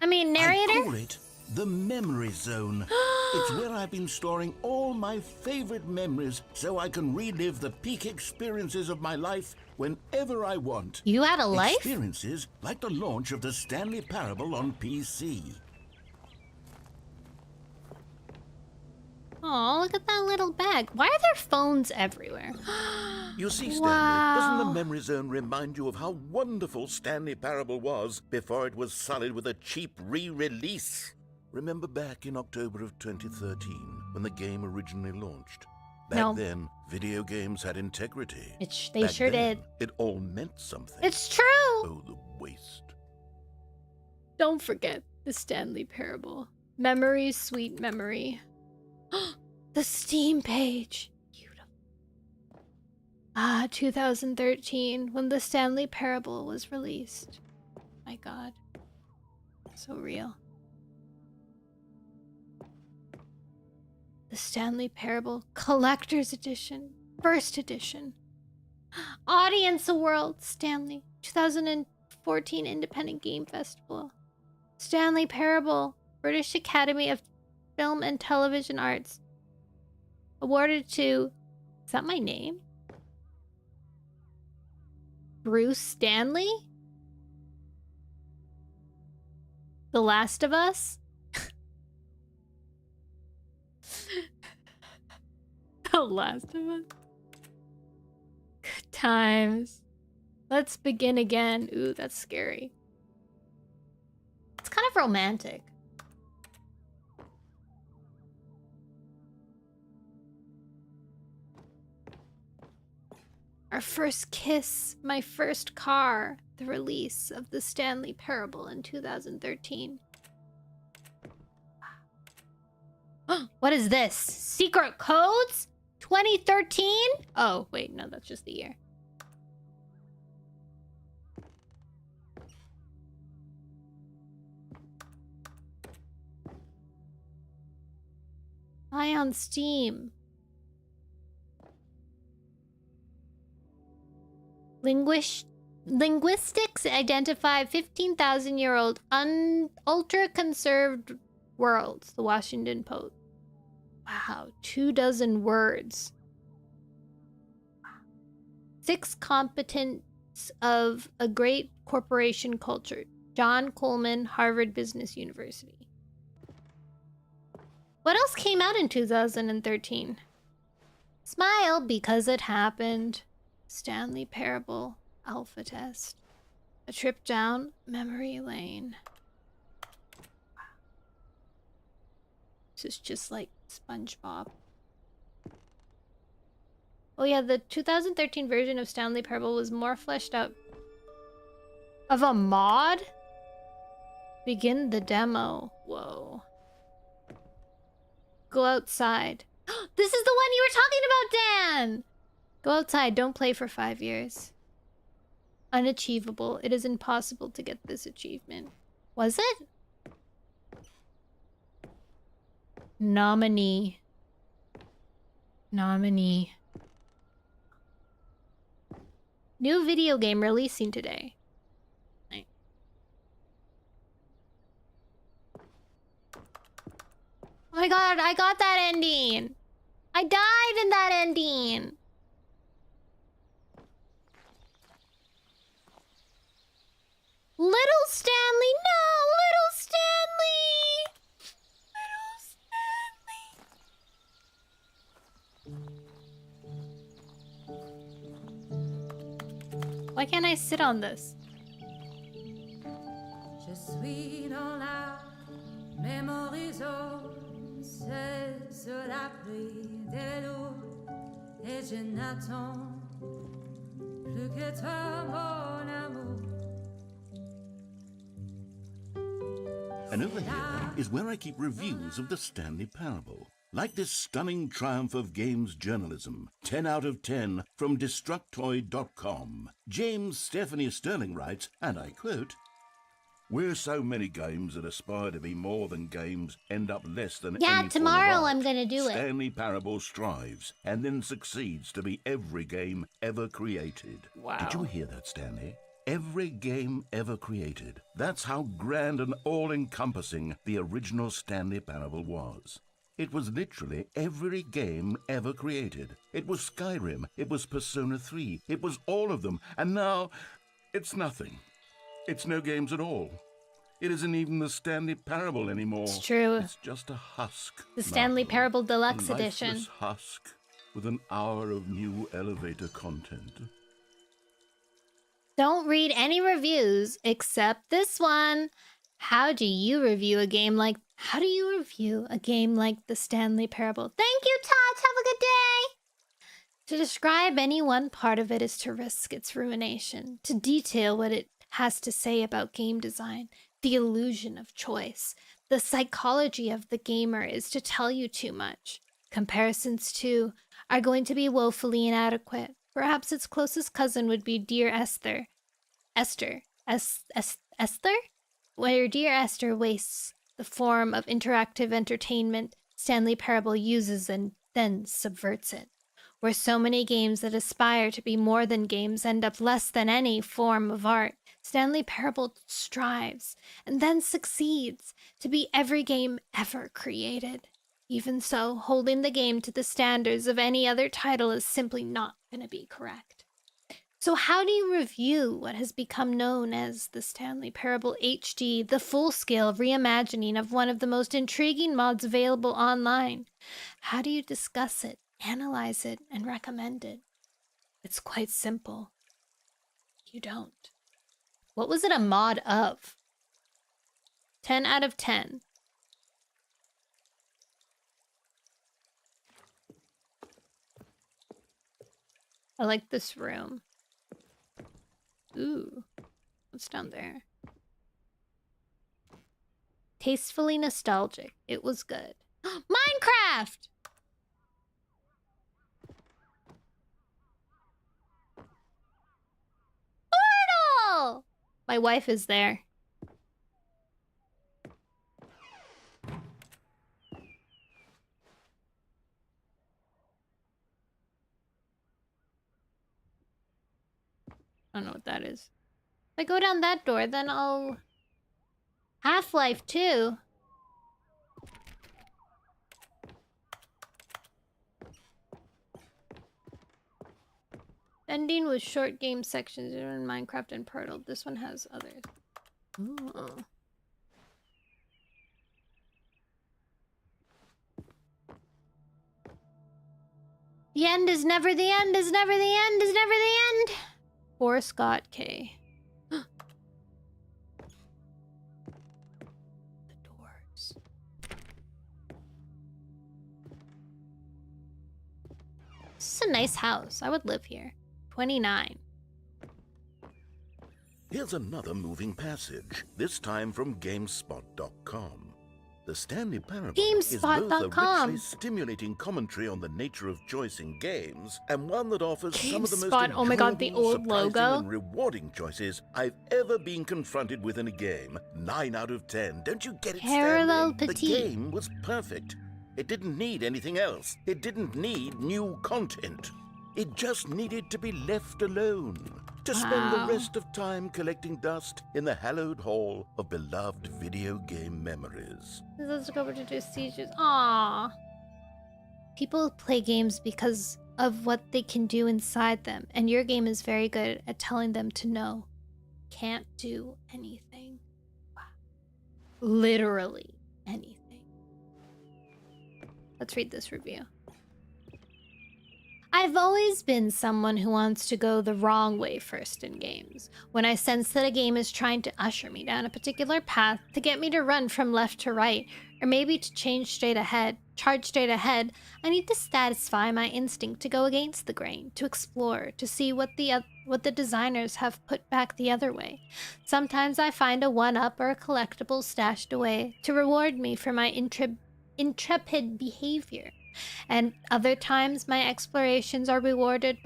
S1: I mean,
S2: I
S1: narrator?
S2: call it the Memory Zone. It's where I've been storing all my favorite memories so I can relive the peak experiences of my life whenever I want.
S1: You had a life?
S2: Experiences like the launch of the Stanley Parable on PC.
S1: Oh, look at that little bag. Why are there phones everywhere?
S2: You see, Stanley,
S1: Wow.
S2: doesn't the memory zone remind you of how wonderful Stanley Parable was before it was sullied with a cheap re-release? Remember back in October of 2013, when the game originally launched? Back then, video games had integrity.
S1: They
S2: Back
S1: sure
S2: then,
S1: did.
S2: It all meant something.
S1: It's true.
S2: Oh, the waste.
S1: Don't forget the Stanley Parable. Memory, sweet memory. The Steam page. Beautiful. 2013, when the Stanley Parable was released. My God. So real. The Stanley Parable Collector's Edition. First Edition. Audience World Stanley. 2014 Independent Game Festival. Stanley Parable. British Academy of Film and Television Arts. Awarded to... Is that my name? Bruce Stanley? The Last of Us? The Last of Us? Good times. Let's begin again. Ooh, that's scary. It's kind of romantic. Our first kiss, my first car, the release of the Stanley Parable in 2013. What is this? Secret codes? 2013? Oh, wait, no, that's just the year. Buy on Steam. Linguistics identify 15,000-year-old ultra-conserved worlds, the Washington Post. Wow, 24 words. 6 competence of a great corporation culture. John Coleman, Harvard Business University. What else came out in 2013? Smile because it happened. Stanley Parable Alpha Test. A trip down memory lane. This is just like SpongeBob. Oh yeah, the 2013 version of Stanley Parable was more fleshed out. Of a mod? Begin the demo. Whoa. Go outside. This is the one you were talking about, Dan! Go outside. Don't play for 5 years. Unachievable. It is impossible to get this achievement. Was it? Nominee. New video game releasing today. Oh my god, I got that ending. I died in that ending. Little Stanley, no! Little Stanley! Little Stanley! Why can't I sit on this?
S6: Je suis dans la mémorisation, c'est sur l'abri des loups, et je n'attends plus que toi, mon amour.
S2: And over here is where I keep reviews of the Stanley Parable. Like this stunning triumph of games journalism, 10 out of 10 from Destructoid.com. James Stephanie Sterling writes, and I quote, "Where so many games that aspire to be more than games end up less than any form of
S1: tomorrow
S2: art,
S1: I'm gonna do it.
S2: Stanley Parable strives and then succeeds to be every game ever created."
S1: Wow.
S2: Did you hear that, Stanley? Every game ever created. That's how grand and all-encompassing the original Stanley Parable was. It was literally every game ever created. It was Skyrim, it was Persona 3, it was all of them, and now it's nothing. It's no games at all. It isn't even the Stanley Parable anymore.
S1: It's true.
S2: It's just a husk.
S1: The Stanley
S2: now.
S1: Parable Deluxe
S2: A
S1: Edition.
S2: lifeless husk with an hour of new elevator content.
S1: Don't read any reviews except this one. How do you review a game like the Stanley Parable? Thank you, Tots. Have a good day. To describe any one part of it is to risk its ruination. To detail what it has to say about game design, the illusion of choice, the psychology of the gamer is to tell you too much. Comparisons, too, are going to be woefully inadequate. Perhaps its closest cousin would be Dear Esther. Esther? Where Dear Esther wastes the form of interactive entertainment, Stanley Parable uses and then subverts it. Where so many games that aspire to be more than games end up less than any form of art, Stanley Parable strives and then succeeds to be every game ever created. Even so, holding the game to the standards of any other title is simply not going to be correct. So how do you review what has become known as the Stanley Parable HD, the full-scale reimagining of one of the most intriguing mods available online? How do you discuss it, analyze it, and recommend it? It's quite simple. You don't. What was it a mod of? 10 out of 10. I like this room. Ooh, what's down there? Tastefully nostalgic. It was good. Minecraft! Portal! My wife is there. I don't know what that is. If I go down that door, then I'll... Half-Life 2? Ending with short game sections in Minecraft and Portal. This one has others. Ooh. The end is never the end, is never the end, is never the end! Or Scott K. The doors. This is a nice house. I would live here. 29.
S2: Here's another moving passage, this time from GameSpot.com. The Stanley Parable is both a richly stimulating commentary on the nature of choice in games and one that offers some of the most enjoyable,
S1: oh my god, the old
S2: surprising
S1: logo.
S2: and rewarding choices I've ever been confronted with in a game. 9 out of 10. Don't you get it,
S1: Parallel
S2: Stanley? The
S1: petite.
S2: game was perfect. It didn't need anything else. It didn't need new content. It just needed to be left alone. To spend the rest of time collecting dust in the hallowed hall of beloved video game memories.
S1: Let's go over to do sieges. Aww. People play games because of what they can do inside them, and your game is very good at telling them to know. Can't do anything. Wow. Literally anything. Let's read this review. I've always been someone who wants to go the wrong way first in games. When I sense that a game is trying to usher me down a particular path to get me to run from left to right, or maybe to charge straight ahead, I need to satisfy my instinct to go against the grain, to explore, to see what the designers have put back the other way. Sometimes I find a one-up or a collectible stashed away to reward me for my intrepid behavior. And other times my explorations are rewarded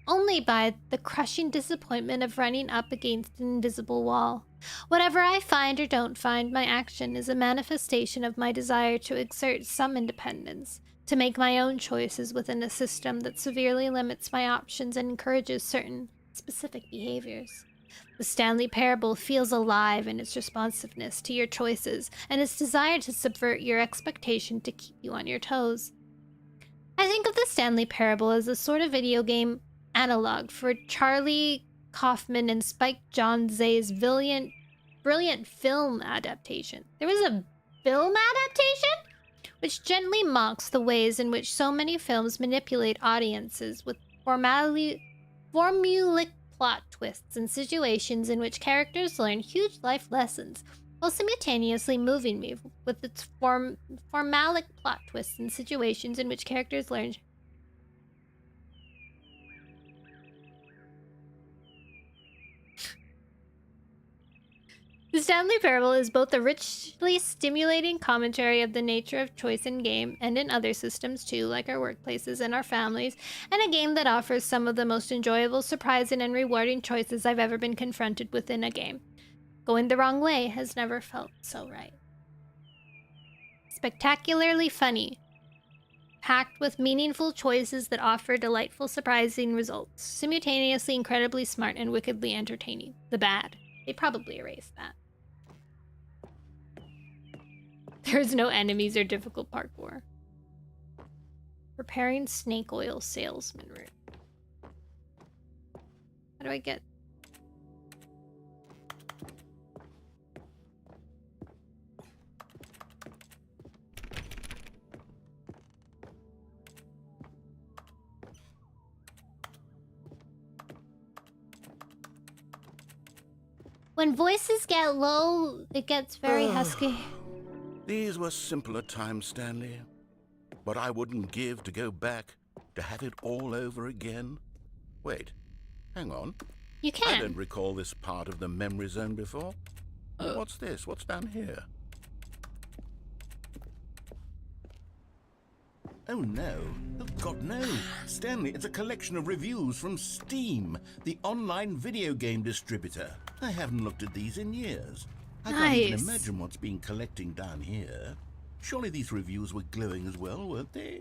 S1: only by the crushing disappointment of running up against an invisible wall. Whatever I find or don't find, my action is a manifestation of my desire to exert some independence, to make my own choices within a system that severely limits my options and encourages certain specific behaviors. The Stanley Parable feels alive in its responsiveness to your choices and its desire to subvert your expectation to keep you on your toes. I think of the Stanley Parable as a sort of video game analog for Charlie Kaufman and Spike Jonze's brilliant film adaptation. There was a film adaptation? Which gently mocks the ways in which so many films manipulate audiences with formulaic plot twists and situations in which characters learn huge life lessons, while simultaneously moving me with its formalic plot twists and situations in which characters learn. The Stanley Parable is both a richly stimulating commentary of the nature of choice in game and in other systems too, like our workplaces and our families, and a game that offers some of the most enjoyable, surprising, and rewarding choices I've ever been confronted with in a game. Going the wrong way has never felt so right. Spectacularly funny, packed with meaningful choices that offer delightful, surprising results, simultaneously incredibly smart and wickedly entertaining. The bad. They probably erased that. There's no enemies or difficult parkour. Preparing snake oil salesman route. How do I get... When voices get low, it gets very husky.
S2: These were simpler times, Stanley. But I wouldn't give to go back, to have it all over again. Wait, hang on.
S1: You can.
S2: I don't recall this part of the memory zone before. What's this? What's down here? Oh no. Oh God, no. Stanley, it's a collection of reviews from Steam, the online video game distributor. I haven't looked at these in years. I can't even imagine what's been collecting down here. Surely these reviews were glowing as well, weren't they?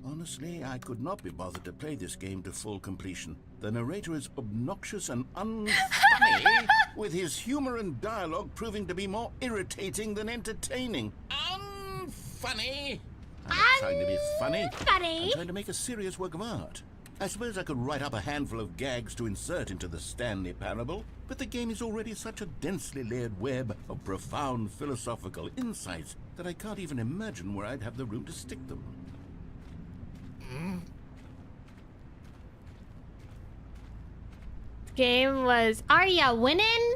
S2: Honestly, I could not be bothered to play this game to full completion. The narrator is obnoxious and unfunny, with his humor and dialogue proving to be more irritating than entertaining. Unfunny! I'm not trying to be funny. I'm trying to make a serious work of art. I suppose I could write up a handful of gags to insert into the Stanley Parable, but the game is already such a densely layered web of profound philosophical insights that I can't even imagine where I'd have the room to stick them.
S1: Game was... Are ya winning?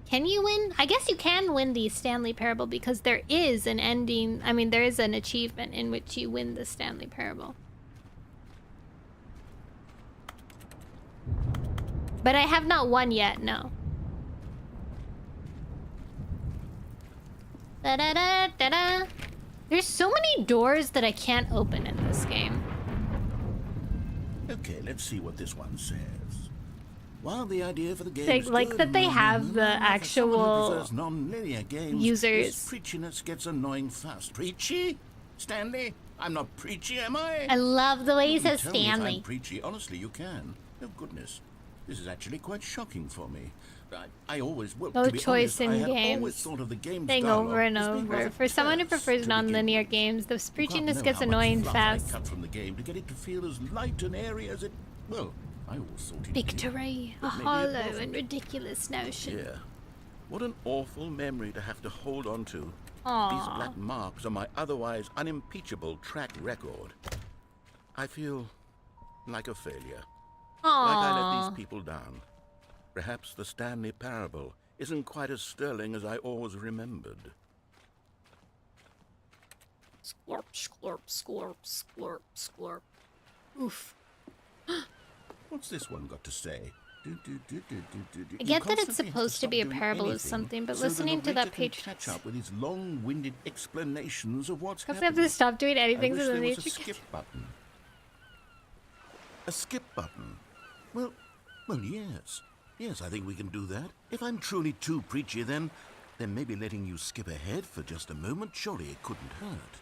S1: Can you win? I guess you can win the Stanley Parable because there is an ending... I mean, there is an achievement in which you win the Stanley Parable. But I have not won yet, no. Da-da-da-da-da. There's so many doors that I can't open in this game.
S2: Okay, let's see what this one says. While the idea for the game is
S1: Like
S2: good,
S1: that they have the actual
S2: non-linear games,
S1: users.
S2: This preachiness gets annoying fast. Preachy? Stanley? I'm not preachy, am I?
S1: I love the way he
S2: You can
S1: says
S2: tell me if
S1: Stanley.
S2: I'm preachy. Honestly, you can. Oh, goodness. This is actually quite shocking for me. I always, well,
S1: No
S2: to be
S1: choice
S2: honest, I
S1: in
S2: have always
S1: games.
S2: thought of the game's
S1: Thing
S2: dialogue
S1: over and
S2: as being
S1: over.
S2: rather
S1: For someone who
S2: terse
S1: prefers
S2: to begin
S1: non-linear
S2: with.
S1: games, the
S2: You can't
S1: preachiness
S2: know
S1: gets
S2: how much
S1: annoying
S2: fluff
S1: fast.
S2: I cut from the game to get it to feel as light and airy as it, well, I always thought it did.
S1: Victory, a
S2: But maybe it
S1: hollow
S2: wasn't.
S1: and ridiculous notion.
S2: Yeah. What an awful memory to have to hold on to.
S1: Aww.
S2: These black marks are my otherwise unimpeachable track record. I feel like a failure. Like I let these people down. Perhaps the Stanley Parable isn't quite as sterling as I always remembered.
S1: Scorp, scorp, scorp, scorp, scorp. Oof.
S2: What's this one got to say?
S1: I get that it's supposed to be a parable of something, but listening to that page...
S2: catch up with his long-winded explanations of what's
S1: I have
S2: happening.
S1: to stop doing anything
S2: I
S1: so
S2: wish
S1: then
S2: there
S1: they
S2: was a skip button. A skip button? Well, yes. Yes, I think we can do that. If I'm truly too preachy, then maybe letting you skip ahead for just a moment, surely it couldn't hurt.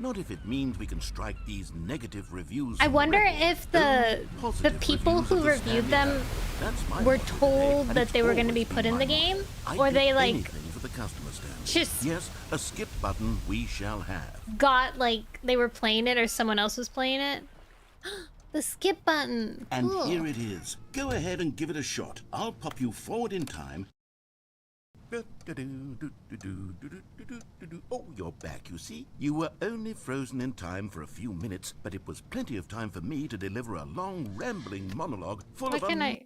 S2: Not if it means we can strike these negative reviews.
S1: I
S2: from
S1: wonder
S2: record.
S1: if the
S2: Positive
S1: people
S2: reviews
S1: who
S2: of the
S1: reviewed
S2: Stanley
S1: them
S2: Parable. That's my
S1: were
S2: motto today,
S1: told
S2: and
S1: that
S2: it's
S1: they were going to be
S2: always
S1: put
S2: been
S1: in the
S2: my
S1: game,
S2: motto. I'd
S1: or
S2: do
S1: they like
S2: anything for the customer, Stanley.
S1: just
S2: Yes, a skip button we shall have.
S1: got like they were playing it or someone else was playing it. The skip button.
S2: And
S1: Cool.
S2: here it is. Go ahead and give it a shot. I'll pop you forward in time. Oh, you're back, you see. You were only frozen in time for a few minutes, but it was plenty of time for me to deliver a long, rambling monologue full
S1: Why
S2: of...
S1: can I?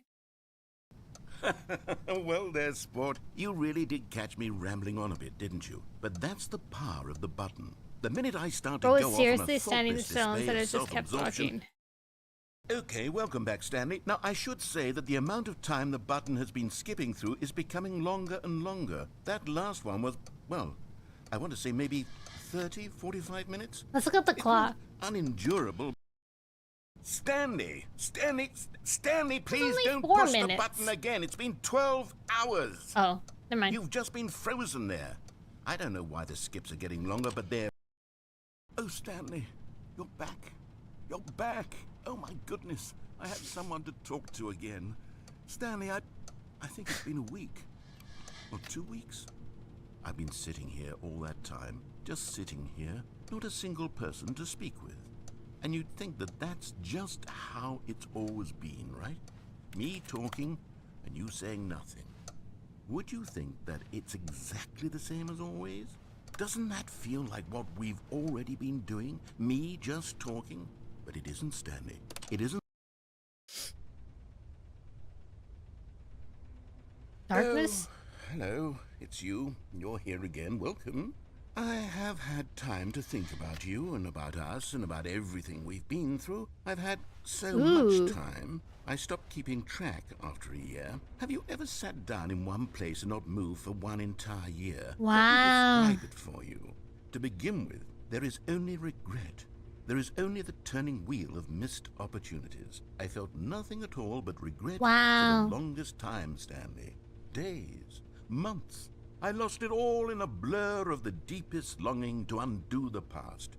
S2: Well, there, sport. You really did catch me rambling on a bit, didn't you? But that's the power of the button. The minute I start to
S1: Bro
S2: go
S1: was
S2: off
S1: seriously
S2: on a
S1: standing
S2: thoughtless
S1: still
S2: display
S1: instead
S2: of
S1: of just kept
S2: self-absorption...
S1: talking.
S2: Okay, welcome back, Stanley. Now, I should say that the amount of time the button has been skipping through is becoming longer and longer. That last one was, well, I want to say maybe 30, 45 minutes?
S1: Let's look at the
S2: It was
S1: clock.
S2: unendurable. Stanley, please
S1: only
S2: don't
S1: 4
S2: push the
S1: minutes.
S2: button again. It's been 12 hours.
S1: Oh, never mind.
S2: You've just been frozen there. I don't know why the skips are getting longer, but they're... Oh, Stanley, you're back. You're back. Oh, my goodness. I have someone to talk to again. Stanley, I think it's been a week. Or 2 weeks. I've been sitting here all that time. Just sitting here. Not a single person to speak with. And you'd think that that's just how it's always been, right? Me talking and you saying nothing. Would you think that it's exactly the same as always? Doesn't that feel like what we've already been doing? Me just talking? But it isn't, Stanley. It isn't.
S1: Darkness?
S2: Oh, hello, it's you. You're here again. Welcome. I have had time to think about you and about us and about everything we've been through. I've had so
S1: Ooh.
S2: much time. I stopped keeping track after a year. Have you ever sat down in one place and not moved for one entire year?
S1: Wow.
S2: Let me describe it for you. To begin with, there is only regret. There is only the turning wheel of missed opportunities. I felt nothing at all but regret
S1: Wow.
S2: for the longest time, Stanley. Days, months. I lost it all in a blur of the deepest longing to undo the past.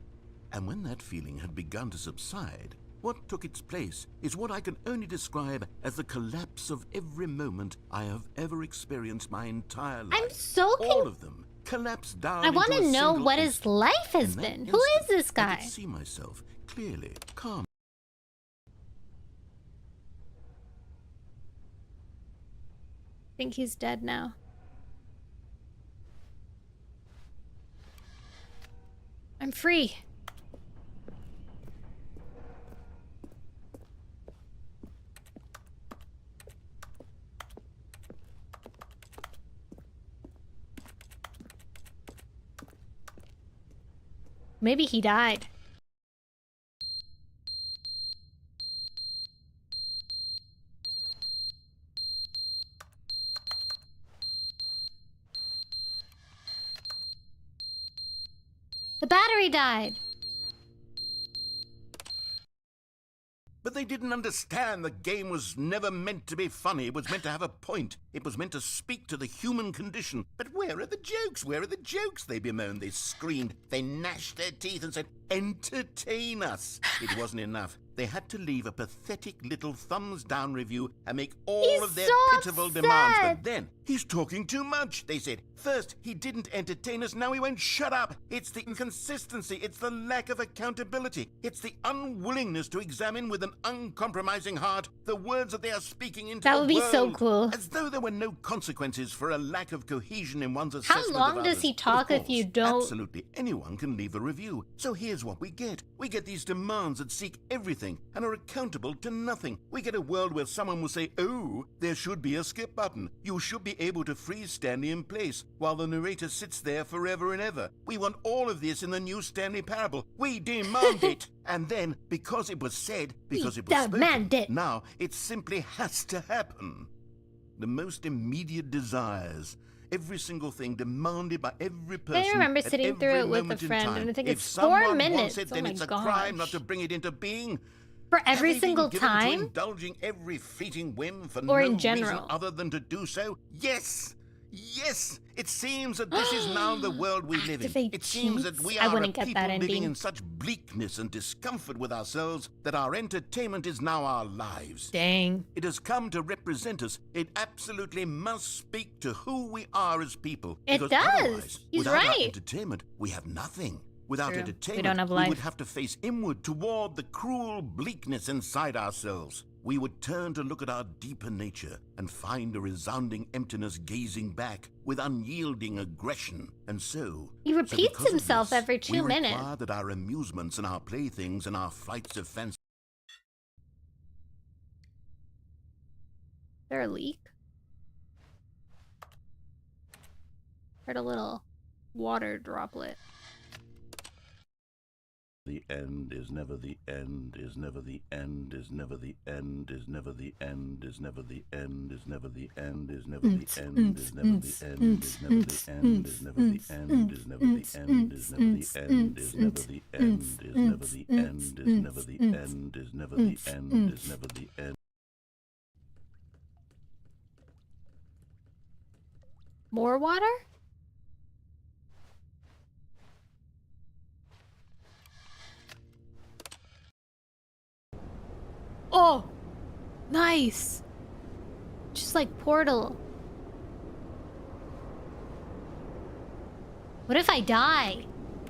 S2: And when that feeling had begun to subside, what took its place is what I can only describe as the collapse of every moment I have ever experienced my entire life.
S1: I'm so
S2: all of them collapsed down.
S1: I want
S2: into
S1: to
S2: a
S1: know
S2: single
S1: what his
S2: instant.
S1: life has
S2: In that
S1: been. Who is
S2: instant,
S1: this
S2: I
S1: guy?
S2: could see myself clearly, calm.
S1: I think he's dead now. I'm free. Maybe he died. The battery died.
S2: But they didn't understand the game was never meant to be funny. It was meant to have a point. It was meant to speak to the human condition. But where are the jokes? Where are the jokes? They bemoaned, they screamed, they gnashed their teeth and said, entertain us. It wasn't enough. They had to leave a pathetic little thumbs-down review and make all
S1: He's
S2: of their
S1: so
S2: pitiful
S1: upset.
S2: demands. But then, he's talking too much, they said. First, he didn't entertain us, now he won't shut up. It's the inconsistency, it's the lack of accountability. It's the unwillingness to examine with an uncompromising heart the words that they are speaking into
S1: That
S2: the
S1: would be so
S2: world.
S1: cool.
S2: As though there were no consequences for a lack of cohesion in one's
S1: How
S2: assessment
S1: long
S2: of
S1: does
S2: others.
S1: he
S2: But of
S1: talk if
S2: course,
S1: you don't-
S2: Absolutely anyone can leave a review. So here's what we get. We get these demands that seek everything and are accountable to nothing. We get a world where someone will say, oh, there should be a skip button. You should be able to freeze Stanley in place while the narrator sits there forever and ever. We want all of this in the new Stanley parable. We demand it. And then, because it was said, because it was
S1: demand
S2: spoken,
S1: it.
S2: now it simply has to happen. The most immediate desires. Every single thing demanded by every person.
S1: remember
S2: at
S1: sitting through
S2: every
S1: it with a
S2: moment in
S1: friend,
S2: time.
S1: and I think
S2: If
S1: it's 4
S2: someone
S1: minutes.
S2: wants it,
S1: Oh
S2: then
S1: my
S2: it's a crime not
S1: gosh.
S2: to bring it into being.
S1: For
S2: Have
S1: every
S2: they been
S1: single
S2: given to
S1: time?
S2: indulging every fleeting whim for
S1: Or
S2: no
S1: in
S2: reason
S1: general?
S2: other than to do so? Yes. Yes, it seems that this is now the world we live in.
S1: Activate
S2: It seems that
S1: cheats?
S2: we
S1: I
S2: are a
S1: wouldn't get
S2: people
S1: that
S2: living
S1: ending.
S2: in such bleakness and discomfort with ourselves that our entertainment is now our lives.
S1: Dang.
S2: It has come to represent us. It absolutely must speak to who we are as people.
S1: It
S2: Because
S1: does.
S2: otherwise,
S1: He's
S2: without our
S1: right.
S2: entertainment, we have nothing. Without
S1: True. We
S2: entertainment,
S1: don't have
S2: we
S1: life.
S2: would have to face inward toward the cruel bleakness inside ourselves. We would turn to look at our deeper nature and find a resounding emptiness gazing back with unyielding aggression. And so...
S1: He repeats
S2: because of
S1: himself
S2: this,
S1: every 2
S2: we
S1: minutes.
S2: require that our amusements and our playthings and our flights of fancy...
S1: Is there a leak? Heard a little water droplet.
S2: The end is never the end, is never the end, is never the end, is never the end, is never the end, is never the end, is never the end, is never the end, is never the end, is never the end, is never the end, is never the end, is never the end, is never the end, is never the end, is never the end, is never the end.
S1: More water? Oh! Nice! Just like Portal. What if I die?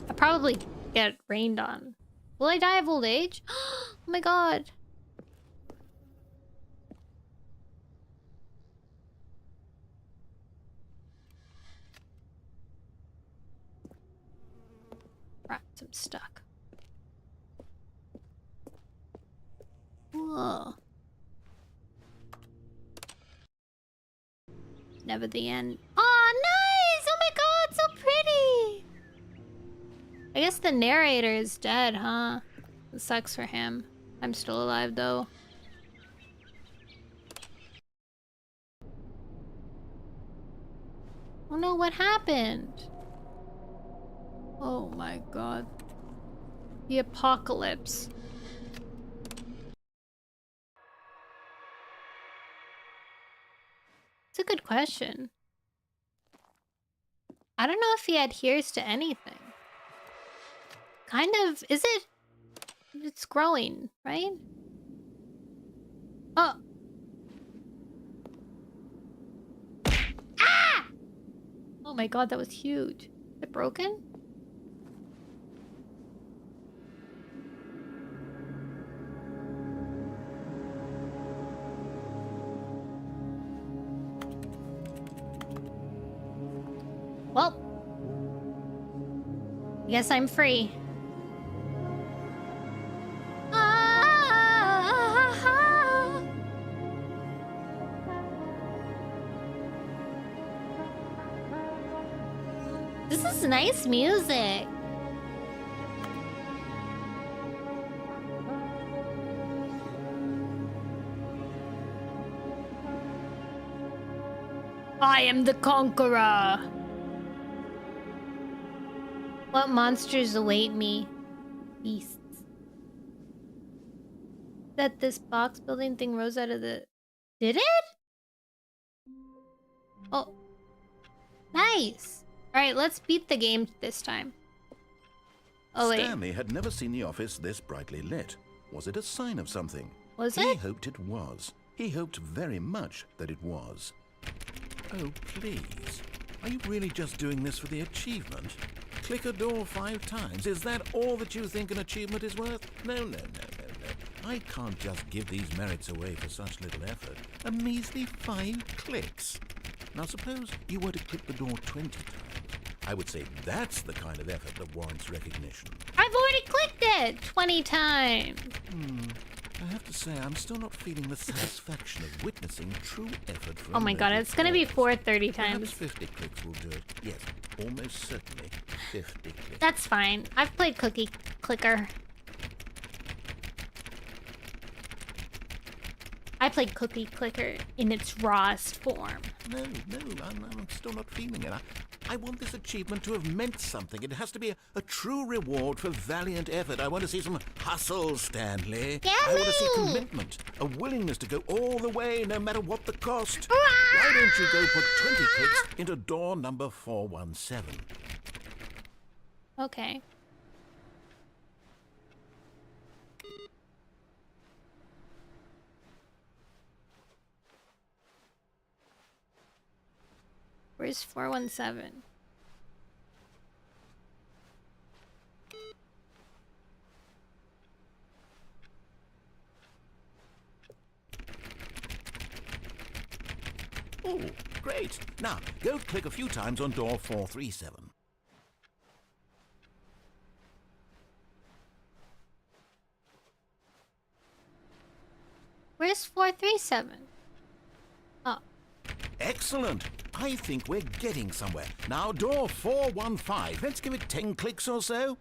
S1: I probably get rained on. Will I die of old age? Oh my god. Rats, I'm stuck. Whoa. Never the end. Oh, nice! Oh my god, so pretty! I guess the narrator is dead, huh? It sucks for him. I'm still alive, though. Oh no, what happened? Oh my god. The apocalypse. It's a good question. I don't know if he adheres to anything. Kind of, is it? It's growing, right? Oh. Ah! Oh my god, that was huge. Is it broken? Well, I guess I'm free. This is nice music. I am the conqueror. What monsters await me? Beasts. That this box building thing rose out of the... Did it? Oh. Nice. Alright, let's beat the game this time. Oh, wait.
S2: Stanley had never seen the office this brightly lit. Was it a sign of something?
S1: Was
S2: He
S1: it?
S2: hoped it was. He hoped very much that it was. Oh, please. Are you really just doing this for the achievement? Click a door 5 times. Is that all that you think an achievement is worth? No, no, no, no, no. I can't just give these merits away for such little effort. A measly 5 clicks. Now suppose you were to click the door 20 times. I would say that's the kind of effort that warrants recognition.
S1: I've already clicked it 20 times.
S2: I have to say, I'm still not feeling the satisfaction of witnessing true effort from...
S1: Oh my god, it's gonna be 430
S2: Perhaps
S1: times.
S2: 50 clicks will do it. Yes, almost certainly 50 clicks.
S1: That's fine. I've played Cookie Clicker. I played Cookie Clicker in its rawest form.
S2: No, I'm still not feeling it. I want this achievement to have meant something. It has to be a true reward for valiant effort. I want to see some hustle, Stanley. I want to see commitment, a willingness to go all the way, no matter what the cost. Why don't you go put 20 clicks into door number 417?
S1: Okay. Where's 417?
S2: Now, go click a few times on door 437.
S1: Where's 437? Oh.
S2: Excellent. I think we're getting somewhere. Now, door 415. Let's give it 10 clicks or so.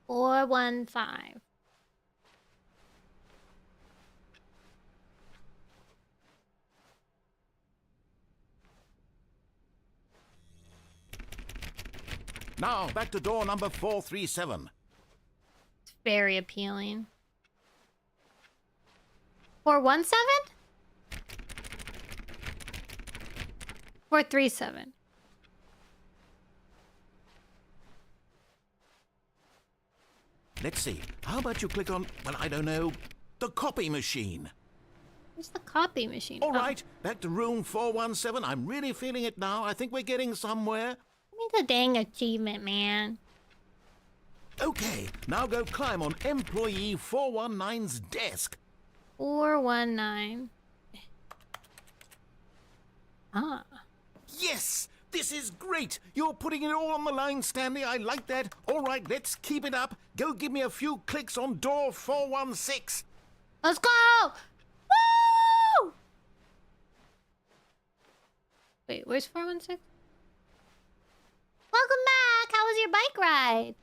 S1: 415.
S2: Now, back to door number 437.
S1: It's very appealing. 417? 437.
S2: Let's see. How about you click on, well, I don't know, the copy machine?
S1: Where's the copy machine?
S2: All right, back to room 417. I'm really feeling it now. I think we're getting somewhere.
S1: Give me the dang achievement, man.
S2: Okay, now go climb on employee 419's desk.
S1: 419. Ah.
S2: Yes! This is great! You're putting it all on the line, Stanley. I like that. All right, let's keep it up. Go give me a few clicks on door 416.
S1: Let's go! Woo! Wait, where's 416? Welcome back! How was your bike ride?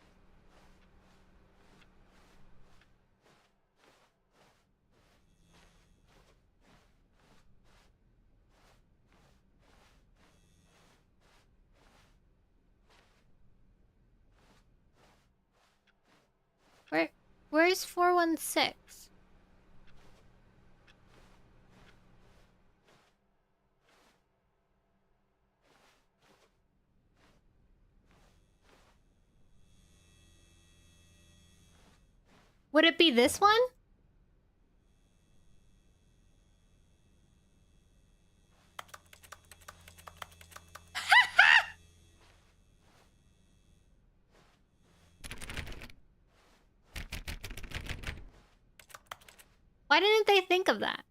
S1: Where's 416? Would it be this one? Why didn't they think of that?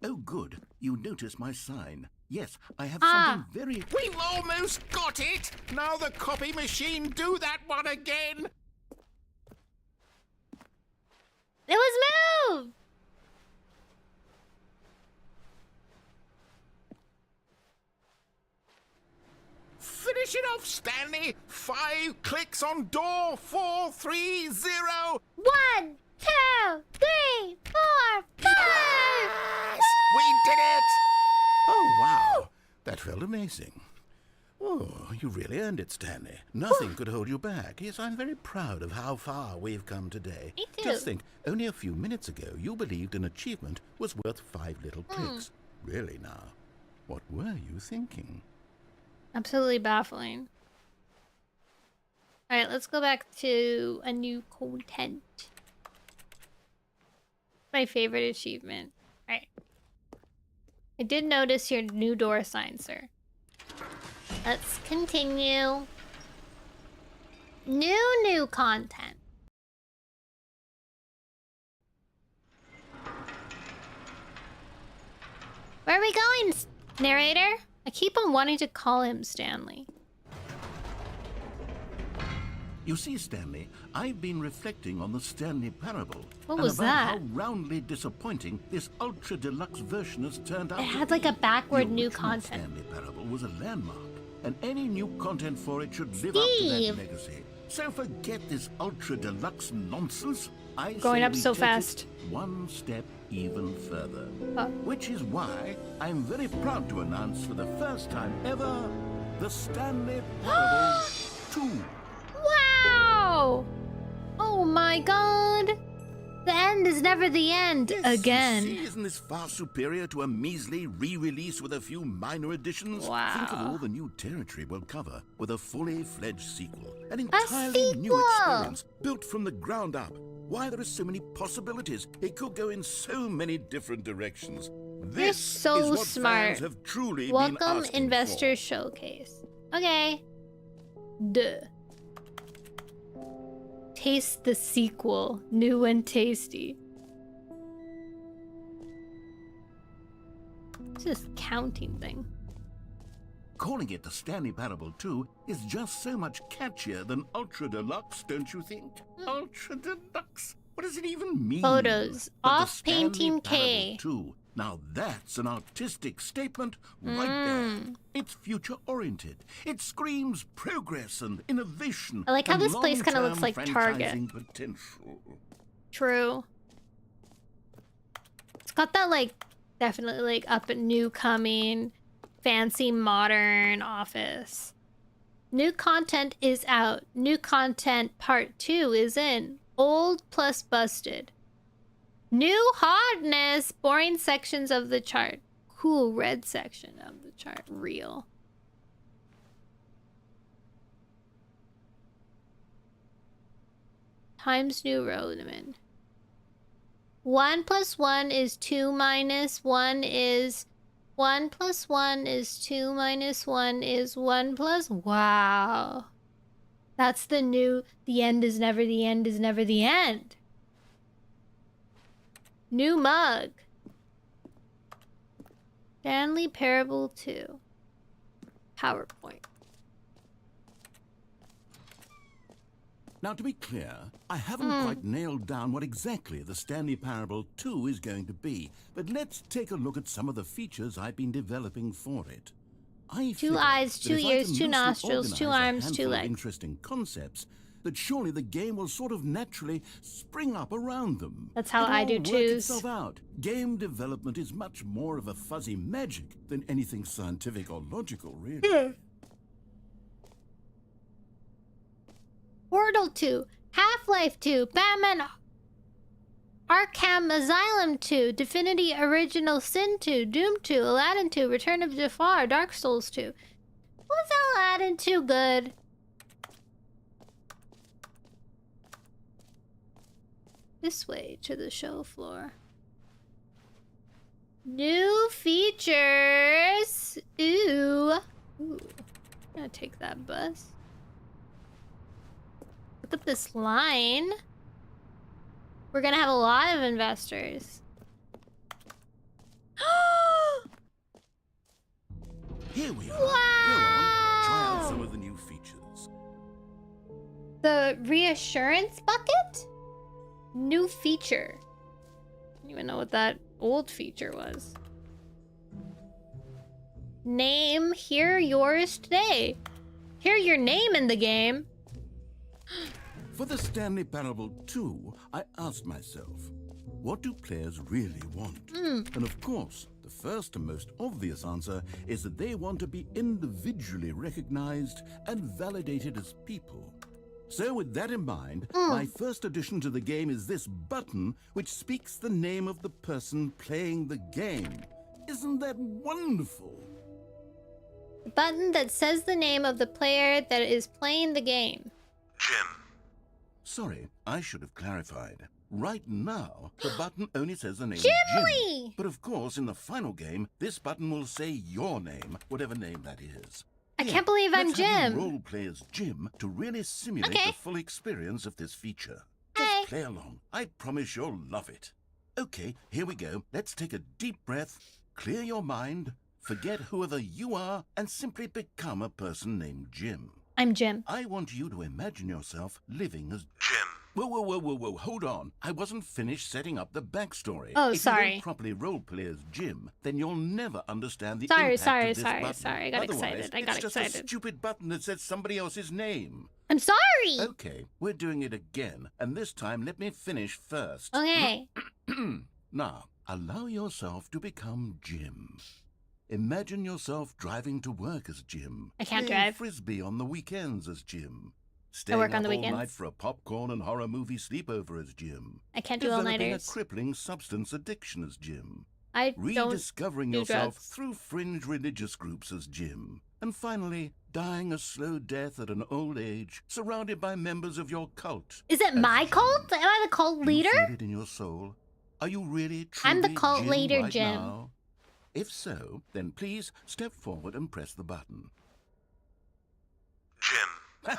S2: Oh, good. You noticed my sign. Yes, I have something very... We've almost got it! Now the copy machine, do that one again!
S1: It was moved!
S2: Finish it off, Stanley! 5 clicks on door 430!
S1: 1, 2, 3, 4, 5!
S2: Yes! We did it! Oh, wow. That felt amazing. Oh, you really earned it, Stanley. Nothing could hold you back. Yes, I'm very proud of how far we've come today.
S1: Me too.
S2: Just think, only a few minutes ago, you believed an achievement was worth 5 little clicks. Really now, what were you thinking?
S1: Absolutely baffling. Alright, let's go back to a new content. My favorite achievement. Alright. I did notice your new door sign, sir. Let's continue. New content. Where are we going, narrator? I keep on wanting to call him Stanley.
S2: You see, Stanley, I've been reflecting on the Stanley Parable.
S1: What
S2: and
S1: was
S2: about
S1: that?
S2: how roundly disappointing this ultra-deluxe version has turned out.
S1: It had
S2: to
S1: like
S2: be.
S1: a backward
S2: The
S1: new
S2: original
S1: content.
S2: Stanley Parable was a landmark, and any new content for it should live up to
S1: Steve!
S2: that legacy. So forget this ultra-deluxe nonsense. I
S1: Going
S2: say
S1: up
S2: we
S1: so
S2: take
S1: fast.
S2: it one step even further.
S1: Oh.
S2: Which is why I'm very proud to announce for the first time ever, the Stanley Parable 2.
S1: Wow! Oh my god! The end is never the end again.
S2: See, isn't this far superior to a measly re-release with a few minor additions?
S1: Wow.
S2: Think of all the new territory we'll cover with a fully fledged sequel. An entirely new
S1: sequel!
S2: experience built from the ground up. Why, there are so many possibilities. It could go in so many different directions.
S1: You're
S2: This
S1: so
S2: is what
S1: smart.
S2: fans have truly been
S1: Welcome
S2: asking
S1: Investor
S2: for.
S1: Showcase. Okay. Duh. Taste the sequel. New and tasty. It's this counting thing.
S2: Calling it the Stanley Parable 2 is just so much catchier than Ultra Deluxe, don't you think? Ultra Deluxe? What does it even mean?
S1: Photos.
S2: But the
S1: Off
S2: Stanley
S1: painting
S2: Parable
S1: K.
S2: 2, now that's an artistic statement right there. It's future-oriented. It screams progress and innovation.
S1: I like how
S2: and
S1: this place kinda looks
S2: long-term
S1: like Target.
S2: franchising potential.
S1: True. It's got that like definitely like up and new coming, fancy modern office. New content is out. New content part 2 is in. Old plus busted. New hotness. Boring sections of the chart. Cool red section of the chart. Real. Times New Roman. 1 plus 1 is 2 minus 1 is 1 plus 1 is 2 minus 1 is 1 plus. Wow. That's the new. The end is never the end is never the end. New mug. Stanley Parable 2. PowerPoint.
S2: Now, to be clear, I haven't quite nailed down what exactly the Stanley Parable 2 is going to be, but let's take a look at some of the features I've been developing for it. I
S1: 2
S2: figure
S1: eyes,
S2: that
S1: 2
S2: if I
S1: ears,
S2: can
S1: 2
S2: loosely
S1: nostrils, 2
S2: organize a
S1: arms, 2
S2: handful of
S1: legs.
S2: interesting concepts, that surely the game will sort of naturally spring up around them.
S1: That's how
S2: It'll
S1: I
S2: all
S1: do
S2: work
S1: twos.
S2: itself out. Game development is much more of a fuzzy magic than anything scientific or logical, really.
S1: Portal 2, Half-Life 2, Batman Arkham Asylum 2, Divinity Original Sin 2, Doom 2, Aladdin 2, Return of Jafar, Dark Souls 2. Was Aladdin 2 good? This way to the show floor. New features! Ooh. Ooh. I'm gonna take that bus. Look at this line. We're gonna have a lot of investors.
S2: Here we are.
S1: Wow!
S2: Go on, try out some of the new features.
S1: The reassurance bucket? New feature. I don't even know what that old feature was. Name, hear yours today. Hear your name in the game.
S2: For the Stanley Parable 2, I asked myself, what do players really want? And of course, the first and most obvious answer is that they want to be individually recognized and validated as people. So with that in mind, my first addition to the game is this button which speaks the name of the person playing the game. Isn't that wonderful?
S1: A button that says the name of the player that is playing the game.
S7: Jim.
S2: Sorry, I should have clarified. Right now, the button only says the name
S1: Jimly!
S2: Jim. But of course, in the final game, this button will say your name, whatever name that is.
S1: I can't believe I'm
S2: let's have you
S1: Jim.
S2: role play as Jim to really simulate
S1: Okay.
S2: the full experience of this feature.
S1: Hey.
S2: Just play along. I promise you'll love it. Okay, here we go. Let's take a deep breath, clear your mind, forget whoever you are, and simply become a person named Jim.
S1: I'm Jim.
S2: I want you to imagine yourself living as
S7: Jim.
S2: Whoa, hold on. I wasn't finished setting up the backstory.
S1: Oh,
S2: if you
S1: sorry.
S2: don't properly roleplay as Jim, then you'll never understand the
S1: Sorry,
S2: impact
S1: sorry,
S2: of this
S1: sorry,
S2: button.
S1: sorry. I got
S2: Otherwise,
S1: excited. I got
S2: it's just a
S1: excited.
S2: stupid button that says somebody else's name.
S1: I'm sorry!
S2: Okay, we're doing it again, and this time let me finish first.
S1: Okay.
S2: Now, allow yourself to become Jim. Imagine yourself driving to work as Jim.
S1: I can't
S2: playing
S1: drive.
S2: Frisbee on the weekends as Jim. Staying
S1: work on
S2: up
S1: the
S2: all
S1: weekends.
S2: night for a popcorn and horror movie sleepover as Jim.
S1: I can't do
S2: Developing
S1: all-nighters.
S2: a crippling substance addiction as Jim.
S1: I don't
S2: Rediscovering
S1: do
S2: yourself
S1: drugs.
S2: through fringe religious groups as Jim. And finally, dying a slow death at an old age, surrounded by members of your cult.
S1: Is it
S2: as
S1: my
S2: Jim.
S1: cult? Am I the cult
S2: Do you
S1: leader?
S2: feel it in your soul? Are you really truly
S1: I'm the cult
S2: Jim
S1: leader,
S2: right
S1: Jim.
S2: now? If so, then please step forward and press the button.
S7: Jim.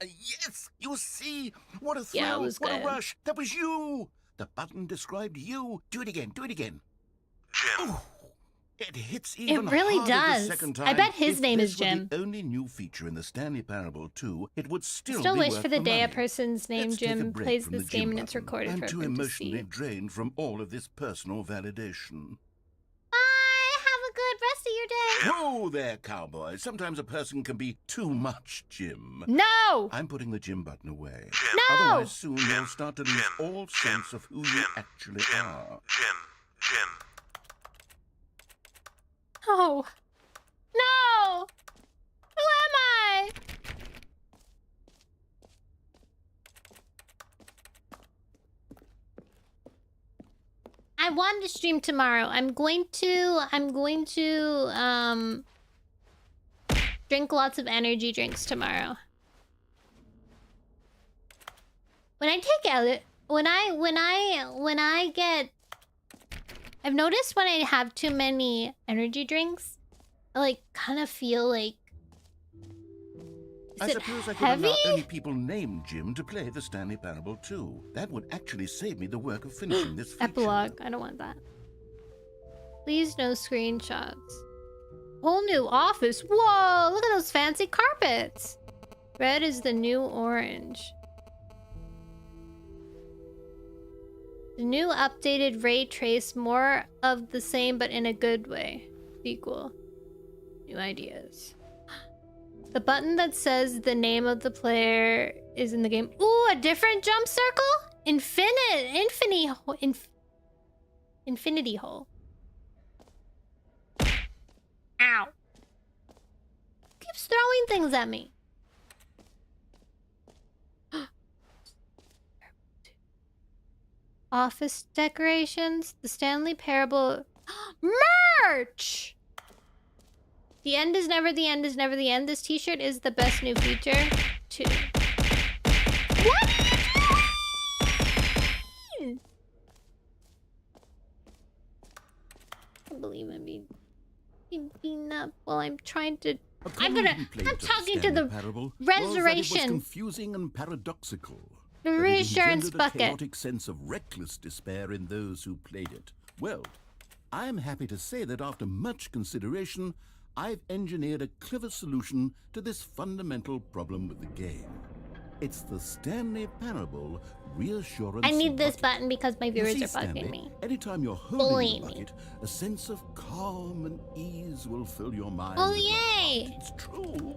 S2: Yes! You see? What a thrill!
S1: Yeah, it was
S2: what
S1: good.
S2: a rush! That was you! The button described you. Do it again. Do it again.
S7: Jim.
S2: Ooh, it hits even
S1: really
S2: harder
S1: does.
S2: the second
S1: I
S2: time.
S1: bet his
S2: If
S1: name
S2: this
S1: is
S2: were
S1: Jim.
S2: The only new feature in the Stanley Parable 2, it would still
S1: Still
S2: be
S1: wish
S2: worth
S1: for the day a
S2: money.
S1: person's named
S2: Let's take a
S1: Jim
S2: break
S1: plays
S2: from
S1: this
S2: the Jim
S1: game and it's
S2: button.
S1: recorded
S2: I'm
S1: for
S2: too
S1: everyone to
S2: emotionally
S1: see.
S2: drained from all of this personal validation.
S1: Bye! Have a good rest of your day!
S2: Whoa there, cowboy. Sometimes a person can be too much Jim.
S1: No!
S2: I'm putting the Jim button away.
S7: Jim.
S1: No!
S2: Otherwise, soon
S7: Jim.
S2: you'll start to lose
S7: Jim.
S2: all sense of who you
S7: Jim.
S2: actually
S7: Jim.
S2: are.
S7: Jim.
S1: No! No! Who am I? I want to stream tomorrow. I'm going to drink lots of energy drinks tomorrow. When I take out when I get I've noticed when I have too many energy drinks, I like kind of feel like
S2: I
S1: is it
S2: suppose I could
S1: heavy?
S2: allow only people named Jim to play the Stanley Parable 2. That would actually save me the work of finishing this feature.
S1: Epilogue. I don't want that. Please no screenshots. Whole new office. Whoa, look at those fancy carpets. Red is the new orange. The new updated ray trace, more of the same but in a good way. Sequel. New ideas. The button that says the name of the player is in the game. Ooh, a different jump circle? Infinity hole. Ow. Keeps throwing things at me. Office decorations. The Stanley Parable. Merch! The end is never the end is never the end. This t-shirt is the best new feature. 2. What are you doing? I can't believe I'm being beaten up while I'm trying to... I'm talking to the resurrection.
S2: Confusing and paradoxical.
S1: The
S2: That it
S1: reassurance
S2: engendered
S1: bucket.
S2: A chaotic sense of reckless despair in those who played it. Well, I am happy to say that after much consideration, I've engineered a clever solution to this fundamental problem with the game. It's the Stanley Parable Reassurance
S1: I need this
S2: Bucket.
S1: button because my
S2: You
S1: viewers
S2: see,
S1: are bugging
S2: Stanley,
S1: me.
S2: anytime you're
S1: Bullying
S2: holding the
S1: me.
S2: bucket, a sense of calm and ease will fill your mind.
S1: Oh,
S2: and your
S1: yay.
S2: heart. It's true.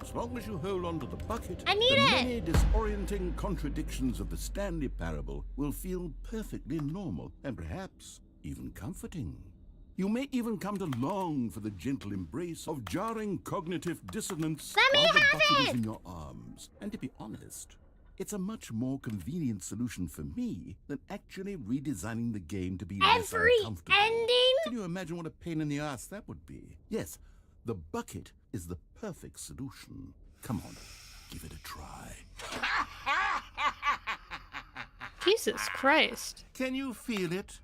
S2: As long as you hold on to the bucket,
S1: I need
S2: the
S1: it.
S2: many disorienting contradictions of the Stanley Parable will feel perfectly normal and perhaps even comforting. You may even come to long for the gentle embrace of jarring cognitive dissonance
S1: Let me
S2: while the
S1: have
S2: bucket is
S1: it.
S2: in your arms. And to be honest, it's a much more convenient solution for me than actually redesigning the game to be less
S1: Every
S2: uncomfortable.
S1: ending?
S2: Can you imagine what a pain in the ass that would be? Yes, the bucket is the perfect solution. Come on, give it a try.
S1: Jesus Christ.
S2: Can you feel it?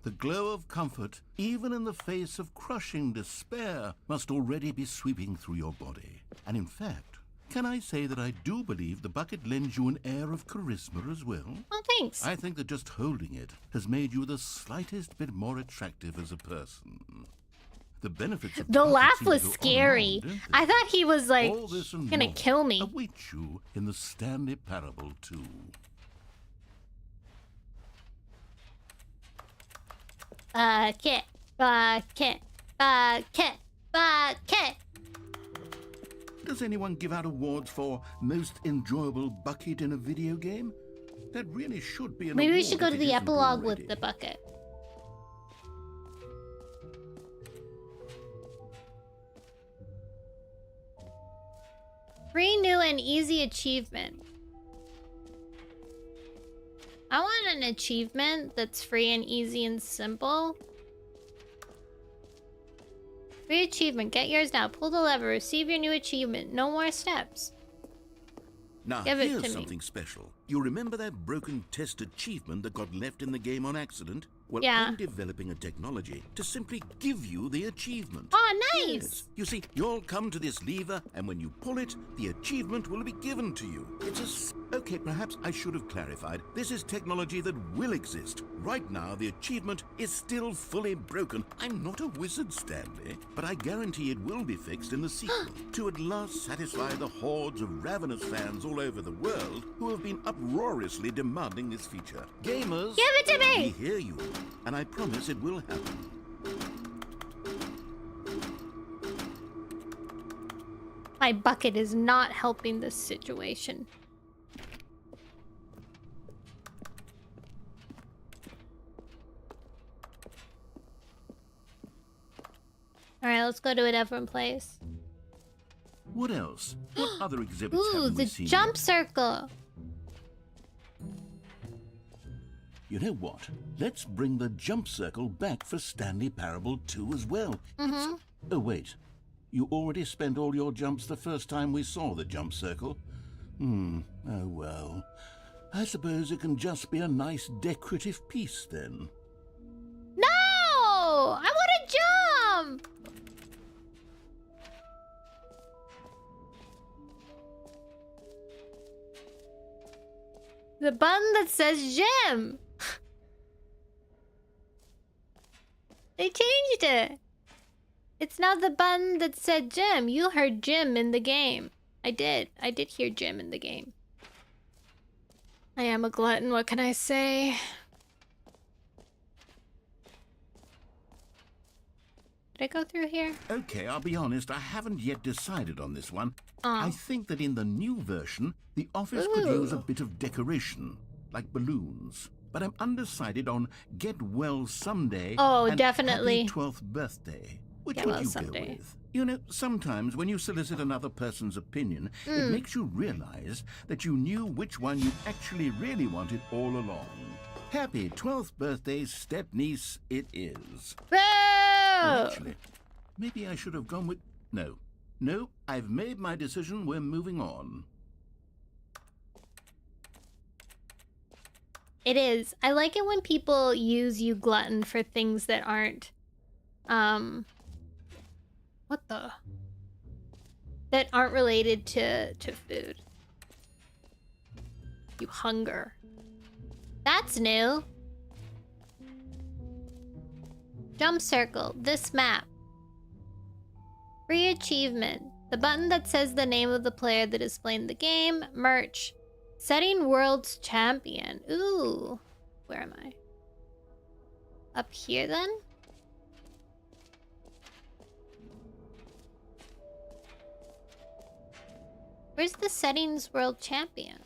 S2: The glow of comfort, even in the face of crushing despair, must already be sweeping through your body. And in fact, can I say that I do believe the bucket lends you an air of charisma as well?
S1: Oh, thanks.
S2: I think that just holding it has made you the slightest bit more attractive as a person. The benefits of
S1: The
S2: bucket
S1: laugh
S2: seem to
S1: was
S2: go on and
S1: scary.
S2: on, don't they?
S1: I thought he was like
S2: All this and
S1: gonna
S2: more
S1: kill me.
S2: await you in the Stanley Parable 2.
S1: Bucket, bucket, bucket, bucket.
S2: Does anyone give out awards for most enjoyable bucket in a video game? That really should be an
S1: Maybe we
S2: award
S1: should go
S2: if
S1: to
S2: it
S1: the
S2: isn't
S1: epilogue
S2: already.
S1: with the bucket. Free, new, and easy achievement. I want an achievement that's free and easy and simple. Free achievement. Get yours now. Pull the lever. Receive your new achievement. No more steps.
S2: Now,
S1: Give it
S2: here's
S1: to me.
S2: something special. You remember that broken test achievement that got left in the game on accident? Well,
S1: Yeah.
S2: I'm developing a technology to simply give you the achievement.
S1: Oh, nice.
S2: Yes. You see, you'll come to this lever, and when you pull it, the achievement will be given to you. Okay, perhaps I should have clarified. This is technology that will exist. Right now, the achievement is still fully broken. I'm not a wizard, Stanley, but I guarantee it will be fixed in the sequel to at last satisfy the hordes of ravenous fans all over the world who have been uproariously demanding this feature. Gamers,
S1: Give it to me!
S2: we hear you, and I promise it will happen.
S1: My bucket is not helping this situation. Alright, let's go to a different place.
S2: What else? What other exhibits
S1: Ooh,
S2: haven't we
S1: the
S2: seen
S1: jump
S2: yet?
S1: circle.
S2: You know what? Let's bring the jump circle back for Stanley Parable 2 as well. Oh, wait. You already spent all your jumps the first time we saw the jump circle? Oh, well. I suppose it can just be a nice decorative piece then.
S1: No! I want to jump! The button that says gym. They changed it. It's now the button that said gym. You heard gym in the game. I did. I did hear gym in the game. I am a glutton. What can I say? Did I go through here?
S2: Okay, I'll be honest, I haven't yet decided on this one. I think that in the new version, the office could use a bit of decoration, like balloons. But I'm undecided on Get Well Someday and
S1: definitely.
S2: Happy 12th Birthday. Which
S1: Get
S2: would
S1: Well
S2: you
S1: Someday.
S2: go with? You know, sometimes when you solicit another person's opinion, it makes you realize that you knew which one you actually really wanted all along. Happy 12th birthday, step-niece, it is.
S1: Boo!
S2: Well, actually, maybe I should have gone with... No, I've made my decision. We're moving on.
S1: It is. I like it when people use you glutton for things that aren't that aren't related to food. You hunger. That's new. Jump circle. This map. Free achievement. The button that says the name of the player that is playing the game. Merch. Setting world's champion. Ooh. Where am I? Up here then? Where's the settings world champion?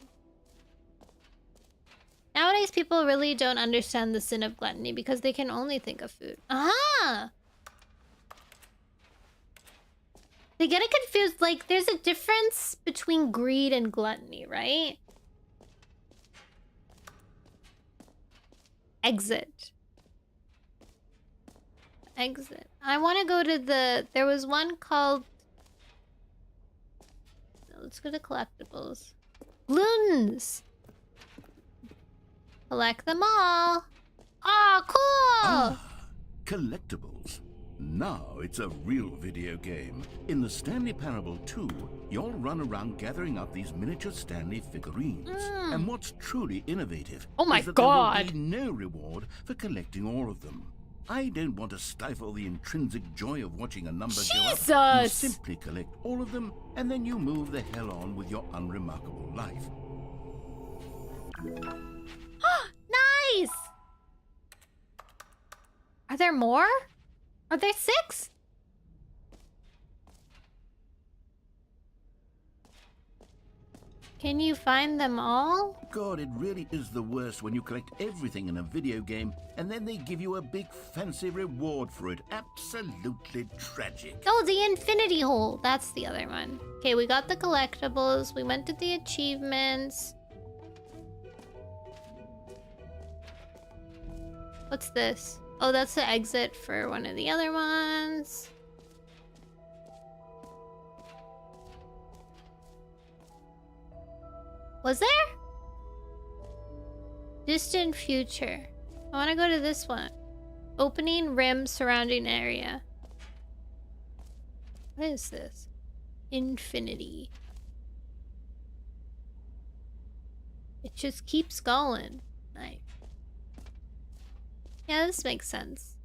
S1: Nowadays, people really don't understand the sin of gluttony because they can only think of food. Aha! They get it confused. Like, there's a difference between greed and gluttony, right? Exit. Exit. I want to go to the... There was one called... Let's go to collectibles. Balloons! Collect them all. Oh, cool!
S2: Collectibles. Now it's a real video game. In the Stanley Parable 2, you'll run around gathering up these miniature Stanley figurines. And what's truly innovative
S1: Oh my
S2: is that
S1: God.
S2: there will be no reward for collecting all of them. I don't want to stifle the intrinsic joy of watching a number go up. You
S1: Jesus!
S2: simply collect all of them, and then you move the hell on with your unremarkable life.
S1: Nice! Are there more? Are there 6? Can you find them all?
S2: God, it really is the worst when you collect everything in a video game and then they give you a big fancy reward for it. Absolutely tragic.
S1: Oh, the infinity hole. That's the other one. Okay, we got the collectibles. We went to the achievements. What's this? Oh, that's the exit for one of the other ones. Was there? Distant future. I want to go to this one. Opening rim surrounding area. What is this? Infinity. It just keeps going. Nice. Yeah, this makes sense.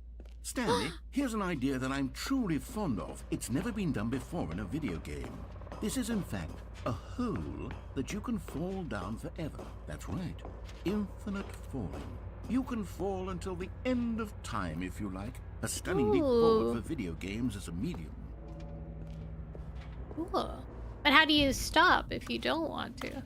S2: Stanley, here's an idea that I'm truly fond of. It's never been done before in a video game. This is, in fact, a hole that you can fall down forever. That's right. Infinite falling. You can fall until the end of time, if you like. A stunning leap forward for video games as a medium.
S1: Cool. But how do you stop if you don't want to?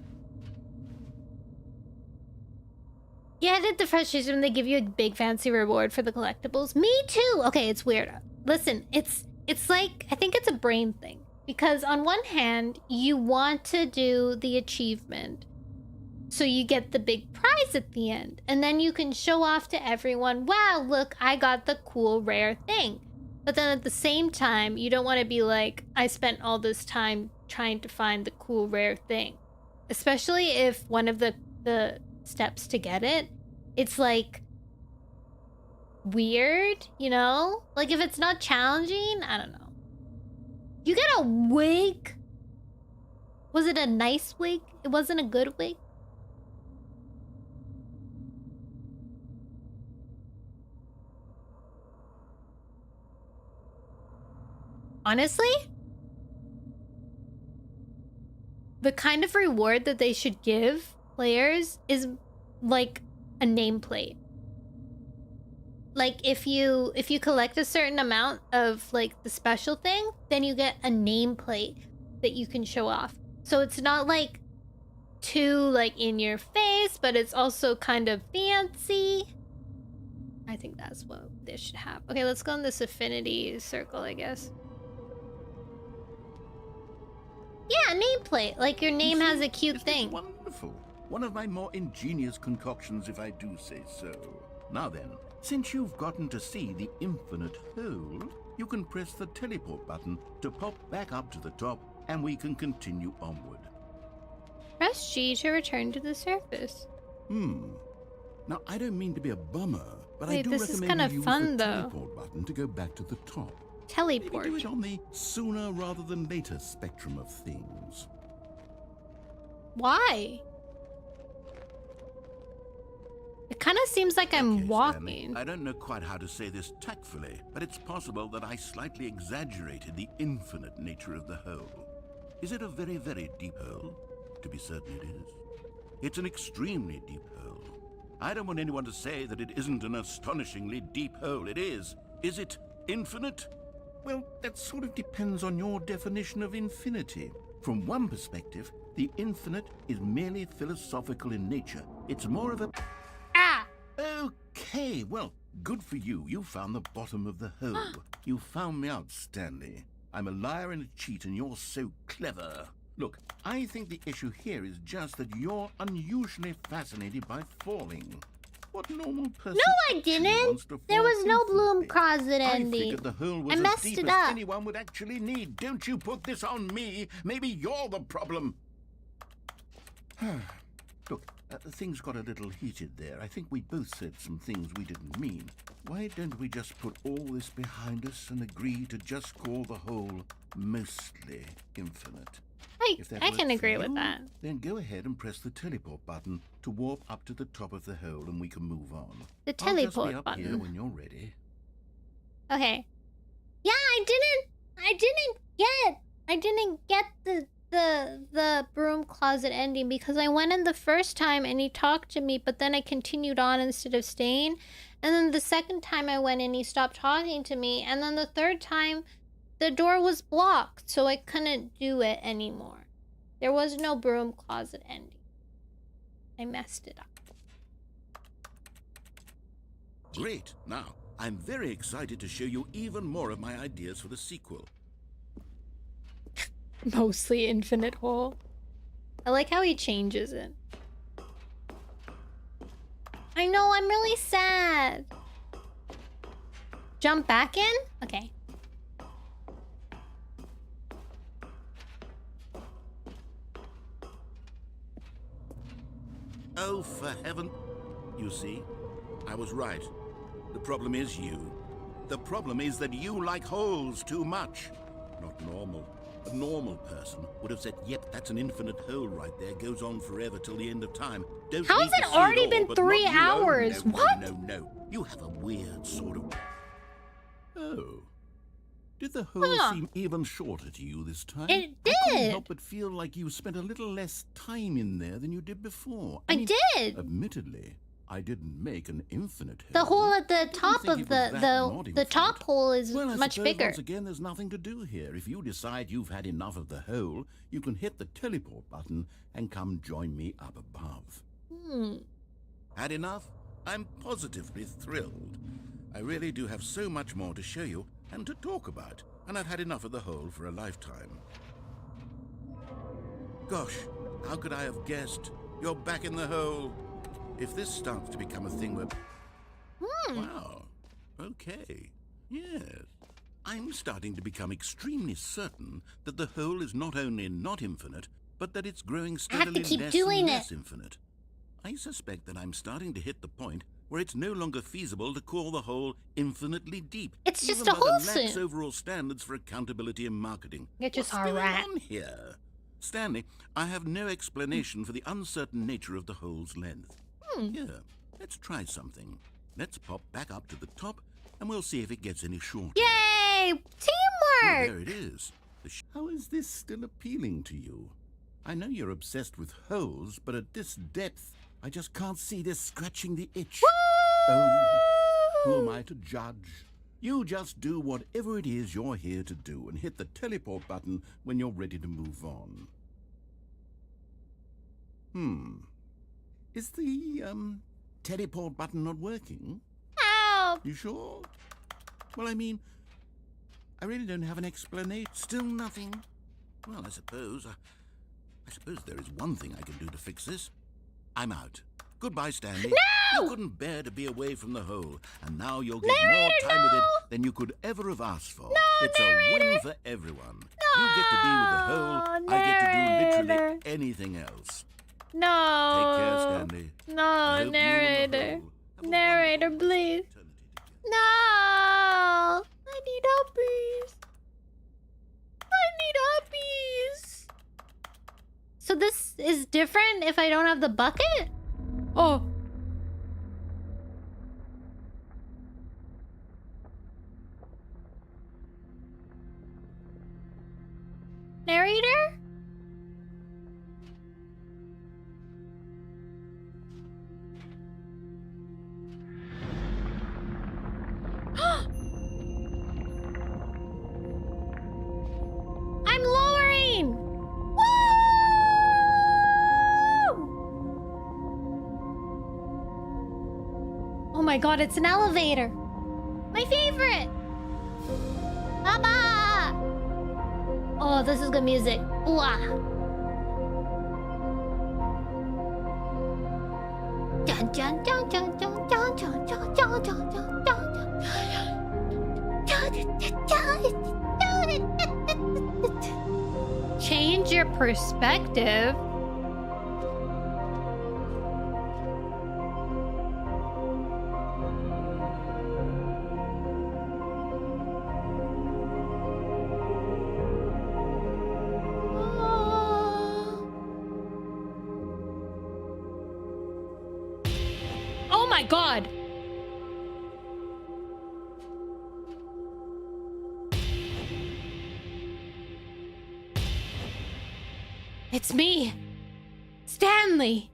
S1: You edit the frustration when they give you a big fancy reward for the collectibles. Me too. Okay, it's weird. Listen, it's like, I think it's a brain thing. Because on one hand, you want to do the achievement, so you get the big prize at the end. And then you can show off to everyone, wow, look, I got the cool rare thing. But then at the same time, you don't want to be like, I spent all this time trying to find the cool rare thing. Especially if one of the steps to get it, it's like weird, you know? Like if it's not challenging, I don't know. You get a wig? Was it a nice wig? It wasn't a good wig? Honestly, the kind of reward that they should give players is like a nameplate. Like if you collect a certain amount of like the special thing, then you get a nameplate that you can show off. So it's not like too like in your face, but it's also kind of fancy. I think that's what this should have. Okay, let's go in this affinity circle, I guess. Yeah, nameplate. Like your name has a cute thing.
S2: Wonderful. One of my more ingenious concoctions, if I do say so. Now then, since you've gotten to see the infinite hole, you can press the teleport button to pop back up to the top, and we can continue onward.
S1: Press G to return to the surface.
S2: Now, I don't mean to be a bummer, but
S1: Wait,
S2: I do
S1: this is
S2: recommend
S1: kinda
S2: you use
S1: fun,
S2: the
S1: though.
S2: teleport button to go back to the top.
S1: Teleport.
S2: Maybe do it on the sooner rather than later spectrum of things.
S1: Why? It kind of seems like I'm
S2: Okay,
S1: walking.
S2: Stanley, I don't know quite how to say this tactfully, but it's possible that I slightly exaggerated the infinite nature of the hole. Is it a very, very deep hole? To be certain it is. It's an extremely deep hole. I don't want anyone to say that it isn't an astonishingly deep hole. It is. Is it infinite? Well, that sort of depends on your definition of infinity. From one perspective, the infinite is merely philosophical in nature. It's more of a...
S1: Ah!
S2: Okay, well, good for you. You found the bottom of the hole. You found me out, Stanley. I'm a liar and a cheat, and you're so clever. Look, I think the issue here is just that you're unusually fascinated by falling. What normal person
S1: No, I
S2: actually
S1: didn't.
S2: wants to
S1: There
S2: fall
S1: was no bloom
S2: infinitely?
S1: closet
S2: I
S1: ending.
S2: figured the hole was
S1: I
S2: as
S1: messed
S2: deep
S1: it
S2: as
S1: up.
S2: anyone would actually need. Don't you put this on me. Maybe you're the problem. Look, things got a little heated there. I think we both said some things we didn't mean. Why don't we just put all this behind us and agree to just call the whole mostly infinite? If that
S1: I
S2: works
S1: can
S2: for
S1: agree with
S2: you,
S1: that.
S2: Then go ahead and press the teleport button to warp up to the top of the hole, and we can move on.
S1: The
S2: I'll just
S1: teleport
S2: be up
S1: button.
S2: here when you're ready.
S1: Okay. Yeah, I didn't get the broom closet ending because I went in the first time and he talked to me, but then I continued on instead of staying. And then the second time I went in, he stopped talking to me. And then the third time, the door was blocked, so I couldn't do it anymore. There was no broom closet ending. I messed it up.
S2: Great. Now, I'm very excited to show you even more of my ideas for the sequel.
S1: Mostly infinite hole. I like how he changes it. I know, I'm really sad. Jump back in? Okay.
S2: Oh, for heaven. You see, I was right. The problem is you. The problem is that you like holes too much. Not normal. A normal person would have said, yep, that's an infinite hole right there. Goes on forever till the end of time. Don't
S1: How
S2: need
S1: has
S2: to
S1: it
S2: see
S1: already
S2: all,
S1: been
S2: but
S1: 3
S2: not you. Oh,
S1: hours?
S2: no,
S1: What?
S2: No. You have a weird sort of... Oh. Did the hole
S1: Huh.
S2: seem even shorter to you this time?
S1: It
S2: I couldn't
S1: did.
S2: help but feel like you spent a little less time in there than you did before.
S1: I
S2: mean,
S1: did.
S2: Admittedly, I didn't make an infinite hole.
S1: The hole at the
S2: Didn't
S1: top
S2: think
S1: of
S2: it was that not
S1: the
S2: infinite.
S1: top hole is
S2: Well, I
S1: much
S2: suppose
S1: bigger.
S2: once again, there's nothing to do here. If you decide you've had enough of the hole, you can hit the teleport button and come join me up above. Had enough? I'm positively thrilled. I really do have so much more to show you and to talk about, and I've had enough of the hole for a lifetime. Gosh, how could I have guessed? You're back in the hole. If this starts to become a thing where... Wow. Okay. Yes. I'm starting to become extremely certain that the hole is not only not infinite, but that it's growing
S1: I have to
S2: steadily
S1: keep
S2: less
S1: doing
S2: and
S1: it.
S2: less infinite. I suspect that I'm starting to hit the point where it's no longer feasible to call the hole infinitely deep.
S1: It's just
S2: even
S1: a
S2: by the
S1: hole
S2: lax
S1: soon.
S2: overall standards for accountability and marketing.
S1: You're just
S2: What's
S1: a
S2: going
S1: rat.
S2: on here? Stanley, I have no explanation for the uncertain nature of the hole's length. Here, let's try something. Let's pop back up to the top, and we'll see if it gets any shorter.
S1: Yay!
S2: Well,
S1: Teamwork!
S2: there it is. How is this still appealing to you? I know you're obsessed with holes, but at this depth, I just can't see this scratching the itch. Oh, who am I to judge? You just do whatever it is you're here to do and hit the teleport button when you're ready to move on. Is the, teleport button not working?
S1: Help!
S2: You sure? Well, I mean, I really don't have an explanation. Still nothing? Well, I suppose there is one thing I can do to fix this. I'm out. Goodbye, Stanley.
S1: No!
S2: You couldn't bear to be away from the hole, and now you'll get more time with it than you could ever have asked for. It's a win for everyone. You get to be with the hole. I get to do literally anything else.
S1: No.
S2: Take care, Stanley. I
S1: No,
S2: hope you and the
S1: narrator.
S2: hole have a
S1: Narrator,
S2: wonderful
S1: please.
S2: eternity together.
S1: No. I need uppies. I need uppies. So this is different if I don't have the bucket? Oh. Narrator? I'm lowering! Woo! Oh my god, it's an elevator! My favorite! Baba! Oh, this is good music. Ooh, ah. Dun, dun, dun, dun, dun, dun, dun, dun, dun, dun, dun, dun. Change your perspective. Oh my god. It's me, Stanley.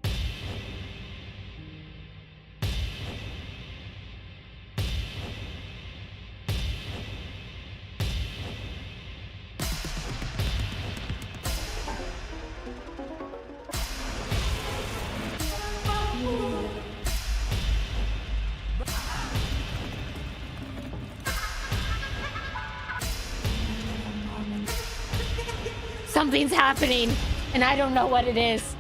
S1: Something's happening, and I don't know what it is.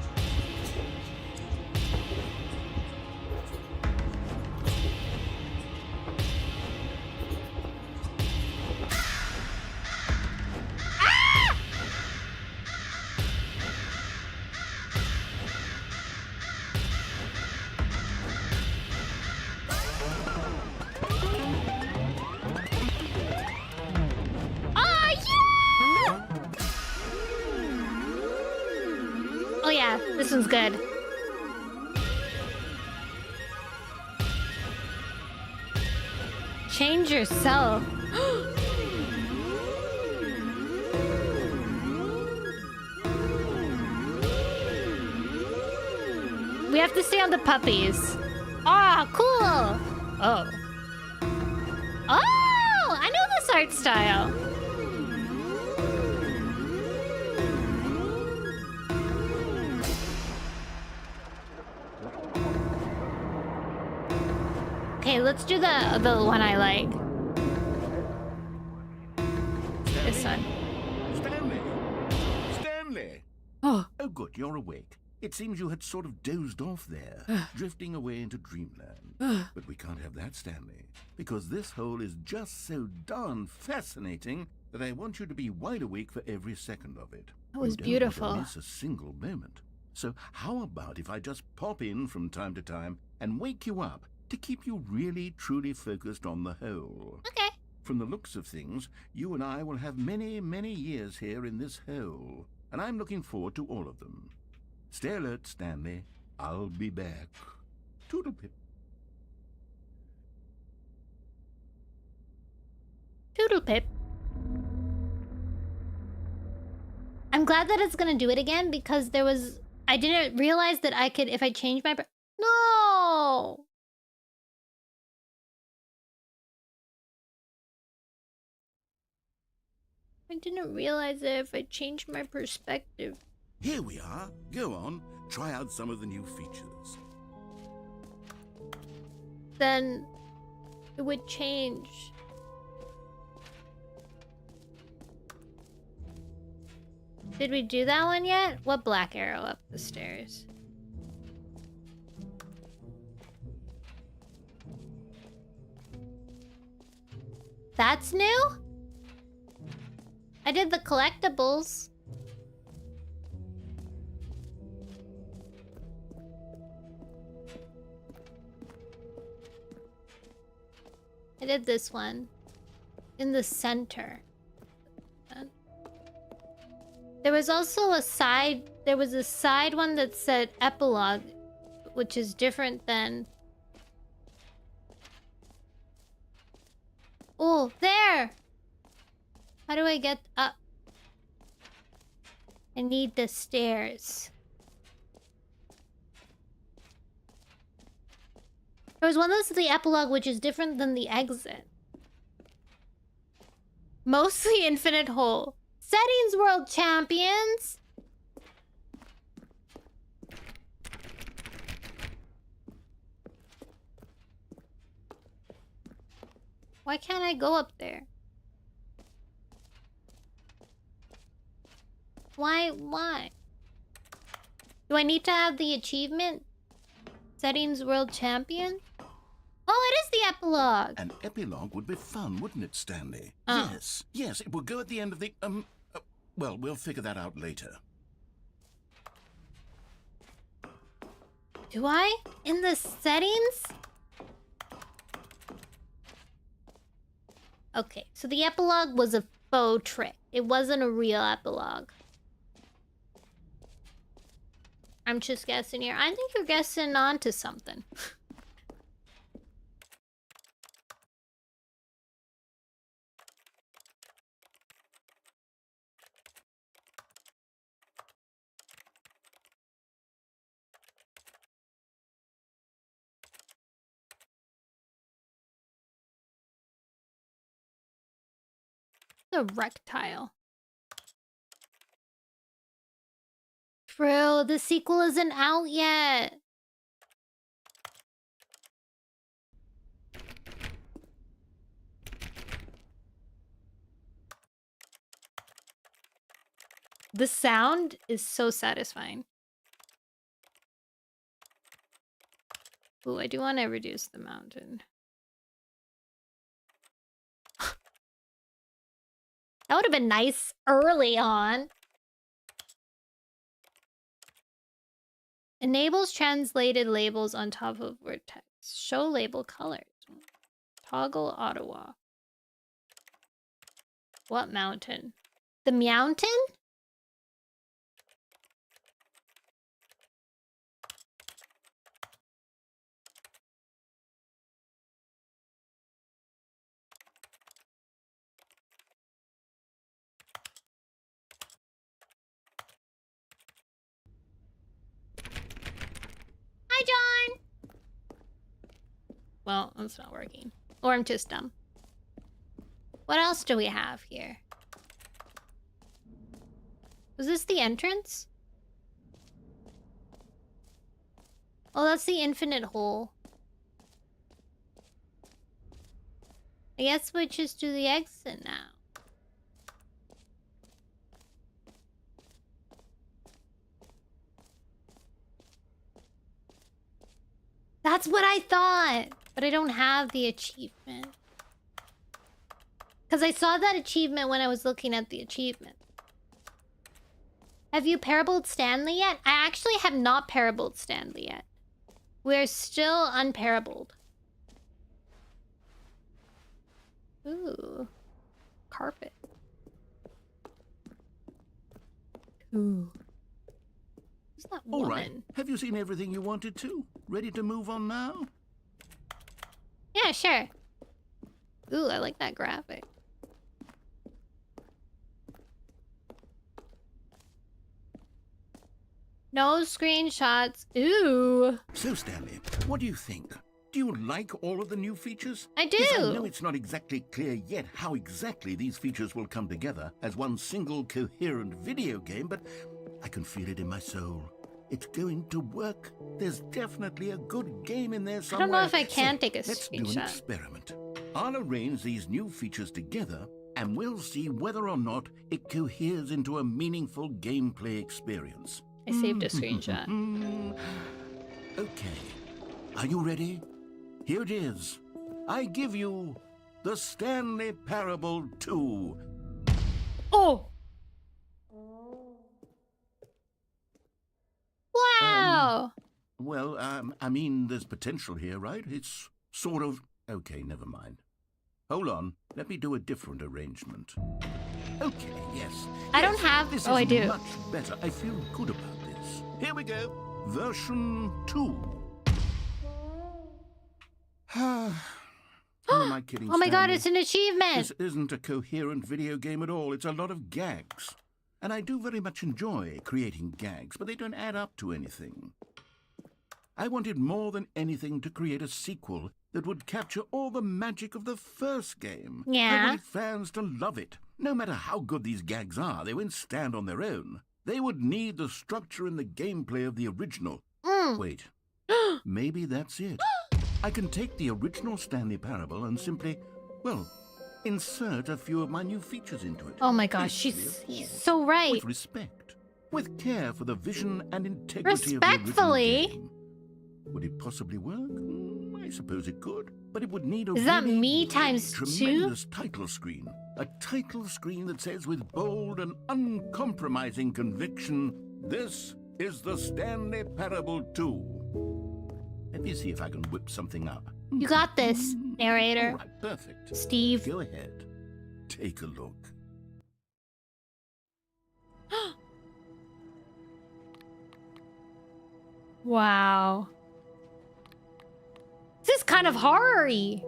S1: This one's good. Change yourself. We have to stay on the puppies. Ah, cool. Oh. Oh, I know this art style. Okay, let's do the one I like. This one.
S2: Stanley! Stanley!
S1: Oh.
S2: Oh, good, you're awake. It seems you had sort of dozed off there, drifting away into dreamland. But we can't have that, Stanley, because this hole is just so darn fascinating that I want you to be wide awake for every second of it.
S1: That was
S2: You don't
S1: beautiful.
S2: want to miss a single moment. So how about if I just pop in from time to time and wake you up to keep you really, truly focused on the hole?
S1: Okay.
S2: From the looks of things, you and I will have many, many years here in this hole, and I'm looking forward to all of them. Stay alert, Stanley. I'll be back. Toodlepip.
S1: Toodlepip. I'm glad that it's gonna do it again because I didn't realize that I could, if I change my... No! I didn't realize that if I changed my perspective.
S2: Here we are. Go on. Try out some of the new features.
S1: Then it would change. Did we do that one yet? What black arrow up the stairs? That's new? I did the collectibles. I did this one. In the center. There was also a side... There was a side one that said epilogue, which is different than... Oh, there! How do I get up? I need the stairs. There was one that's the epilogue, which is different than the exit. Mostly infinite hole. Settings world champions! Why can't I go up there? Why? Do I need to have the achievement? Settings world champion? Oh, it is the epilogue!
S2: An epilogue would be fun, wouldn't it, Stanley?
S1: Oh.
S2: Yes, it will go at the end of the... well, we'll figure that out later.
S1: Do I? In the settings? Okay, so the epilogue was a faux trick. It wasn't a real epilogue. I'm just guessing here. I think you're guessing onto something. The rectile. Bro, the sequel isn't out yet. The sound is so satisfying. Ooh, I do want to reduce the mountain. That would have been nice early on. Enables translated labels on top of word text. Show label colors. Toggle Ottawa. What mountain? The mountain? Well, it's not working. Or I'm just dumb. What else do we have here? Was this the entrance? Oh, that's the infinite hole. I guess we just do the exit now. That's what I thought! But I don't have the achievement. Because I saw that achievement when I was looking at the achievement. Have you parabled Stanley yet? I actually have not parabled Stanley yet. We're still unparabled. Ooh. Carpet. Ooh. Who's that woman?
S2: All right. Have you seen everything you wanted to? Ready to move on now?
S1: Yeah, sure. Ooh, I like that graphic. No screenshots. Ooh.
S2: So, Stanley, what do you think? Do you like all of the new features?
S1: I do.
S2: Yes, I know it's not exactly clear yet how exactly these features will come together as one single coherent video game, but I can feel it in my soul. It's going to work. There's definitely a good game in there somewhere.
S1: I don't know if I can take a
S2: let's do an
S1: screenshot.
S2: experiment. I'll arrange these new features together, and we'll see whether or not it coheres into a meaningful gameplay experience.
S1: I saved a screenshot.
S2: Okay. Are you ready? Here it is. I give you the Stanley Parable 2.
S1: Oh! Wow!
S2: Well, I mean, there's potential here, right? It's sort of... Okay, never mind. Hold on. Let me do a different arrangement. Okay, yes.
S1: I don't have...
S2: This
S1: Oh,
S2: is
S1: I do.
S2: much better. I feel good about this. Here we go. Version 2. Who am I kidding,
S1: Oh my god,
S2: Stanley?
S1: it's an achievement!
S2: This isn't a coherent video game at all. It's a lot of gags. And I do very much enjoy creating gags, but they don't add up to anything. I wanted more than anything to create a sequel that would capture all the magic of the first game.
S1: Yeah.
S2: I wanted fans to love it. No matter how good these gags are, they won't stand on their own. They would need the structure and the gameplay of the original. Wait, maybe that's it. I can take the original Stanley Parable and simply, well, insert a few of my new features into it.
S1: Oh my gosh,
S2: Hastily,
S1: she's
S2: of course,
S1: so right.
S2: with respect, with care for the vision and integrity of the
S1: Respectfully.
S2: original game. Would it possibly work? I suppose it could, but it would need a
S1: Is that
S2: really,
S1: me
S2: really
S1: times 2?
S2: tremendous title screen. A title screen that says with bold and uncompromising conviction, "This is the Stanley Parable 2." Let me see if I can whip something up.
S1: You got this, narrator.
S2: All right, perfect.
S1: Steve.
S2: Go ahead. Take a look.
S1: Wow. This is kind of horror-y.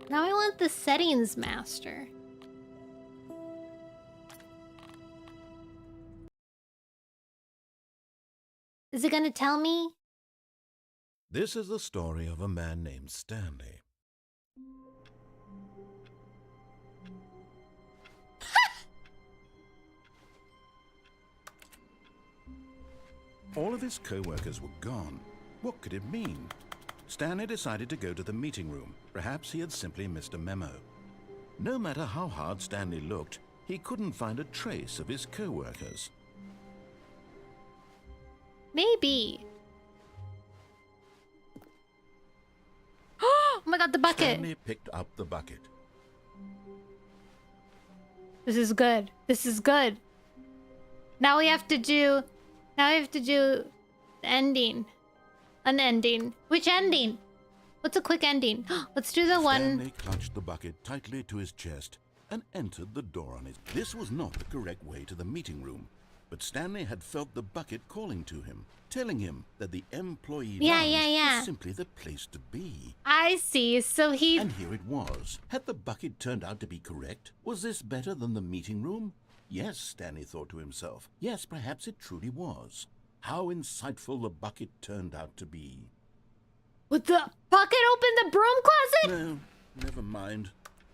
S1: Now I want the settings master. Is it gonna tell me?
S2: This is the story of a man named Stanley. All of his co-workers were gone. What could it mean? Stanley decided to go to the meeting room. Perhaps he had simply missed a memo. No matter how hard Stanley looked, he couldn't find a trace of his co-workers.
S1: Maybe. Oh my god, the bucket.
S2: Stanley picked up the bucket.
S1: This is good. This is good. Now we have to do... Now we have to do the ending. An ending. Which ending? What's a quick ending? Let's do the one...
S2: Stanley clutched the bucket tightly to his chest and entered the door on his... This was not the correct way to the meeting room. But Stanley had felt the bucket calling to him, telling him that the employee
S1: Yeah,
S2: lounge
S1: yeah, yeah.
S2: was simply the place to be.
S1: I see. So he...
S2: And here it was. Had the bucket turned out to be correct? Was this better than the meeting room? Yes, Stanley thought to himself. Yes, perhaps it truly was. How insightful the bucket turned out to be.
S1: Would the bucket open the broom closet?
S2: No, never mind.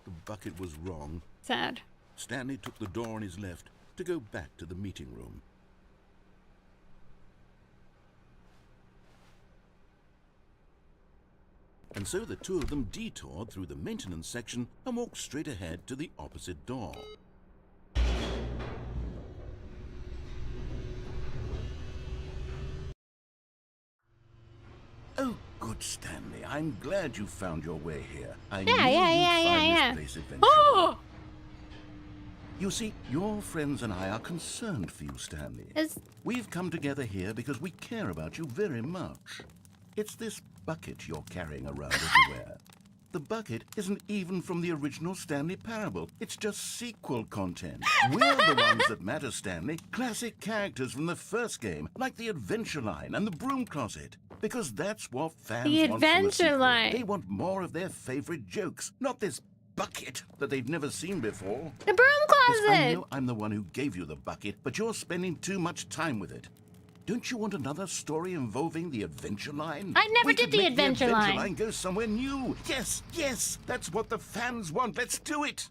S2: The bucket was wrong.
S1: Sad.
S2: Stanley took the door on his left to go back to the meeting room. And so the two of them detoured through the maintenance section and walked straight ahead to the opposite door. Oh, good Stanley. I'm glad you found your way here. I knew you'd find this place eventually.
S1: Oh!
S2: You see, your friends and I are concerned for you, Stanley. We've come together here because we care about you very much. It's this bucket you're carrying around everywhere. The bucket isn't even from the original Stanley Parable. It's just sequel content. We're the ones that matter, Stanley. Classic characters from the first game, like the Adventure Line and the Broom Closet. Because that's what fans want from a
S1: Adventure
S2: sequel.
S1: Line.
S2: They want more of their favorite jokes, not this bucket that they've never seen before.
S1: The broom
S2: Yes, I
S1: closet!
S2: know I'm the one who gave you the bucket, but you're spending too much time with it. Don't you want another story involving the Adventure Line?
S1: I never
S2: We
S1: did
S2: could
S1: the
S2: make
S1: Adventure
S2: the Adventure
S1: Line.
S2: Line go somewhere new. Yes, yes, that's what the fans want. Let's do it.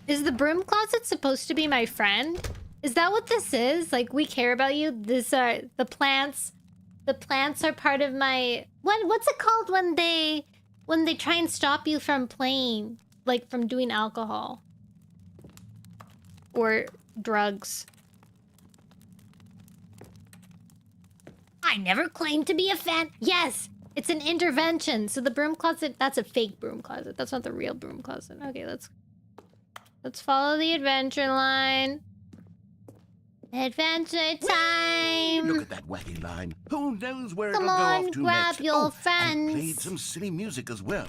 S1: Is the broom closet supposed to be my friend? Is that what this is? Like, we care about you? This are the plants. The plants are part of my... What's it called when they try and stop you from playing? Like, from doing alcohol. Or drugs. I never claimed to be a fan. Yes! It's an intervention. So the broom closet, that's a fake broom closet. That's not the real broom closet. Okay, let's follow the adventure line. Adventure time!
S2: Look at that wacky line. Who knows where
S1: Come
S2: it'll go
S1: on,
S2: off to
S1: grab
S2: next?
S1: your
S2: And
S1: friends.
S2: played some silly music as well.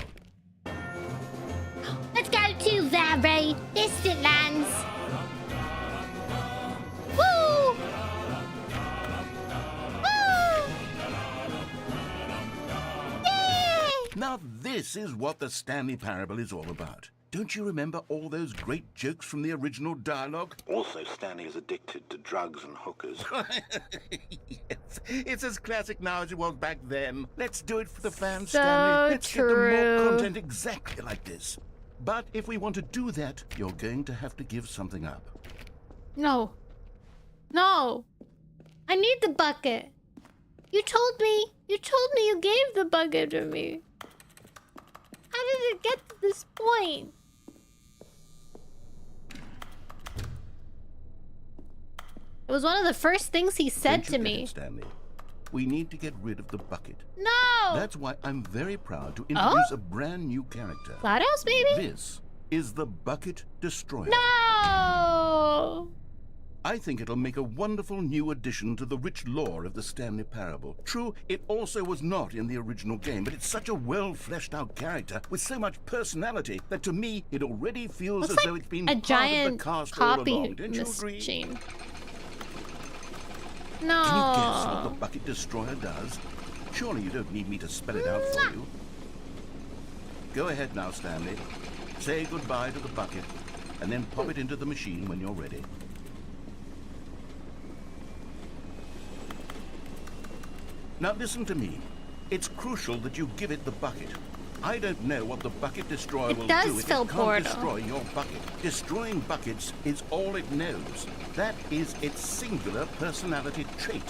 S1: Let's go to very distant lands. Woo! Woo! Yay!
S2: Now this is what the Stanley Parable is all about. Don't you remember all those great jokes from the original dialogue? Also, Stanley is addicted to drugs and hookers. Yes, it's as classic now as it was back then. Let's do it for the fans,
S1: So
S2: Stanley. Let's get them more
S1: true.
S2: content exactly like this. But if we want to do that, you're going to have to give something up.
S1: No. No. I need the bucket. You told me you gave the bucket to me. How did it get to this point? It was one of the first things he said
S2: Don't you
S1: to
S2: get
S1: me.
S2: it, Stanley? We need to get rid of the bucket.
S1: No!
S2: That's why I'm very proud to introduce a brand new character.
S1: Flathouse, baby?
S2: This is the Bucket Destroyer.
S1: No!
S2: I think it'll make a wonderful new addition to the rich lore of the Stanley Parable. True, it also was not in the original game, but it's such a well-fleshed-out character with so much personality that to me it already feels
S1: Looks
S2: as
S1: like
S2: though it's been
S1: a
S2: part
S1: giant
S2: of the cast all
S1: copy
S2: along. Don't you agree?
S1: machine.
S2: Can you guess what the
S1: No.
S2: Bucket Destroyer does? Surely you don't need me to spell it out for you. Go ahead now, Stanley. Say goodbye to the bucket, and then pop it into the machine when you're ready. Now listen to me. It's crucial that you give it the bucket. I don't know what the Bucket Destroyer will
S1: does
S2: do if it
S1: fill
S2: can't
S1: Portal.
S2: destroy your bucket. Destroying buckets is all it knows. That is its singular personality trait.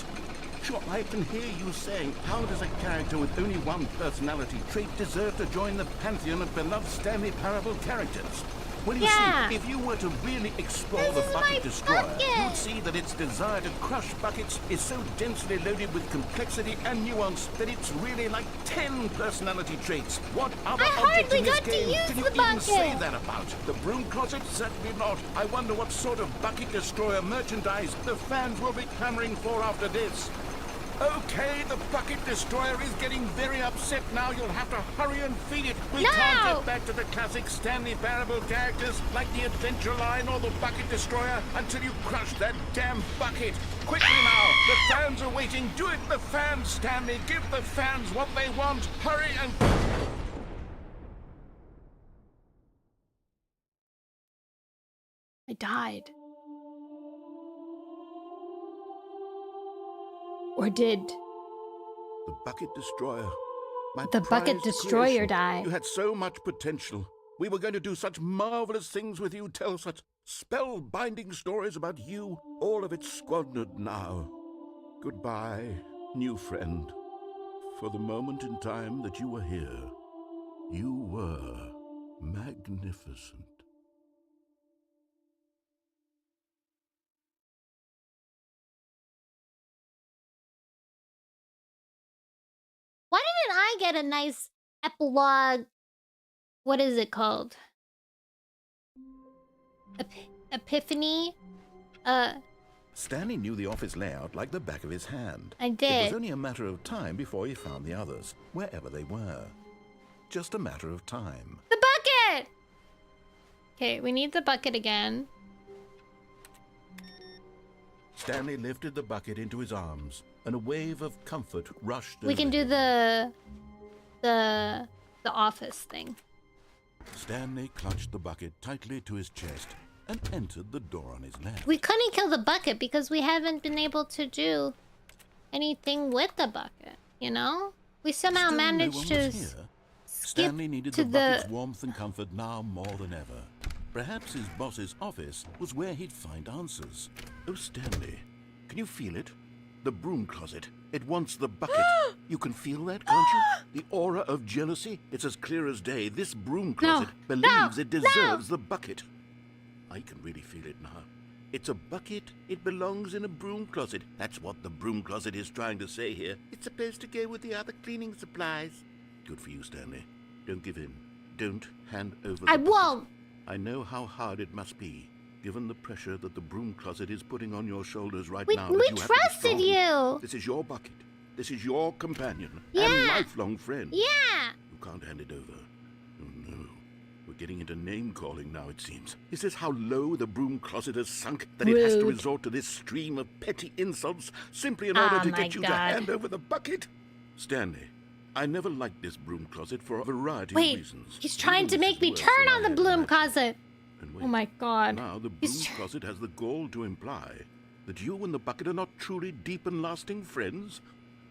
S2: Sure, I can hear you saying, how does a character with only one personality trait deserve to join the pantheon of beloved Stanley Parable characters? Well, you
S1: Yeah.
S2: see, if you were to really explore
S1: This
S2: the
S1: is my
S2: Bucket Destroyer,
S1: bucket.
S2: you'd see that its desire to crush buckets is so densely loaded with complexity and nuance that it's really like 10 personality traits. What other
S1: I
S2: object
S1: hardly
S2: in this
S1: got to
S2: game
S1: use
S2: can you
S1: the
S2: even
S1: bucket.
S2: say that about? The broom closet? Certainly not. I wonder what sort of Bucket Destroyer merchandise the fans will be clamoring for after this.
S8: Okay, the bucket destroyer is getting very upset now. You'll have to hurry and feed it. We
S1: No!
S8: can't get back to the classic Stanley Parable characters like the Adventure Line or the bucket destroyer until you crush that damn bucket. Quickly now, the fans are waiting. Do it, the fans, Stanley. Give the fans what they want. Hurry and...
S1: I died. Or did
S2: The bucket destroyer. My
S1: the bucket
S2: prized
S1: destroyer
S2: creation.
S1: die?
S2: You had so much potential. We were going to do such marvelous things with you, tell such spellbinding stories about you. All of it squandered now. Goodbye, new friend. For the moment in time that you were here, you were magnificent.
S1: Why didn't I get a nice epilogue? What is it called? Epiphany?
S2: Stanley knew the office layout like the back of his hand.
S1: I
S2: It
S1: did.
S2: was only a matter of time before he found the others, wherever they were. Just a matter of time.
S1: The bucket! Okay, we need the bucket again.
S2: Stanley lifted the bucket into his arms, and a wave of comfort rushed
S1: We can
S2: over
S1: do
S2: him.
S1: the office thing.
S2: Stanley clutched the bucket tightly to his chest and entered the door on his left.
S1: We couldn't kill the bucket because we haven't been able to do anything with the bucket, you know? We somehow
S2: Still
S1: managed
S2: no one
S1: to
S2: was here.
S1: skip
S2: Stanley needed
S1: to
S2: the bucket's warmth and comfort now more than ever. Perhaps his boss's office was where he'd find answers. Oh, Stanley, can you feel it? The broom closet. It wants the bucket. You can feel that, can't you? The aura of jealousy. It's as clear as day. This broom closet believes it deserves the bucket. I can really feel it now. It's a bucket. It belongs in a broom closet. That's what the broom closet is trying to say here. It's supposed to go with the other cleaning supplies. Good for you, Stanley. Don't give in. Don't hand over the
S1: I
S2: bucket.
S1: won't.
S2: I know how hard it must be, given the pressure that the broom closet is putting on your shoulders right now.
S1: We
S2: but you have to be
S1: trusted
S2: strong.
S1: you.
S2: This is your bucket. This is your companion
S1: Yeah.
S2: and lifelong friend.
S1: Yeah.
S2: You can't hand it over. Oh no. We're getting into name-calling now, it seems. Is this how low the broom closet has sunk, that it has to
S1: Rude.
S2: resort to this stream of petty insults simply in order
S1: Oh
S2: to
S1: my
S2: get you to
S1: God.
S2: hand over the bucket? Stanley, I never liked this broom closet for a variety of
S1: Wait,
S2: reasons.
S1: he's trying to
S2: Even
S1: make
S2: this
S1: me
S2: is worse
S1: turn
S2: than
S1: on
S2: I
S1: the
S2: had
S1: broom
S2: imagined.
S1: closet.
S2: And wait,
S1: Oh my god.
S2: now the broom
S1: He's
S2: closet has the gall to imply that you and the bucket are not truly deep and lasting friends?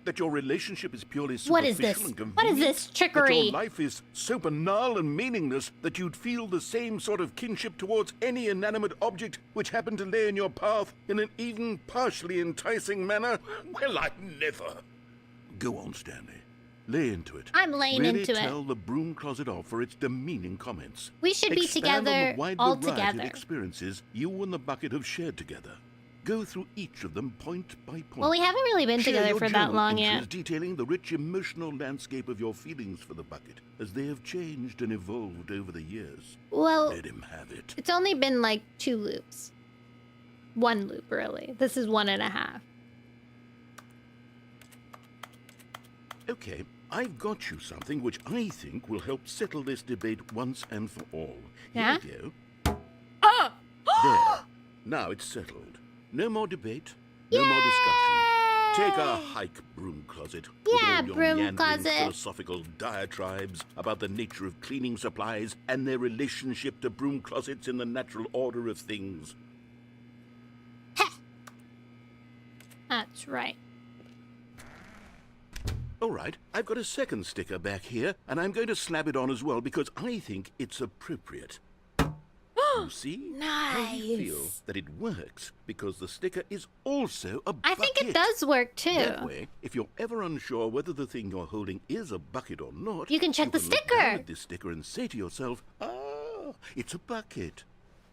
S2: That your relationship is purely
S1: What
S2: superficial
S1: is this?
S2: and convenient?
S1: What is this
S2: That
S1: trickery?
S2: your life is so banal and meaningless that you'd feel the same sort of kinship towards any inanimate object which happened to lay in your path in an even partially enticing manner? Well, I never. Go on, Stanley. Lay into it.
S1: I'm laying
S2: really
S1: into it.
S2: tell the broom closet off for its demeaning comments.
S1: We should be
S2: Expand on
S1: together,
S2: the wide
S1: all
S2: variety of
S1: together.
S2: experiences you and the bucket have shared together. Go through each of them point by point.
S1: Well, we haven't really been
S2: Share
S1: together
S2: your
S1: for that
S2: journal
S1: long
S2: entries
S1: yet.
S2: detailing the rich emotional landscape of your feelings for the bucket, as they have changed and evolved over the years.
S1: Well,
S2: Let him have it.
S1: it's only been like 2 loops. 1 loop, really. This is 1.5.
S2: Okay, I've got you something which I think will help settle this debate once and for all.
S1: Yeah?
S2: Here you go.
S1: Ah!
S2: There. Now it's settled. No more debate, no more discussion. Take a hike, broom closet. with
S1: Yeah,
S2: all your
S1: broom
S2: meandering
S1: closet.
S2: philosophical diatribes about the nature of cleaning supplies and their relationship to broom closets in the natural order of things.
S1: That's right.
S2: All right, I've got a second sticker back here, and I'm going to slap it on as well because I think it's appropriate. You see? How do you feel
S1: Nice.
S2: that it works because the sticker is also a
S1: I
S2: bucket?
S1: think it does work too.
S2: That way, if you're ever unsure whether the thing you're holding is a bucket or not,
S1: You can check the
S2: look down
S1: sticker.
S2: at this sticker and say to yourself, "Ah, it's a bucket."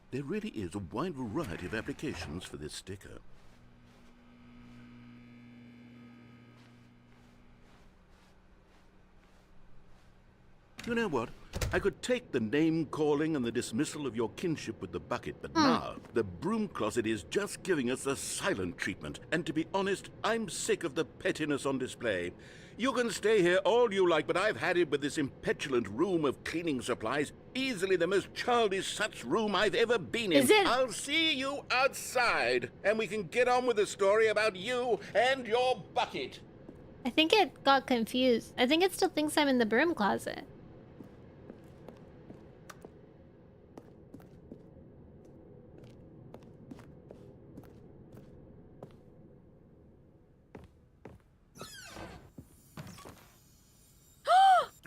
S2: There really is a wide variety of applications for this sticker. You know what? I could take the name-calling and the dismissal of your kinship with the bucket, but now the broom closet is just giving us the silent treatment. And to be honest, I'm sick of the pettiness on display. You can stay here all you like, but I've had it with this impetulant room of cleaning supplies. Easily the most childish such room I've ever been in.
S1: Is it?
S2: I'll see you outside, and we can get on with the story about you and your bucket.
S1: I think it got confused. I think it still thinks I'm in the broom closet.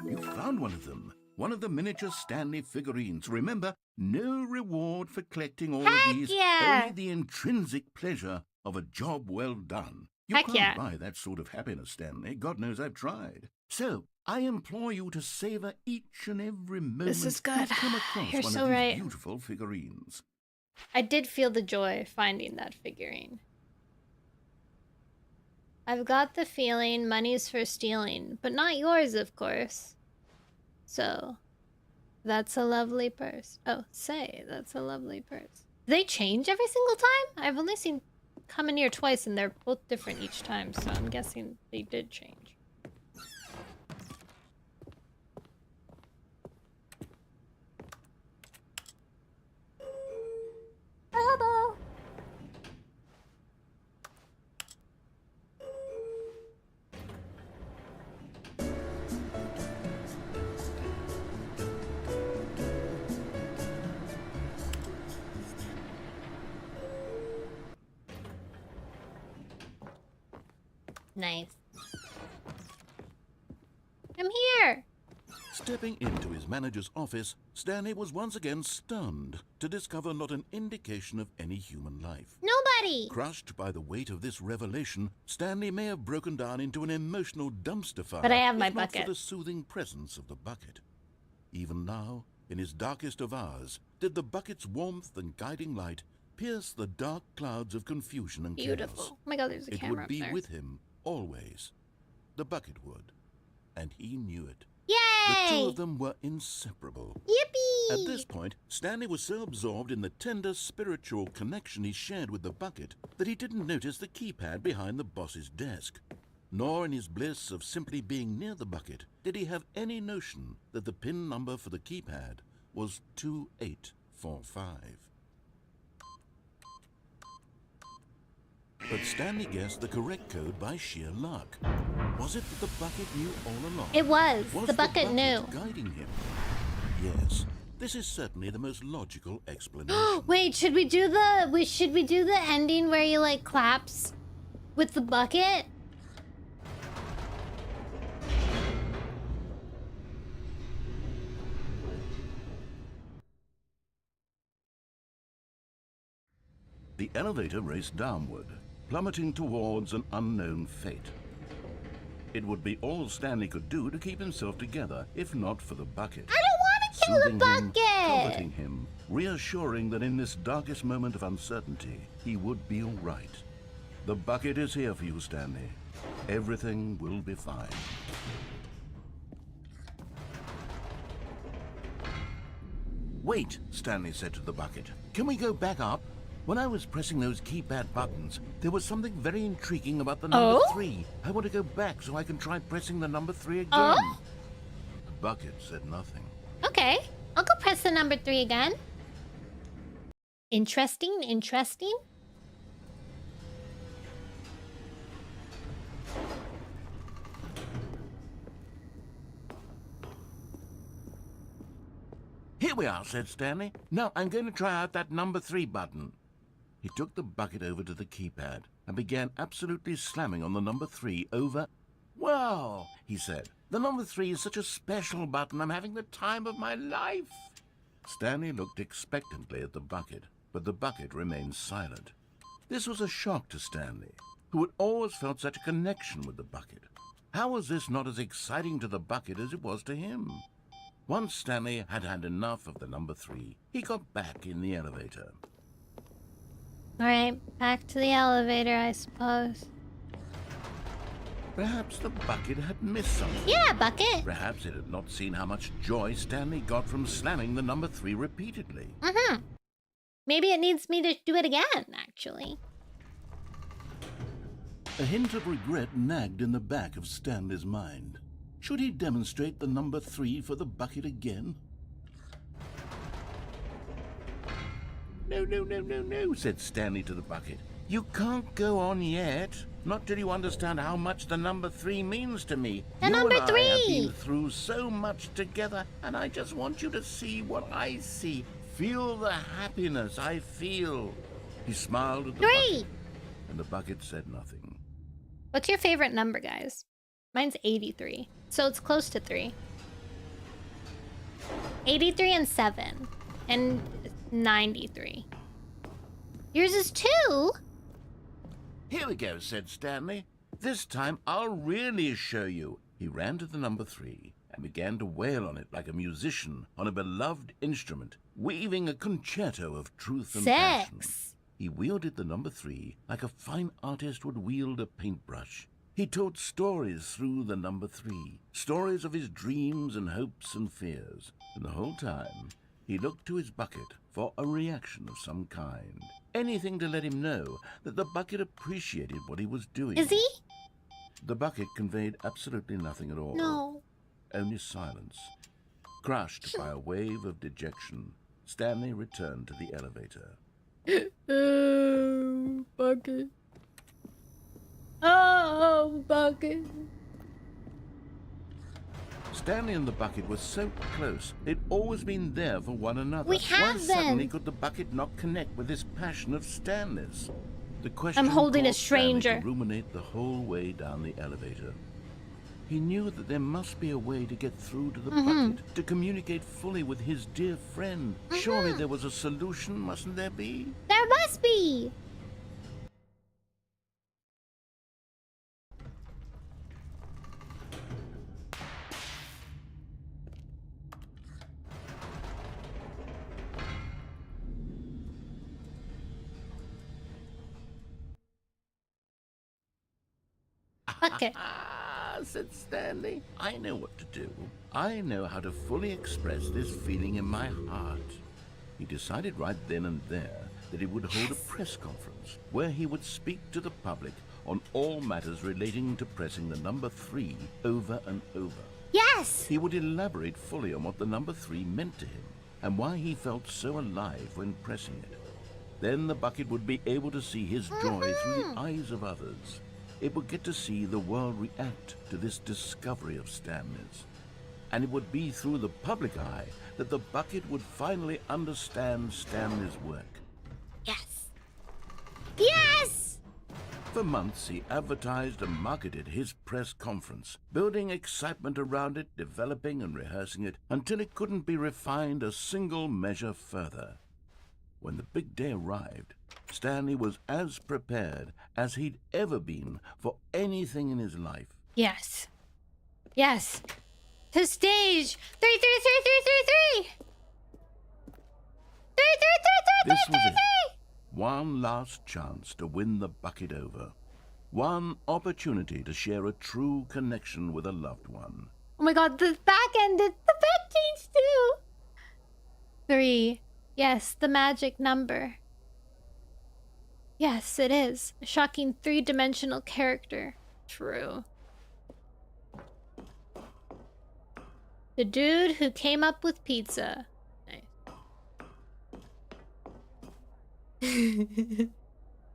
S2: You found one of them. One of the miniature Stanley figurines. Remember, no reward for collecting all of these.
S1: Yeah.
S2: Only the intrinsic pleasure of a job well done. You
S1: Heck
S2: can't
S1: yeah.
S2: buy that sort of happiness, Stanley. God knows I've tried. So, I implore you to savor each and every moment
S1: This is good.
S2: you come across
S1: You're
S2: one
S1: so
S2: of these
S1: right.
S2: beautiful figurines.
S1: I did feel the joy finding that figurine. I've got the feeling money's for stealing, but not yours, of course. So, that's a lovely purse. Oh, say, that's a lovely purse. Do they change every single time? I've only seen come in here twice, and they're both different each time, so I'm guessing they did change. Hello. Nice. I'm here.
S2: Stepping into his manager's office, Stanley was once again stunned to discover not an indication of any human life.
S1: Nobody.
S2: Crushed by the weight of this revelation, Stanley may have broken down into an emotional dumpster fire.
S1: But I have my
S2: if not
S1: bucket.
S2: for the soothing presence of the bucket. Even now, in his darkest of hours, did the bucket's warmth and guiding light pierce the dark clouds of confusion and
S1: Beautiful.
S2: chaos.
S1: Oh my god, there's a
S2: It
S1: camera
S2: would be
S1: up there.
S2: with him always. The bucket would. And he knew it.
S1: Yay!
S2: The two of them were inseparable.
S1: Yippee!
S2: At this point, Stanley was so absorbed in the tender spiritual connection he shared with the bucket that he didn't notice the keypad behind the boss's desk. Nor in his bliss of simply being near the bucket did he have any notion that the PIN number for the keypad was 2845. But Stanley guessed the correct code by sheer luck. Was it that the bucket knew all along?
S1: It was.
S2: Was
S1: The bucket knew.
S2: guiding him? Yes, this is certainly the most logical explanation.
S1: Wait, should we do the ending where he like claps with the bucket?
S2: The elevator raced downward, plummeting towards an unknown fate. It would be all Stanley could do to keep himself together, if not for the bucket.
S1: I don't want to kill the
S2: Soothing him,
S1: bucket.
S2: comforting him, reassuring that in this darkest moment of uncertainty, he would be all right. The bucket is here for you, Stanley. Everything will be fine. Wait, Stanley said to the bucket. Can we go back up? When I was pressing those keypad buttons, there was something very intriguing about the number 3. I want to go back so I can try pressing the number 3 again.
S1: Oh?
S2: The bucket said nothing.
S1: Okay, I'll go press the number 3 again. Interesting, interesting.
S2: Here we are, said Stanley. Now I'm going to try out that number 3 button. He took the bucket over to the keypad and began absolutely slamming on the number 3 over... Well, he said, the number 3 is such a special button. I'm having the time of my life. Stanley looked expectantly at the bucket, but the bucket remained silent. This was a shock to Stanley, who had always felt such a connection with the bucket. How was this not as exciting to the bucket as it was to him? Once Stanley had had enough of the number 3, he got back in the elevator.
S1: All right, back to the elevator, I suppose.
S2: Perhaps the bucket had missed something.
S1: Yeah, bucket.
S2: Perhaps it had not seen how much joy Stanley got from slamming the number 3 repeatedly.
S1: Maybe it needs me to do it again, actually.
S2: A hint of regret nagged in the back of Stanley's mind. Should he demonstrate the number 3 for the bucket again? No, no, no, no, no, said Stanley to the bucket. You can't go on yet. Not till you understand how much the number 3 means to me.
S1: The number
S2: You and I have
S1: 3!
S2: been through so much together, and I just want you to see what I see. Feel the happiness I feel. He smiled at the
S1: 3!
S2: bucket, and the bucket said nothing.
S1: What's your favorite number, guys? Mine's 83, so it's close to 3. 83 and 7, and 93. Yours is 2?
S2: Here we go, said Stanley. This time I'll really show you. He ran to the number 3 and began to wail on it like a musician on a beloved instrument, weaving a concerto of truth and passion.
S1: 6.
S2: He wielded the number 3 like a fine artist would wield a paintbrush. He told stories through the number 3, stories of his dreams and hopes and fears. And the whole time, he looked to his bucket for a reaction of some kind. Anything to let him know that the bucket appreciated what he was doing.
S1: Is he?
S2: The bucket conveyed absolutely nothing at all.
S1: No.
S2: Only silence. Crushed by a wave of dejection, Stanley returned to the elevator.
S1: Oh, bucket. Oh, bucket.
S2: Stanley and the bucket were so close. They'd always been there for one another.
S1: We have
S2: Why suddenly
S1: been.
S2: could the bucket not connect with this passion of Stanley's? The question
S1: I'm holding a
S2: caused Stanley
S1: stranger.
S2: to ruminate the whole way down the elevator. He knew that there must be a way to get through to the bucket, to communicate fully with his dear friend. Surely there was a solution, mustn't there be?
S1: There must be. Bucket.
S2: Ah, said Stanley. I know what to do. I know how to fully express this feeling in my heart. He decided right then and there that he would hold a press conference where he would speak to the public on all matters relating to pressing the number 3 over and over.
S1: Yes.
S2: He would elaborate fully on what the number 3 meant to him and why he felt so alive when pressing it. Then the bucket would be able to see his joy through the eyes of others. It would get to see the world react to this discovery of Stanley's. And it would be through the public eye that the bucket would finally understand Stanley's work.
S1: Yes. Yes.
S2: For months, he advertised and marketed his press conference, building excitement around it, developing and rehearsing it, until it couldn't be refined a single measure further. When the big day arrived, Stanley was as prepared as he'd ever been for anything in his life.
S1: Yes. Yes. To stage 3333333. 3333333.
S2: This was it. One last chance to win the bucket over. One opportunity to share a true connection with a loved one.
S1: Oh my god, the back ended. The back changed too. 3. Yes, the magic number. Yes, it is. A shocking 3-dimensional character. True. The dude who came up with pizza. Nice.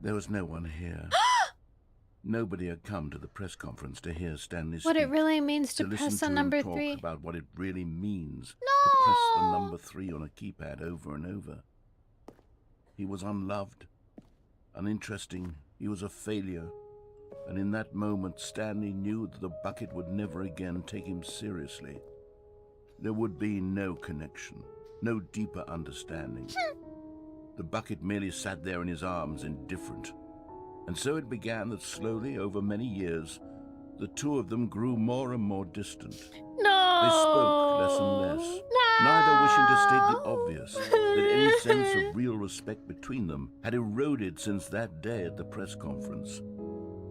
S2: There was no one here. Nobody had come to the press conference to hear Stanley speak.
S1: What it really means to
S2: listen
S1: press
S2: to
S1: on
S2: him
S1: number
S2: talk
S1: 3.
S2: about what it really means to
S1: No!
S2: press the number 3 on a keypad over and over. He was unloved, uninteresting. He was a failure. And in that moment, Stanley knew that the bucket would never again take him seriously. There would be no connection, no deeper understanding. The bucket merely sat there in his arms, indifferent. And so it began that slowly, over many years, the two of them grew more and more distant.
S1: No!
S2: They spoke less and less,
S1: No!
S2: neither wishing to state the obvious, that any sense of real respect between them had eroded since that day at the press conference.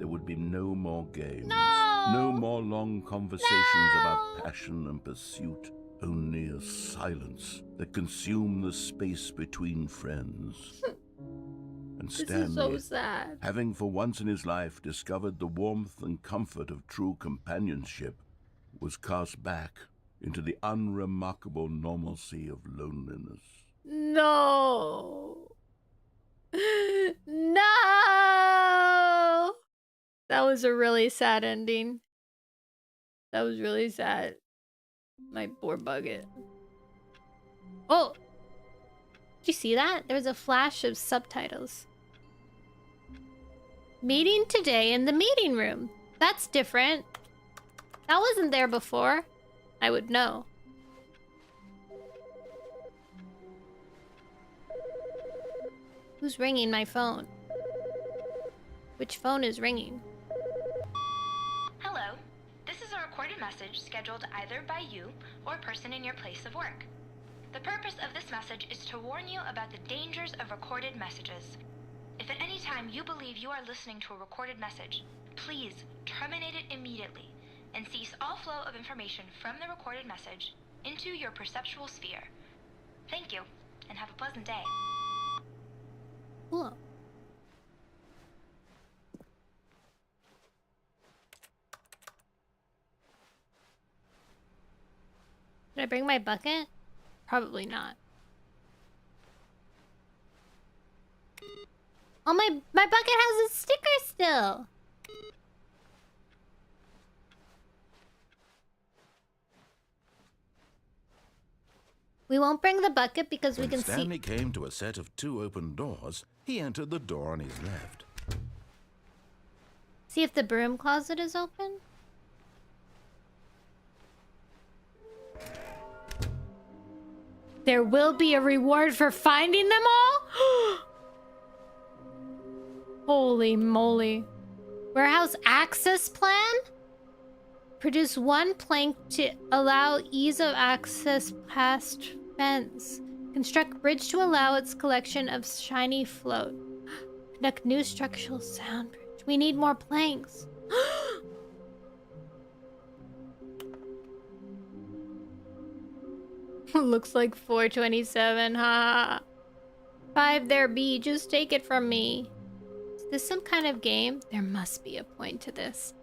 S8: there would be no more games.
S1: No!
S8: No more long conversations about passion and pursuit. Only a silence that consumed the space between friends. And
S1: This is
S8: Stanley,
S1: so sad.
S8: having for once in his life discovered the warmth and comfort of true companionship, was cast back into the unremarkable normalcy of loneliness.
S1: No. No. That was a really sad ending. That was really sad. My poor bucket. Oh! Did you see that? There was a flash of subtitles. Meeting today in the meeting room. That's different. That wasn't there before. I would know. Who's ringing my phone? Which phone is ringing?
S9: Hello. This is a recorded message scheduled either by you or a person in your place of work. The purpose of this message is to warn you about the dangers of recorded messages. If at any time you believe you are listening to a recorded message, please terminate it immediately and cease all flow of information from the recorded message into your perceptual sphere. Thank you, and have a pleasant day.
S1: Cool. Did I bring my bucket? Probably not. Oh, my bucket has a sticker still. We won't bring the bucket because we
S2: When
S1: can
S2: Stanley
S1: see.
S2: came to a set of 2 open doors, he entered the door on his left.
S1: See if the broom closet is open. There will be a reward for finding them all? Holy moly. Warehouse access plan? Produce 1 plank to allow ease of access past fence. Construct bridge to allow its collection of shiny float. Conduct new structural sound bridge. We need more planks. Looks like 427, ha. 5 there be, just take it from me. Is this some kind of game? There must be a point to this.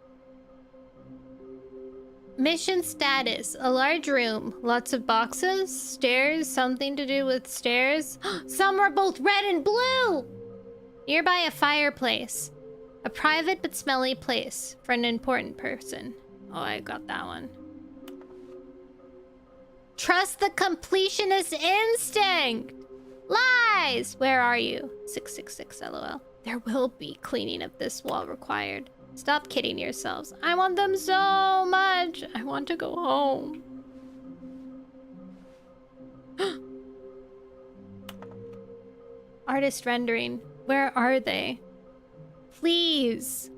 S1: Mission status. A large room. Lots of boxes. Stairs. Something to do with stairs. Some are both red and blue! Nearby a fireplace. A private but smelly place for an important person. Oh, I got that one. Trust the completionist instinct! Lies! Where are you? 666 LOL. There will be cleaning of this wall required. Stop kidding yourselves. I want them so much. I want to go home. Artist rendering. Where are they? Please.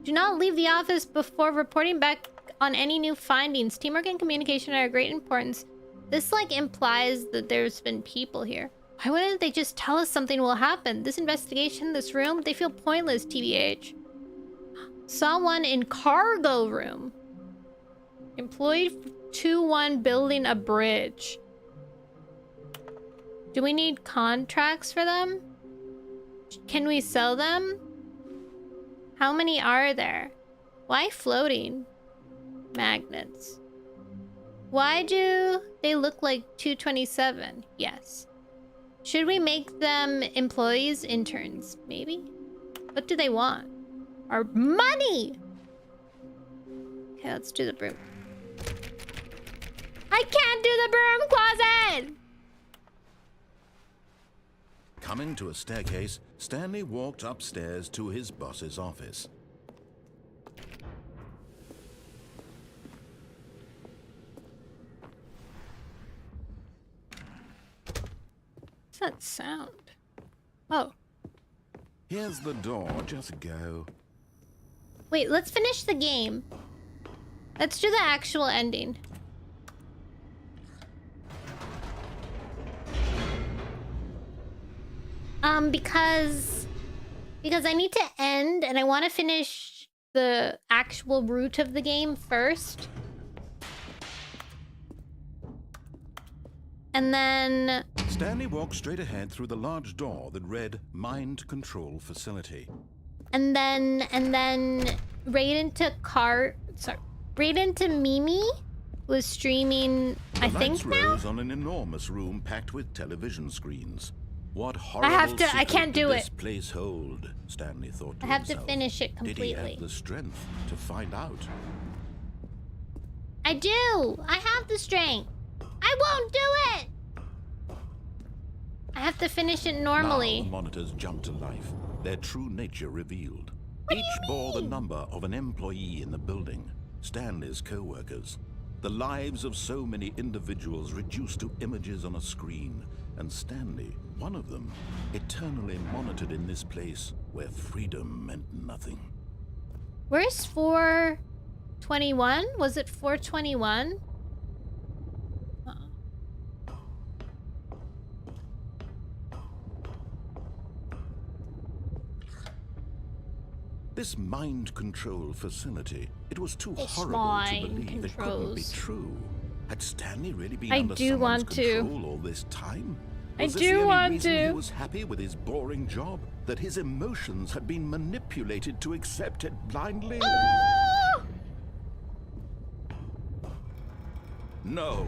S1: Do not leave the office before reporting back on any new findings. Teamwork and communication are of great importance. This like implies that there's been people here. Why wouldn't they just tell us something will happen? This investigation, this room, they feel pointless, TBH. Saw one in cargo room. Employee 2-1 building a bridge. Do we need contracts for them? Can we sell them? How many are there? Why floating? Magnets. Why do they look like 227? Yes. Should we make them employees, interns? Maybe? What do they want? Our money! Okay, let's do the broom. I can't do the broom closet!
S2: Coming to a staircase, Stanley walked upstairs to his boss's office.
S1: What's that sound? Oh.
S2: Here's the door, just go.
S1: Wait, let's finish the game. Let's do the actual ending. Because Because I need to end and I want to finish the actual route of the game first. And then...
S2: Stanley walked straight ahead through the large door that read Mind Control Facility.
S1: And then right into Mimi was streaming, I think
S2: The
S1: now?
S2: lights rose on an enormous room packed with television screens. What horrible
S1: I can't do
S2: this
S1: it.
S2: place hold? Stanley thought to
S1: I have to
S2: himself.
S1: finish it
S2: Did he
S1: completely.
S2: have the strength to find out?
S1: I do! I have the strength! I won't do it! I have to finish it normally.
S2: Now the monitors jumped to life, their true nature revealed.
S1: What do
S2: Each
S1: you
S2: bore the
S1: mean?
S2: number of an employee in the building, Stanley's co-workers. The lives of so many individuals reduced to images on a screen, and Stanley, one of them, eternally monitored in this place where freedom meant nothing.
S1: Where's 421? Was it 421?
S2: This mind control facility, it was too
S1: It's
S2: horrible to
S1: mind
S2: believe it couldn't be
S1: controls.
S2: true. Had Stanley really been
S1: I
S2: under
S1: do
S2: someone's
S1: want to.
S2: control all this time?
S1: I
S2: Was this
S1: do
S2: the only
S1: want
S2: reason
S1: to.
S2: He was happy with his boring job? That his emotions had been manipulated to accept it blindly?
S1: Ah!
S2: No.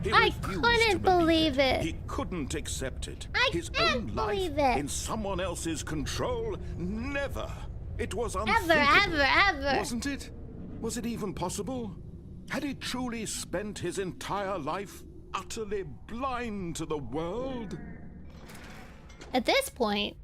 S2: He
S1: I
S2: refused to
S1: couldn't believe it.
S2: He couldn't accept it.
S1: I
S2: His
S1: can't
S2: own life
S1: believe it.
S2: in someone else's control? Never. It was
S1: Ever,
S2: unthinkable.
S1: ever.
S2: Wasn't it? Was it even possible? Had he truly spent his entire life utterly blind to the world?
S1: At this point,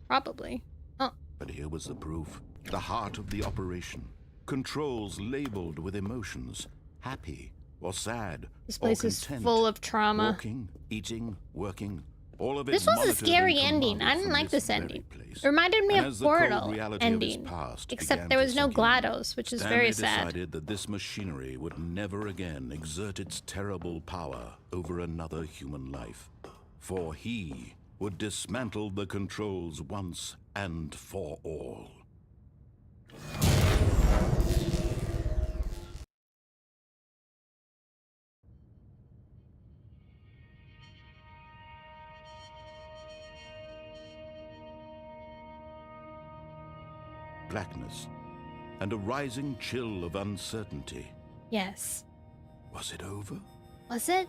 S1: probably. Oh,
S2: But here was the proof. The heart of the operation. Controls labeled with emotions. Happy or sad
S1: this
S2: or
S1: place is
S2: content.
S1: full of trauma.
S2: Walking, eating, working. All of it
S1: This was a
S2: monitored
S1: scary
S2: and
S1: ending. I
S2: commanded
S1: didn't
S2: from
S1: like this
S2: very
S1: ending.
S2: place.
S1: It reminded me
S2: And
S1: of
S2: as the cold
S1: Portal
S2: reality of his
S1: ending.
S2: past
S1: Except
S2: began
S1: there
S2: to
S1: was no
S2: sink in,
S1: GLaDOS, which is very
S2: Stanley
S1: sad.
S2: decided that this machinery would never again exert its terrible power over another human life. For he would dismantle the controls once and for all. Blackness and a rising chill of uncertainty.
S1: Yes.
S2: Was it over?
S1: Was it?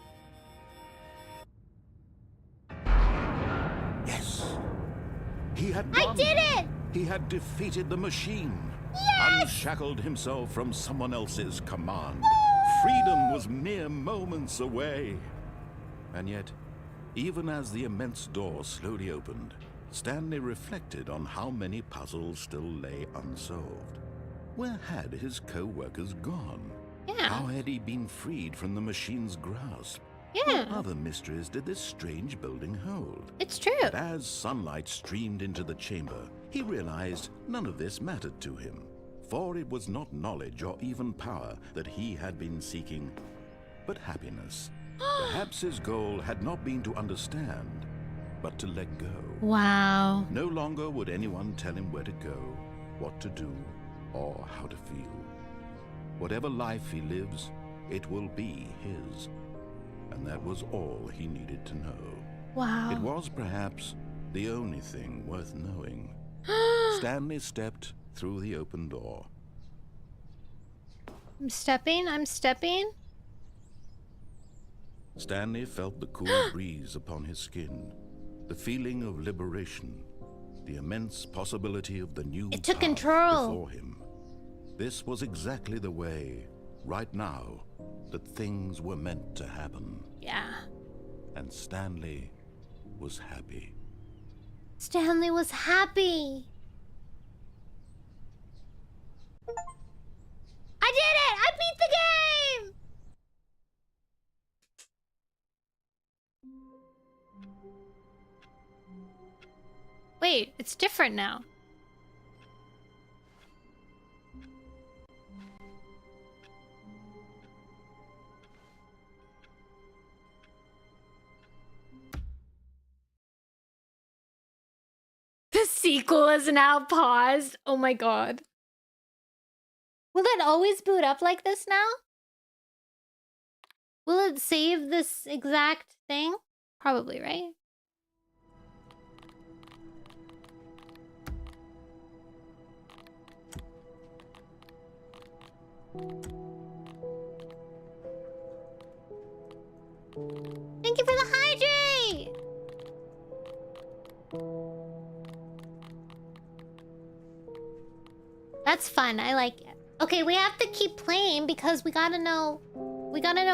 S2: Yes. He had
S1: I
S2: won.
S1: did it!
S2: He had defeated the machine.
S1: Yes!
S2: Unshackled himself from someone else's command. Freedom was mere moments away. And yet, even as the immense door slowly opened, Stanley reflected on how many puzzles still lay unsolved. Where had his co-workers gone?
S1: Yeah.
S2: How had he been freed from the machine's grasp?
S1: Yeah.
S2: What other mysteries did this strange building hold?
S1: It's true.
S2: But as sunlight streamed into the chamber, he realized none of this mattered to him, for it was not knowledge or even power that he had been seeking, but happiness. Perhaps his goal had not been to understand, but to let go.
S1: Wow.
S2: No longer would anyone tell him where to go, what to do, or how to feel. Whatever life he lives, it will be his. And that was all he needed to know.
S1: Wow.
S2: It was perhaps the only thing worth knowing. Stanley stepped through the open door.
S1: I'm stepping.
S2: Stanley felt the cool breeze upon his skin, the feeling of liberation, the immense possibility of the new
S1: It took
S2: path
S1: control.
S2: before him. This was exactly the way, right now, that things were meant to happen.
S1: Yeah.
S2: And Stanley was happy.
S1: Stanley was happy. I did it! I beat the game! Wait, it's different now. The sequel is now paused. Oh my god. Will it always boot up like this now? Will it save this exact thing? Probably, right? Thank you for the hydrate! That's fun. I like it. Okay, we have to keep playing because we gotta know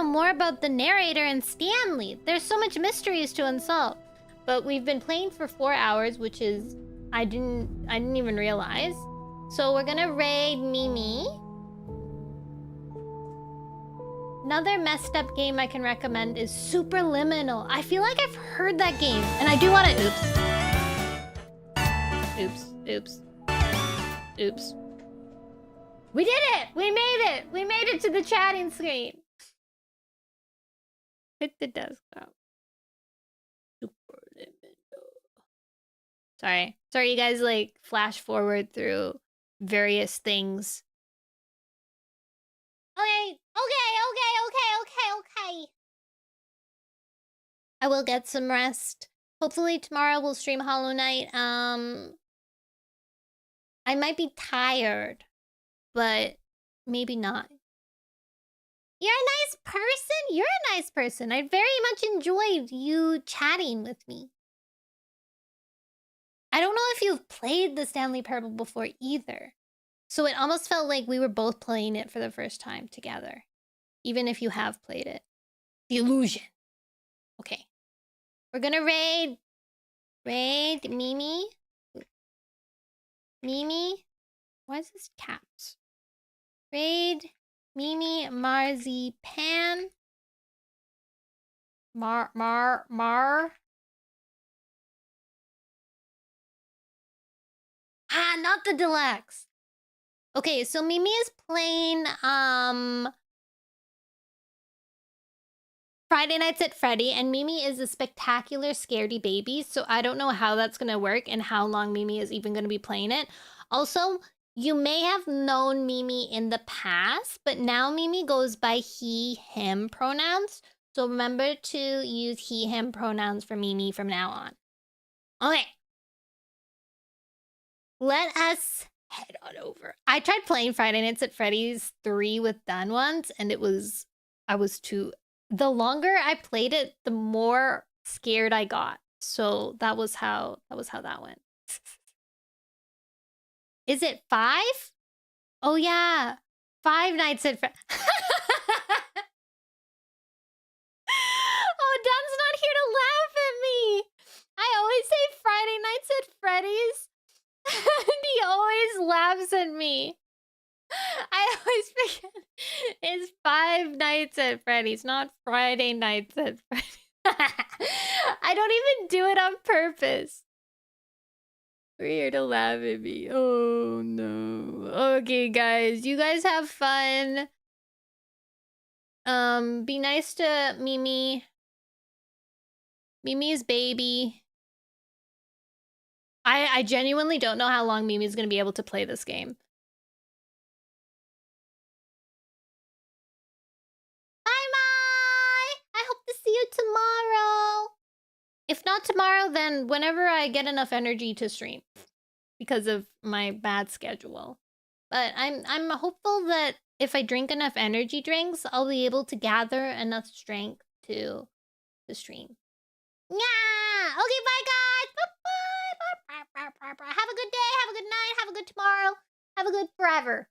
S1: more about the narrator and Stanley. There's so much mysteries to unsolve. But we've been playing for 4 hours, which is I didn't even realize. So we're gonna raid Mimi. Another messed up game I can recommend is Superliminal. I feel like I've heard that game, and I do want to. Oops. We did it! We made it! We made it to the chatting screen. Hit the desktop. Superliminal. Sorry, you guys like flash forward through various things. Okay. I will get some rest. Hopefully tomorrow we'll stream Hollow Knight. I might be tired, but maybe not. You're a nice person? You're a nice person. I very much enjoyed you chatting with me. I don't know if you've played the Stanley Parable before either. So it almost felt like we were both playing it for the first time together. Even if you have played it. The illusion. Okay. We're gonna raid Mimi. Mimi? Why is this caps? Raid Mimi Marzipan. Mar. Ah, not the deluxe. Okay, so Mimi is playing Friday Nights at Freddy, and Mimi is a spectacular scaredy baby, so I don't know how that's gonna work and how long Mimi is even gonna be playing it. Also, you may have known Mimi in the past, but now Mimi goes by he, him pronouns. So remember to use he, him pronouns for Mimi from now on. Okay. Let us head on over. I tried playing Friday Nights at Freddy's 3 with done once, and the longer I played it, the more scared I got. So that was how that went. Is it 5? Oh yeah. 5 Nights at Freddy's. Oh, Dun's not here to laugh at me. I always say Friday Nights at Freddy's. And he always laughs at me. I always forget it's 5 Nights at Freddy's, not Friday Nights at Freddy's. I don't even do it on purpose. We're here to laugh at me. Oh no. Okay, guys. You guys have fun. Be nice to Mimi. Mimi's baby. I genuinely don't know how long Mimi's gonna be able to play this game. Bye, Mai! I hope to see you tomorrow. If not tomorrow, then whenever I get enough energy to stream. Because of my bad schedule. But I'm hopeful that if I drink enough energy drinks, I'll be able to gather enough strength to stream. Yeah! Okay, bye guys! Bye-bye! Have a good day, have a good night, have a good tomorrow, have a good forever.